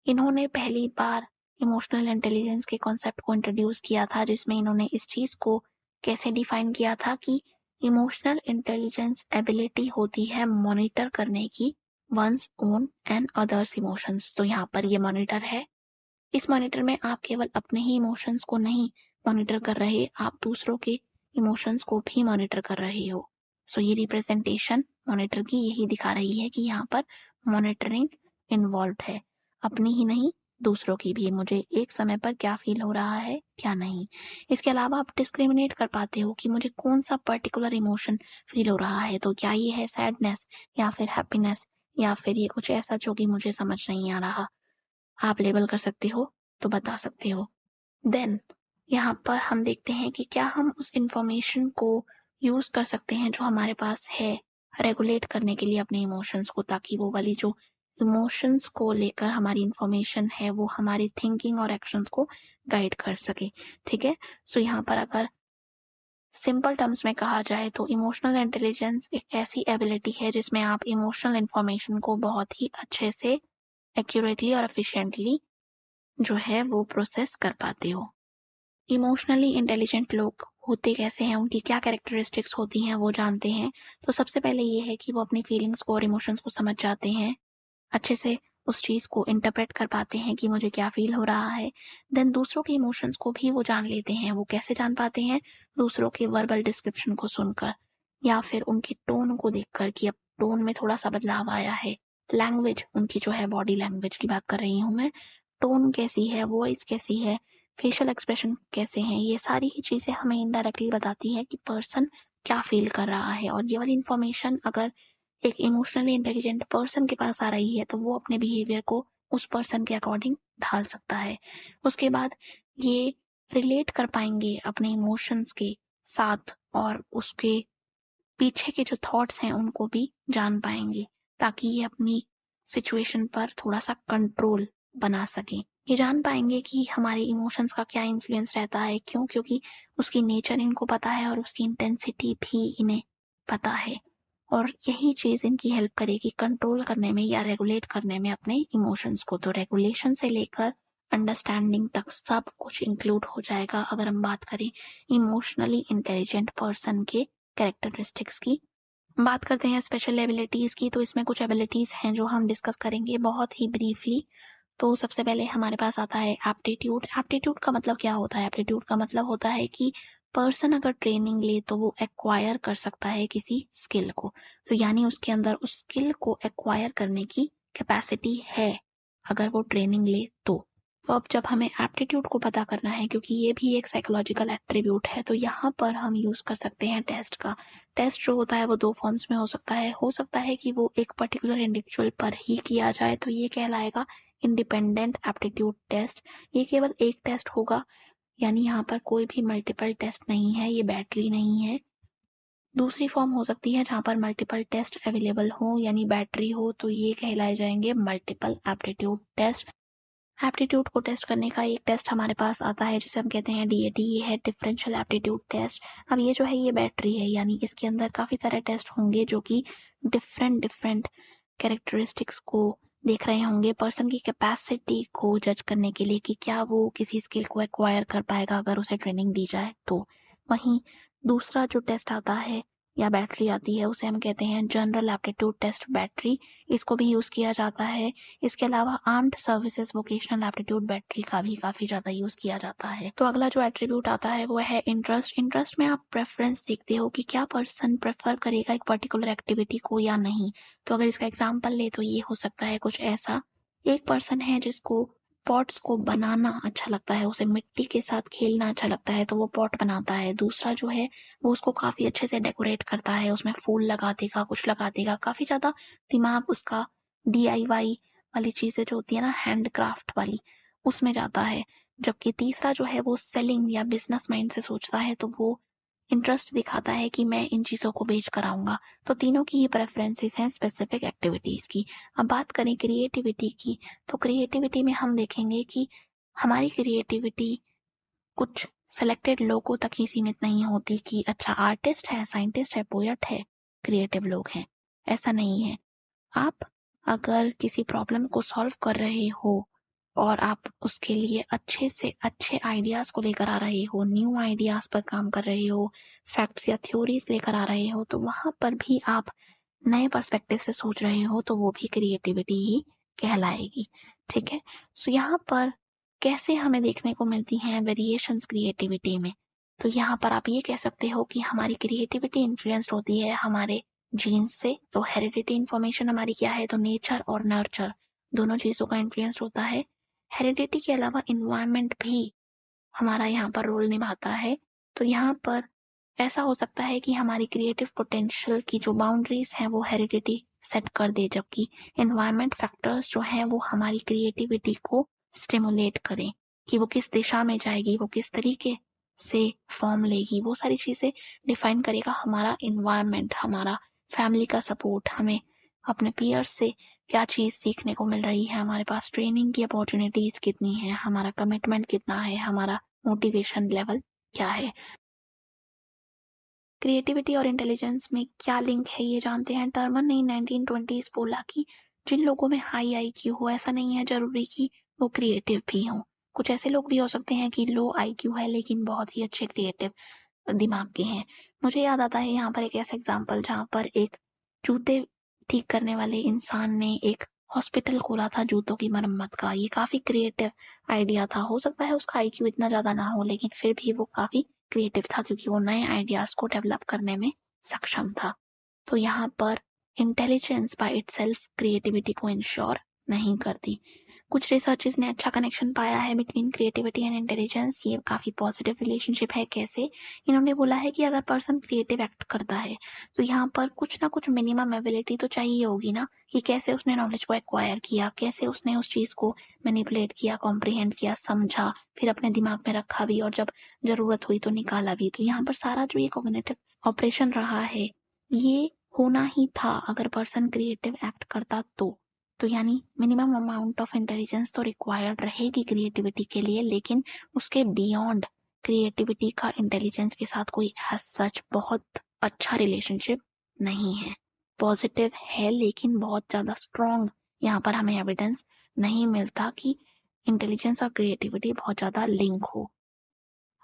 इन्होंने पहली बार इमोशनल इंटेलिजेंस के कॉन्सेप्ट को इंट्रोड्यूस किया था, जिसमें इन्होंने इस चीज को कैसे डिफाइन किया था कि इमोशनल इंटेलिजेंस एबिलिटी होती है मॉनिटर करने की one's own and others emotions. तो यहाँ पर ये मॉनिटर है। इस मॉनिटर में आप केवल अपने ही इमोशंस को नहीं मॉनिटर कर रहे, आप दूसरों के इमोशंस को भी मॉनिटर कर रहे हो। सो ये रिप्रेजेंटेशन मॉनिटर की यही दिखा रही है कि यहाँ पर मॉनिटरिंग इन्वॉल्व है, अपनी ही नहीं दूसरों की भी, मुझे एक समय पर क्या फील हो रहा है क्या नहीं। इसके अलावा आप डिस्क्रिमिनेट कर पाते हो कि मुझे कौन सा पर्टिकुलर इमोशन फील हो रहा है। तो क्या ये है सैडनेस या फिर हैप्पीनेस या फिर ये कुछ ऐसा जो कि मुझे समझ नहीं आ रहा। आप लेबल कर सकते हो तो बता सकते हो। देन यहाँ पर हम देखते हैं कि क्या हम उस इंफॉर्मेशन को यूज कर सकते हैं जो हमारे पास है रेगुलेट करने के लिए अपने इमोशंस को, ताकि वो वाली जो इमोशंस को लेकर हमारी इंफॉर्मेशन है वो हमारी थिंकिंग और एक्शंस को गाइड कर सके। ठीक है, सो यहाँ पर अगर सिंपल टर्म्स में कहा जाए तो इमोशनल इंटेलिजेंस एक ऐसी एबिलिटी है जिसमें आप इमोशनल इंफॉर्मेशन को बहुत ही अच्छे से एक्यूरेटली और एफिशिएंटली जो है वो प्रोसेस कर पाते हो। इमोशनली इंटेलिजेंट लोग होते कैसे हैं, उनकी क्या कैरेक्टरिस्टिक्स होती हैं वो जानते हैं। तो सबसे पहले ये है कि वो अपनी फीलिंग्स को और इमोशंस को समझ जाते हैं, अच्छे से उस चीज़ को इंटरप्रेट कर पाते हैं कि मुझे क्या फील हो रहा है। देन दूसरों के इमोशंस को भी वो जान लेते हैं। वो कैसे जान पाते हैं, दूसरों के वर्बल डिस्क्रिप्शन को सुनकर या फिर उनकी टोन को देखकर कि अब टोन में थोड़ा सा बदलाव आया है। लैंग्वेज उनकी जो है, बॉडी लैंग्वेज की बात कर रही हूँ मैं, टोन कैसी है, वॉइस कैसी है, फेशियल एक्सप्रेशन कैसे हैं, ये सारी ही चीज़ें हमें इनडायरेक्टली बताती है कि पर्सन क्या फील कर रहा है। और ये वाली इन्फॉर्मेशन अगर एक इमोशनली इंटेलिजेंट पर्सन के पास आ रही है तो वो अपने बिहेवियर को उस पर्सन के अकॉर्डिंग ढाल सकता है। उसके बाद ये रिलेट कर पाएंगे अपने इमोशंस के साथ और उसके पीछे के जो थॉट्स हैं उनको भी जान पाएंगे, ताकि ये अपनी सिचुएशन पर थोड़ा सा कंट्रोल बना सकें। ये जान पाएंगे कि हमारे इमोशंस का क्या इन्फ्लुएंस रहता है, क्यों, क्योंकि उसकी नेचर इनको पता है और उसकी इंटेंसिटी भी इन्हें पता है। और यही चीज़ इनकी हेल्प करेगी कंट्रोल करने में या रेगुलेट करने में अपने इमोशंस को। तो रेगुलेशन से लेकर अंडरस्टैंडिंग तक सब कुछ इंक्लूड हो जाएगा अगर हम बात करें इमोशनली इंटेलिजेंट पर्सन के कैरेक्टरिस्टिक्स की। बात करते हैं स्पेशल एबिलिटीज़ की, तो इसमें कुछ एबिलिटीज़ हैं जो हम डिस्कस करेंगे बहुत ही ब्रीफली। तो सबसे पहले हमारे पास आता है एप्टीट्यूड। एप्टीट्यूड का मतलब क्या होता है, एप्टीट्यूड का मतलब होता है कि पर्सन अगर ट्रेनिंग ले तो वो एक्वायर कर सकता है किसी स्किल को। तो यानी उसके अंदर उस स्किल को एक्वायर करने की कैपेसिटी है अगर वो ट्रेनिंग ले तो। अब जब हमें एप्टीट्यूड को पता करना है, क्योंकि ये भी एक साइकोलॉजिकल एट्रीब्यूट है, तो यहाँ पर हम यूज कर सकते हैं टेस्ट का। टेस्ट जो होता है वो दो फॉर्म्स में हो सकता है कि वो एक पर्टिकुलर इंडिविजुअल पर ही किया जाए तो ये कहलाएगा इंडिपेंडेंट एप्टीट्यूड टेस्ट, ये केवल एक टेस्ट होगा, यानी यहाँ पर कोई भी मल्टीपल टेस्ट नहीं है, ये बैटरी नहीं है। दूसरी फॉर्म हो सकती है जहाँ पर मल्टीपल टेस्ट अवेलेबल हो यानी बैटरी हो, तो ये कहलाए जाएंगे मल्टीपल एप्टीट्यूड टेस्ट। एप्टीट्यूड को टेस्ट करने का एक टेस्ट हमारे पास आता है जिसे हम कहते हैं डीएटी, ये है डिफरेंशियल एप्टीट्यूड टेस्ट। अब ये जो है ये बैटरी है, यानी इसके अंदर काफ़ी सारे टेस्ट होंगे जो कि डिफरेंट कैरेक्टरिस्टिक्स को देख रहे होंगे, पर्सन की कैपेसिटी को जज करने के लिए कि क्या वो किसी स्किल को एक्वायर कर पाएगा अगर उसे ट्रेनिंग दी जाए तो। वहीं दूसरा जो टेस्ट आता है या बैटरी आती है उसे हम कहते हैं जनरल एप्टीट्यूड टेस्ट बैटरी, इसको भी यूज़ किया जाता है। इसके अलावा armed services vocational aptitude battery का भी काफ़ी ज़्यादा यूज़ किया जाता है। तो अगला जो एट्रीब्यूट आता है वो है इंटरेस्ट। इंटरेस्ट में आप प्रेफरेंस देखते हो कि क्या पर्सन प्रेफर करेगा एक पर्टिकुलर एक्टिविटी को या नहीं। तो अगर इसका एग्जाम्पल ले तो ये हो सकता है कुछ ऐसा, एक पर्सन है जिसको पॉट्स को बनाना अच्छा लगता है, उसे मिट्टी के साथ खेलना अच्छा लगता है तो वो पॉट बनाता है। दूसरा जो है वो उसको काफ़ी अच्छे से डेकोरेट करता है, उसमें फूल लगा देगा, कुछ लगा देगा, काफ़ी ज़्यादा दिमाग उसका डीआईवाई वाली चीज़ें जो होती है ना, हैंडक्राफ्ट वाली, उसमें जाता है। जबकि तीसरा जो है वो सेलिंग या बिजनेस माइंड से सोचता है, तो वो इंटरेस्ट दिखाता है कि मैं इन चीज़ों को बेच कर आऊँगा। तो तीनों की ही प्रेफरेंसेस हैं स्पेसिफिक एक्टिविटीज़ की। अब बात करें क्रिएटिविटी की, तो क्रिएटिविटी में हम देखेंगे कि हमारी क्रिएटिविटी कुछ सेलेक्टेड लोगों तक ही सीमित नहीं होती कि अच्छा आर्टिस्ट है, साइंटिस्ट है, पोएट है, क्रिएटिव लोग हैं, ऐसा नहीं है। आप अगर किसी प्रॉब्लम को सॉल्व कर रहे हो और आप उसके लिए अच्छे से अच्छे आइडियाज़ को लेकर आ रहे हो, न्यू आइडियाज़ पर काम कर रहे हो, फैक्ट्स या थ्योरीज लेकर आ रहे हो, तो वहाँ पर भी आप नए पर्सपेक्टिव से सोच रहे हो, तो वो भी क्रिएटिविटी ही कहलाएगी। ठीक है, सो यहाँ पर कैसे हमें देखने को मिलती हैं वेरिएशंस क्रिएटिविटी में। तो यहाँ पर आप ये कह सकते हो कि हमारी क्रिएटिविटी इन्फ्लुएंस्ड होती है हमारे जीन्स से। तो हेरिडिटी इन्फॉर्मेशन हमारी क्या है, तो नेचर और नर्चर दोनों चीज़ों का इन्फ्लुएंस होता है। हेरिडिटी के अलावा इन्वायरमेंट भी हमारा यहाँ पर रोल निभाता है। तो यहाँ पर ऐसा हो सकता है कि हमारी क्रिएटिव पोटेंशियल की जो बाउंड्रीज हैं वो हेरिडिटी सेट कर दे, जबकि एनवायरनमेंट फैक्टर्स जो हैं वो हमारी क्रिएटिविटी को स्टिमुलेट करें कि वो किस दिशा में जाएगी, वो किस तरीके से फॉर्म लेगी, वो सारी चीज़ें डिफाइन करेगा हमारा एनवायरनमेंट। हमारा फैमिली का सपोर्ट, हमें अपने पीयर्स से क्या चीज़ सीखने को मिल रही है, हमारे पास ट्रेनिंग की अपॉर्चुनिटीज़ कितनी है, हमारा कमिटमेंट कितना है, हमारा मोटिवेशन लेवल क्या है। क्रिएटिविटी और इंटेलिजेंस में क्या लिंक है ये जानते हैं। टर्मन ने 1920s बोला कि जिन लोगों में हाई आईक्यू हो, ऐसा नहीं है जरूरी कि वो क्रिएटिव भी हों। कुछ ऐसे लोग भी हो सकते हैं कि लो आईक्यू है लेकिन बहुत ही अच्छे क्रिएटिव दिमाग के हैं। मुझे याद आता है यहाँ पर एक ऐसा एग्जाम्पल जहाँ पर एक जूते ठीक करने वाले इंसान ने एक हॉस्पिटल खोला था जूतों की मरम्मत का। ये काफी क्रिएटिव आइडिया था। हो सकता है उसका आईक्यू इतना ज्यादा ना हो, लेकिन फिर भी वो काफी क्रिएटिव था क्योंकि वो नए आइडियाज को डेवलप करने में सक्षम था। तो यहाँ पर इंटेलिजेंस बाय इटसेल्फ क्रिएटिविटी को इंश्योर नहीं करती। कुछ रिसर्चेस ने अच्छा कनेक्शन पाया है बिटवीन क्रिएटिविटी एंड इंटेलिजेंस। ये काफी पॉजिटिव रिलेशनशिप है। कैसे? इन्होंने बोला है कि अगर पर्सन क्रिएटिव एक्ट करता है तो यहाँ पर कुछ ना कुछ मिनिमम एबिलिटी तो चाहिए होगी ना, कि कैसे उसने नॉलेज को एक्वायर किया, कैसे उसने उस चीज को मैनिपुलेट किया, कॉम्प्रिहेंड किया, समझा, फिर अपने दिमाग में रखा भी और जब जरूरत हुई तो निकाला भी। तो यहाँ पर सारा जो ये कॉग्निटिव ऑपरेशन रहा है ये होना ही था अगर पर्सन क्रिएटिव एक्ट करता तो यानी मिनिमम अमाउंट ऑफ इंटेलिजेंस तो रिक्वायर्ड रहेगी क्रिएटिविटी के लिए, लेकिन उसके बियॉन्ड क्रिएटिविटी का इंटेलिजेंस के साथ कोई एज सच बहुत अच्छा रिलेशनशिप नहीं है। पॉजिटिव है लेकिन बहुत ज़्यादा स्ट्रॉन्ग यहाँ पर हमें एविडेंस नहीं मिलता कि इंटेलिजेंस और क्रिएटिविटी बहुत ज़्यादा लिंक हो।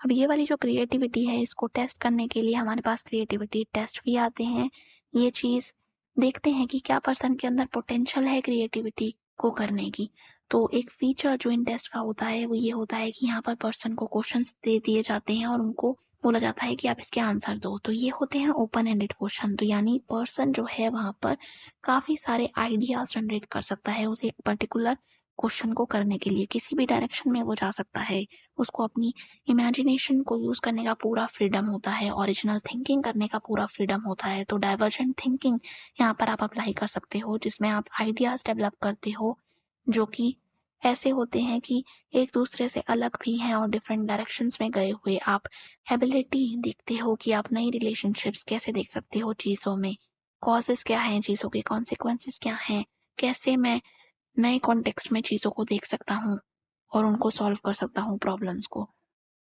अब ये वाली जो क्रिएटिविटी है इसको टेस्ट करने के लिए हमारे पास क्रिएटिविटी टेस्ट भी आते हैं। ये चीज़ देखते हैं कि क्या पर्सन के अंदर पोटेंशियल है क्रिएटिविटी को करने की। तो एक फीचर जो इन टेस्ट का होता है वो ये होता है कि यहाँ पर पर्सन को क्वेश्चंस दे दिए जाते हैं और उनको बोला जाता है कि आप इसके आंसर दो। तो ये होते हैं ओपन एंडेड क्वेश्चन। तो यानी पर्सन जो है वहाँ पर काफ़ी सारे आइडियाज जनरेट कर सकता है उसे एक पर्टिकुलर क्वेश्चन को करने के लिए। किसी भी डायरेक्शन में वो जा सकता है, उसको अपनी इमेजिनेशन को यूज करने का पूरा फ्रीडम होता है, ओरिजिनल थिंकिंग करने का पूरा फ्रीडम होता है। तो डाइवर्जेंट थिंकिंग यहाँ पर आप अप्लाई कर सकते हो जिसमें आप आइडियाज डेवलप करते हो जो कि ऐसे होते हैं कि एक दूसरे से अलग भी हैं और डिफरेंट डायरेक्शंस में गए हुए। आप एबिलिटी देखते हो कि आप नई रिलेशनशिप्स कैसे देख सकते हो चीज़ों में, कॉजेस क्या हैं चीज़ों के, कॉन्सिक्वेंसेस क्या हैं, कैसे मैं नए कॉन्टेक्स्ट में चीज़ों को देख सकता हूँ और उनको सॉल्व कर सकता हूँ प्रॉब्लम्स को।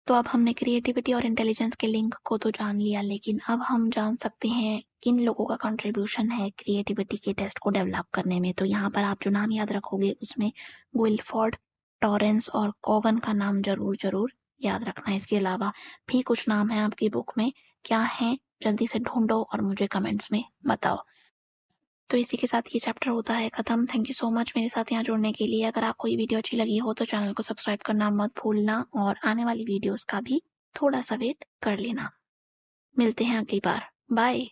तो अब हमने क्रिएटिविटी और इंटेलिजेंस के लिंक को तो जान लिया, लेकिन अब हम जान सकते हैं किन लोगों का कंट्रीब्यूशन है क्रिएटिविटी के टेस्ट को डेवलप करने में। तो यहाँ पर आप जो नाम याद रखोगे उसमें गुइलफोर्ड, टॉरेंस और कोगन का नाम जरूर याद रखना। इसके अलावा भी कुछ नाम है आपकी बुक में, क्या है जल्दी से ढूंढो और मुझे कमेंट्स में बताओ। तो इसी के साथ ये चैप्टर होता है खत्म। थैंक यू सो मच मेरे साथ यहाँ जुड़ने के लिए। अगर आपको ये वीडियो अच्छी लगी हो तो चैनल को सब्सक्राइब करना मत भूलना और आने वाली वीडियोस का भी थोड़ा सा वेट कर लेना। मिलते हैं अगली बार। बाय।